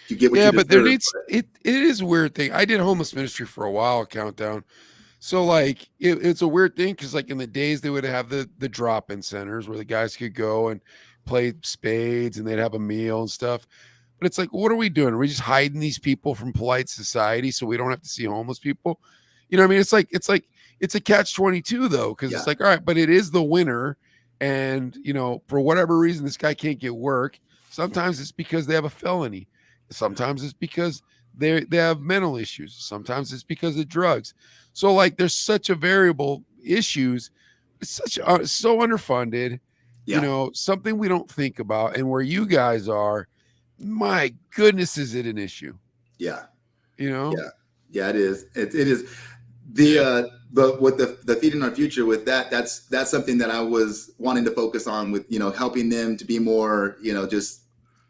Speaker 2: you get what you deserve.
Speaker 8: But there needs, it is a weird thing. I did homeless ministry for a while, Countdown. So like, it's a weird thing. Cause like in the days they would have the drop-in centers where the guys could go and play spades and they'd have a meal and stuff. But it's like, what are we doing? Are we just hiding these people from polite society so we don't have to see homeless people? What I mean? It's a catch-22 though, because it's like, all right, but it is the winter, and for whatever reason this guy can't get work. Sometimes it's because they have a felony. Sometimes it's because they have mental issues. Sometimes it's because of drugs. So like there's such a variable issues. It's such so underfunded, you know, something we don't think about. And where you guys are, my goodness, is it an issue?
Speaker 2: Yeah.
Speaker 8: You know?
Speaker 2: Yeah, it is. It is but with the feeding our future with that's something that I was wanting to focus on with, you know, helping them to be more, you know, just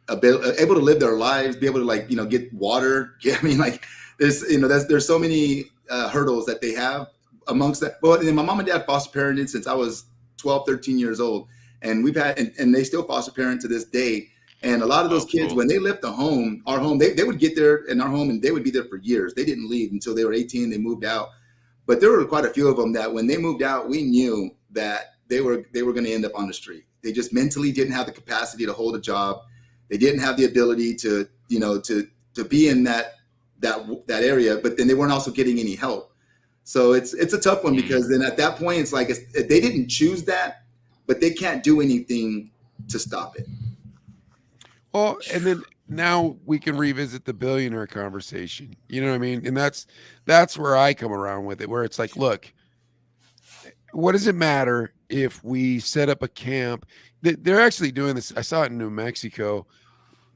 Speaker 2: able to live their lives, be able to like, you know, get water. I mean, like there's, you know, there's so many hurdles that they have amongst that. Well, my mom and dad foster parented since I was 12, 13 years old. And we've had, and they still foster parent to this day. And a lot of those kids, when they left the home, our home, they would get there in our home and they would be there for years. They didn't leave until they were 18. They moved out. But there were quite a few of them that when they moved out, we knew that they were going to end up on the street. They just mentally didn't have the capacity to hold a job. They didn't have the ability to, you know, to be in that area, but then they weren't also getting any help. So it's a tough one because then at that point, it's like they didn't choose that, but they can't do anything to stop it.
Speaker 8: Well, and then now we can revisit the billionaire conversation. You know what I mean? And that's where I come around with it, where it's like, look, what does it matter if we set up a camp? They're actually doing this. I saw it in New Mexico.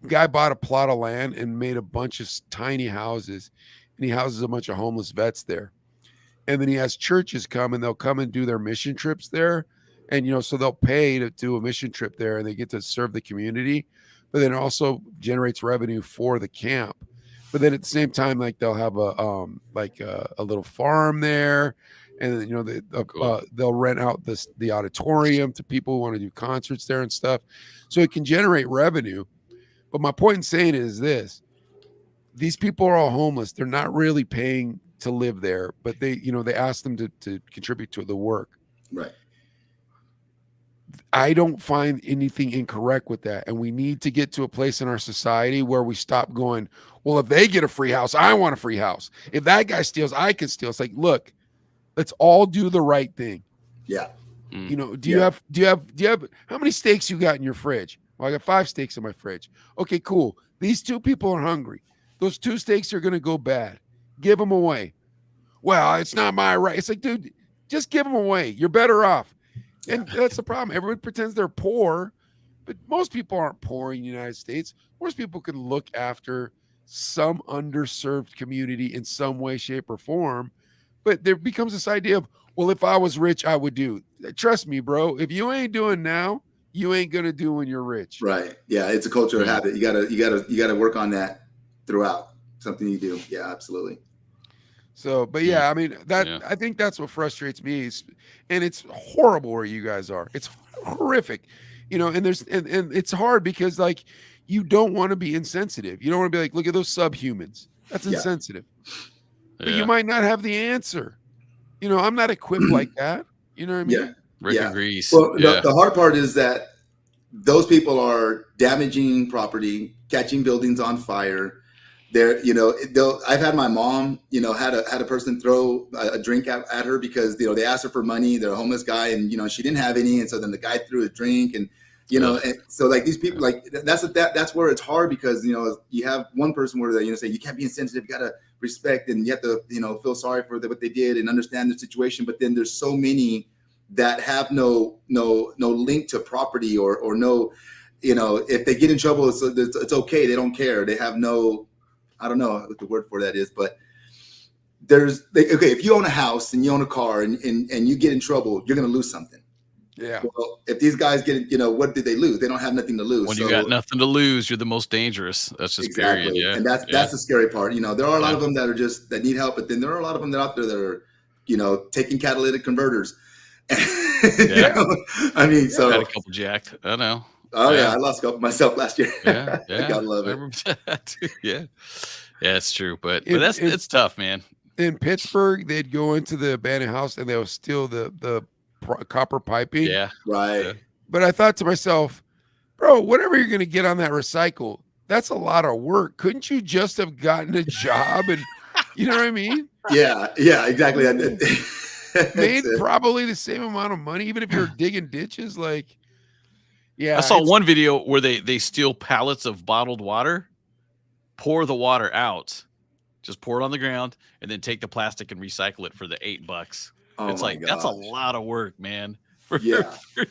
Speaker 8: Guy bought a plot of land and made a bunch of tiny houses, and he houses a bunch of homeless vets there. And then he has churches come, and they'll come and do their mission trips there. And, you know, so they'll pay to do a mission trip there, and they get to serve the community. But then it also generates revenue for the camp. But then at the same time, like they'll have a little farm there, and then, you know, they'll rent out the auditorium to people who want to do concerts there and stuff. So it can generate revenue. But my point in saying it is this: these people are all homeless. They're not really paying to live there, but they ask them to contribute to the work.
Speaker 2: Right.
Speaker 8: I don't find anything incorrect with that. And we need to get to a place in our society where we stop going, well, if they get a free house, I want a free house. If that guy steals, I can steal. It's like, look, let's all do the right thing.
Speaker 2: Yeah.
Speaker 8: You know, do you have how many steaks you got in your fridge? Well, I got 5 steaks in my fridge. Okay, cool. These 2 people are hungry. Those 2 steaks are going to go bad. Give them away. Well, it's not my right. It's like, dude, just give them away. You're better off. And that's the problem. Everyone pretends they're poor, but most people aren't poor in the United States. Most people can look after some underserved community in some way, shape, or form. But there becomes this idea of, well, if I was rich, I would do. Trust me, bro. If you ain't doing now, you ain't gonna do when you're rich.
Speaker 2: Right. Yeah, it's a culture of habit. You gotta work on that throughout. Something you do. Yeah, absolutely.
Speaker 8: So, but yeah, I mean I think that's what frustrates me, and it's horrible where you guys are. It's horrific, you know. And and it's hard because like you don't want to be insensitive. You don't want to be like, look at those subhumans. That's insensitive. But you might not have the answer. You know, I'm not equipped like that. You know what I mean?
Speaker 2: Yeah.
Speaker 5: Rick agrees.
Speaker 2: Well, the hard part is that those people are damaging property, catching buildings on fire. They're, you know, I've had my mom, you know, had a person throw a drink at her because, you know, they asked her for money. They're a homeless guy, and, you know, she didn't have any, and so then the guy threw a drink, and, you know, and so like these people, like that's where it's hard because, you know, you have one person where they, you know, say you can't be insensitive, you gotta respect, and you have to, you know, feel sorry for what they did and understand the situation. But then there's so many that have no link to property or no, you know, if they get in trouble, it's okay. They don't care. They have no, I don't know what the word for that is, but okay, if you own a house and you own a car and you get in trouble, you're going to lose something.
Speaker 8: Yeah.
Speaker 2: Well, if these guys get, you know, what did they lose? They don't have nothing to lose.
Speaker 5: When you got nothing to lose, you're the most dangerous. That's just period. Yeah.
Speaker 2: And that's the scary part. You know, there are a lot of them that are that need help, but then there are a lot of them that are out there that are, you know, taking catalytic converters. You know? I mean, so
Speaker 5: I had a couple jacked. I know.
Speaker 2: Oh yeah, I lost a couple myself last year.
Speaker 5: Yeah.
Speaker 2: I gotta love it.
Speaker 5: Yeah, it's true, but it's tough, man.
Speaker 8: In Pittsburgh, they'd go into the abandoned house and they would steal the copper piping.
Speaker 5: Yeah,
Speaker 2: right.
Speaker 5: Yeah.
Speaker 8: But I thought to myself, bro, whatever you're gonna get on that recycle, that's a lot of work. Couldn't you just have gotten a job and, you know what I mean?
Speaker 2: Yeah, exactly.
Speaker 8: Made probably the same amount of money, even if you're digging ditches. Like, yeah,
Speaker 5: I saw one video where they steal pallets of bottled water, pour the water out, Just pour it on the ground and then take the plastic and recycle it for the $8.
Speaker 2: Oh
Speaker 5: It's
Speaker 2: my
Speaker 5: like that's a
Speaker 2: gosh.
Speaker 5: lot of work, man. For,
Speaker 2: Yeah.
Speaker 5: for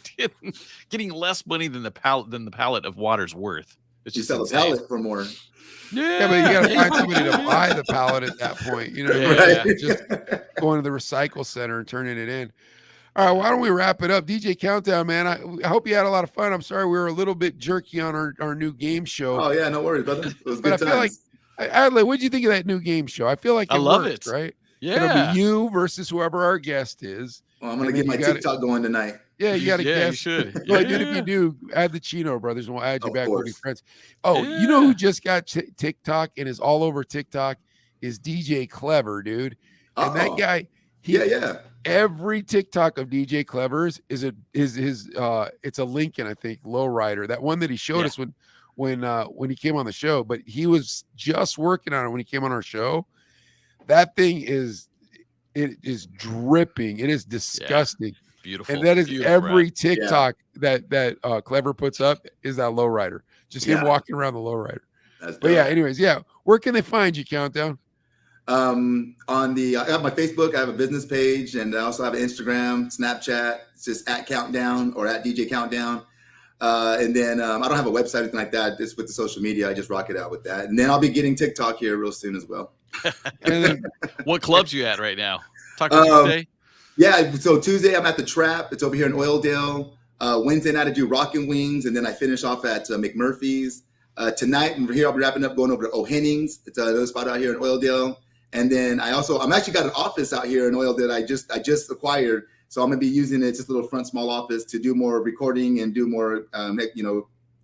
Speaker 5: getting less money than the pallet of water's worth. It's
Speaker 2: You
Speaker 5: just
Speaker 2: sell a
Speaker 5: insane.
Speaker 2: pallet for more.
Speaker 8: Yeah, but you got to find somebody to buy the pallet at that point. You know,
Speaker 5: Yeah.
Speaker 8: just going to the recycle center and turning it in. All right, why don't we wrap it up? DJ Countdown, man. I hope you had a lot of fun. I'm sorry we were a little bit jerky on our new game show.
Speaker 2: Oh yeah, no worries, brother. It was
Speaker 8: But
Speaker 2: good
Speaker 8: I feel like,
Speaker 2: times.
Speaker 8: Adley, what'd you think of that new game show? I feel like
Speaker 5: I
Speaker 8: it
Speaker 5: love
Speaker 8: works,
Speaker 5: it.
Speaker 8: right?
Speaker 5: Yeah.
Speaker 8: It'll be you versus whoever our guest is.
Speaker 2: Well, I'm gonna
Speaker 8: And
Speaker 2: get
Speaker 8: then
Speaker 2: my TikTok going tonight.
Speaker 8: Yeah, you got to
Speaker 5: Yeah, you
Speaker 8: guess.
Speaker 5: should.
Speaker 8: Like, dude, if you do, add the Chino brothers, and we'll add you
Speaker 2: Of
Speaker 8: back. We'll be
Speaker 2: course.
Speaker 8: friends. Oh, you know who
Speaker 5: Yeah.
Speaker 8: just got TikTok and is all over TikTok is DJ Clever, dude. And that
Speaker 2: Uh-oh.
Speaker 8: guy,
Speaker 2: Yeah.
Speaker 8: every TikTok of DJ Clever's is it's a Lincoln, I think, lowrider. That one that he showed
Speaker 5: Yeah.
Speaker 8: us when he came on the show, but he was just working on it when he came on our show. That thing is dripping. It is disgusting.
Speaker 5: Beautiful.
Speaker 8: And that is
Speaker 5: Beautiful
Speaker 8: every
Speaker 5: rap.
Speaker 8: TikTok that Clever puts up is that lowrider. Just him
Speaker 2: Yeah.
Speaker 8: walking around the lowrider.
Speaker 2: That's
Speaker 8: But yeah,
Speaker 2: dope.
Speaker 8: anyways, yeah. Where can they find you, Countdown?
Speaker 2: I have my Facebook, I have a business page, and I also have an Instagram, Snapchat. It's just at Countdown or at DJ Countdown. And then I don't have a website or anything like that. Just with the social media, I just rock it out with that. And then I'll be getting TikTok here real soon as well.
Speaker 8: And then,
Speaker 5: What clubs you at right now? Taco Tuesday?
Speaker 2: Yeah, so Tuesday I'm at the Trap. It's over here in Oildale. Wednesday night I do Rockin' Wings, and then I finish off at McMurphy's. Tonight I'm here. I'll be wrapping up, going over to O'Henning's. It's another spot out here in Oildale. And then I'm actually got an office out here in Oildale that I just acquired. So I'm gonna be using it, just a little front small office, to do more recording and do more,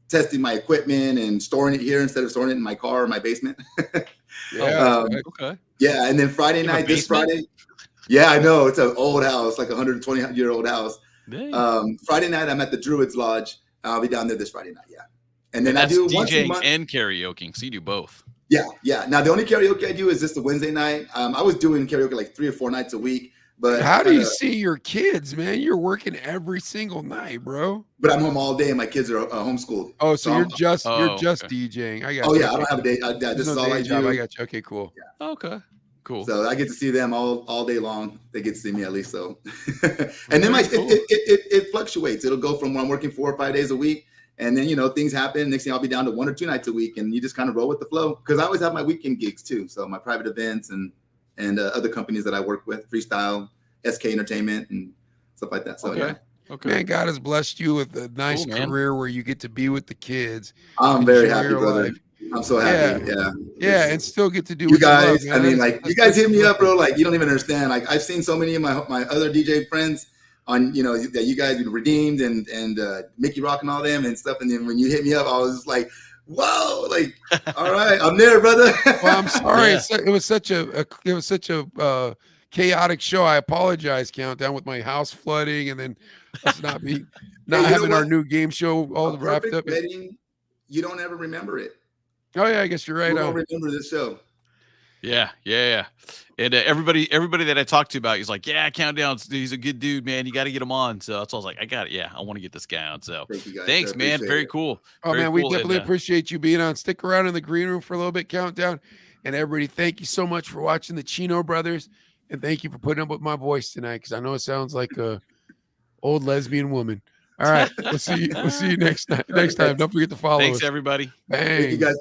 Speaker 2: testing my equipment and storing it here instead of storing it in my car or my basement.
Speaker 8: yeah.
Speaker 5: Okay.
Speaker 2: Yeah, and then Friday
Speaker 5: You have a
Speaker 2: night, this
Speaker 5: basement?
Speaker 2: Friday. Yeah, I know. It's an old house, like a 120-year-old house.
Speaker 5: Dang.
Speaker 2: Friday night, I'm at the Druids Lodge. I'll be down there this Friday night, yeah. And then
Speaker 5: And
Speaker 2: I
Speaker 5: that's
Speaker 2: do once a
Speaker 5: DJing
Speaker 2: month.
Speaker 5: and karaoke, so you do both.
Speaker 2: Yeah. Now, the only karaoke I do is just the Wednesday night. I was doing karaoke like 3 or 4 nights a week. But
Speaker 8: How do you see your kids, man? You're working every single night, bro.
Speaker 2: But I'm home all day, and my kids are homeschooled.
Speaker 8: Oh, so you're just
Speaker 5: okay.
Speaker 8: DJing. I got
Speaker 2: Oh
Speaker 8: you.
Speaker 2: yeah, I don't have a day.
Speaker 8: There's
Speaker 2: This is
Speaker 8: no
Speaker 2: all
Speaker 8: day
Speaker 2: I
Speaker 8: job.
Speaker 2: do.
Speaker 8: I got you. Okay, cool.
Speaker 5: Okay. Cool.
Speaker 2: So I get to see them all day long. They get to see me at least. So, and then
Speaker 5: Very cool.
Speaker 2: it fluctuates. It'll go from when I'm working 4 or 5 days a week, and then things happen. Next thing I'll be down to 1 or 2 nights a week, and you just kind of roll with the flow. Because I always have my weekend gigs too. So my private events and other companies that I work with, Freestyle, SK Entertainment, and stuff like that. So
Speaker 5: Okay.
Speaker 2: yeah,
Speaker 5: Okay.
Speaker 8: Man, God has blessed you with a nice
Speaker 5: Cool, man.
Speaker 8: career where you get to be with the kids.
Speaker 2: I'm very
Speaker 8: enjoy
Speaker 2: happy,
Speaker 8: your
Speaker 2: brother.
Speaker 8: life.
Speaker 2: I'm so happy. Yeah.
Speaker 8: Yeah, and still get to do
Speaker 2: You
Speaker 8: what
Speaker 2: guys,
Speaker 8: you love,
Speaker 2: I
Speaker 8: man.
Speaker 2: mean, like, you guys hit me up, bro. Like, you don't even understand. Like, I've seen so many of my other DJ friends on, that you guys redeemed and Mickey Rock and all them and stuff. And then when you hit me up, I was like, whoa, like, all right, I'm there, brother.
Speaker 8: Well, I'm sorry.
Speaker 5: Yeah.
Speaker 8: It was such a chaotic show. I apologize, Countdown, with my house flooding and then us not
Speaker 2: you
Speaker 8: having
Speaker 2: know
Speaker 8: our
Speaker 2: what?
Speaker 8: new game show all
Speaker 2: A
Speaker 8: wrapped
Speaker 2: perfect
Speaker 8: up.
Speaker 2: wedding, you don't ever remember it.
Speaker 8: Oh yeah, I guess you're right.
Speaker 2: You don't remember this show.
Speaker 5: Yeah. And everybody that I talked to about, he's like, yeah, Countdown. He's a good dude, man. You got to get him on. So that's why I was like, I got it. Yeah, I want to get this guy on. So
Speaker 2: Thank you guys.
Speaker 5: thanks,
Speaker 2: I
Speaker 5: man.
Speaker 2: appreciate
Speaker 5: Very
Speaker 2: it.
Speaker 5: cool.
Speaker 8: Oh
Speaker 5: Very
Speaker 8: man, we
Speaker 5: cool.
Speaker 8: definitely
Speaker 5: And,
Speaker 8: appreciate you being on. Stick around in the green room for a little bit, Countdown. And everybody, thank you so much for watching the Chino Brothers. And thank you for putting up with my voice tonight, because I know it sounds like a old lesbian woman. All right. We'll see you next time. Don't forget to follow us.
Speaker 5: Thanks, everybody.
Speaker 8: Bang.
Speaker 2: Thank you guys.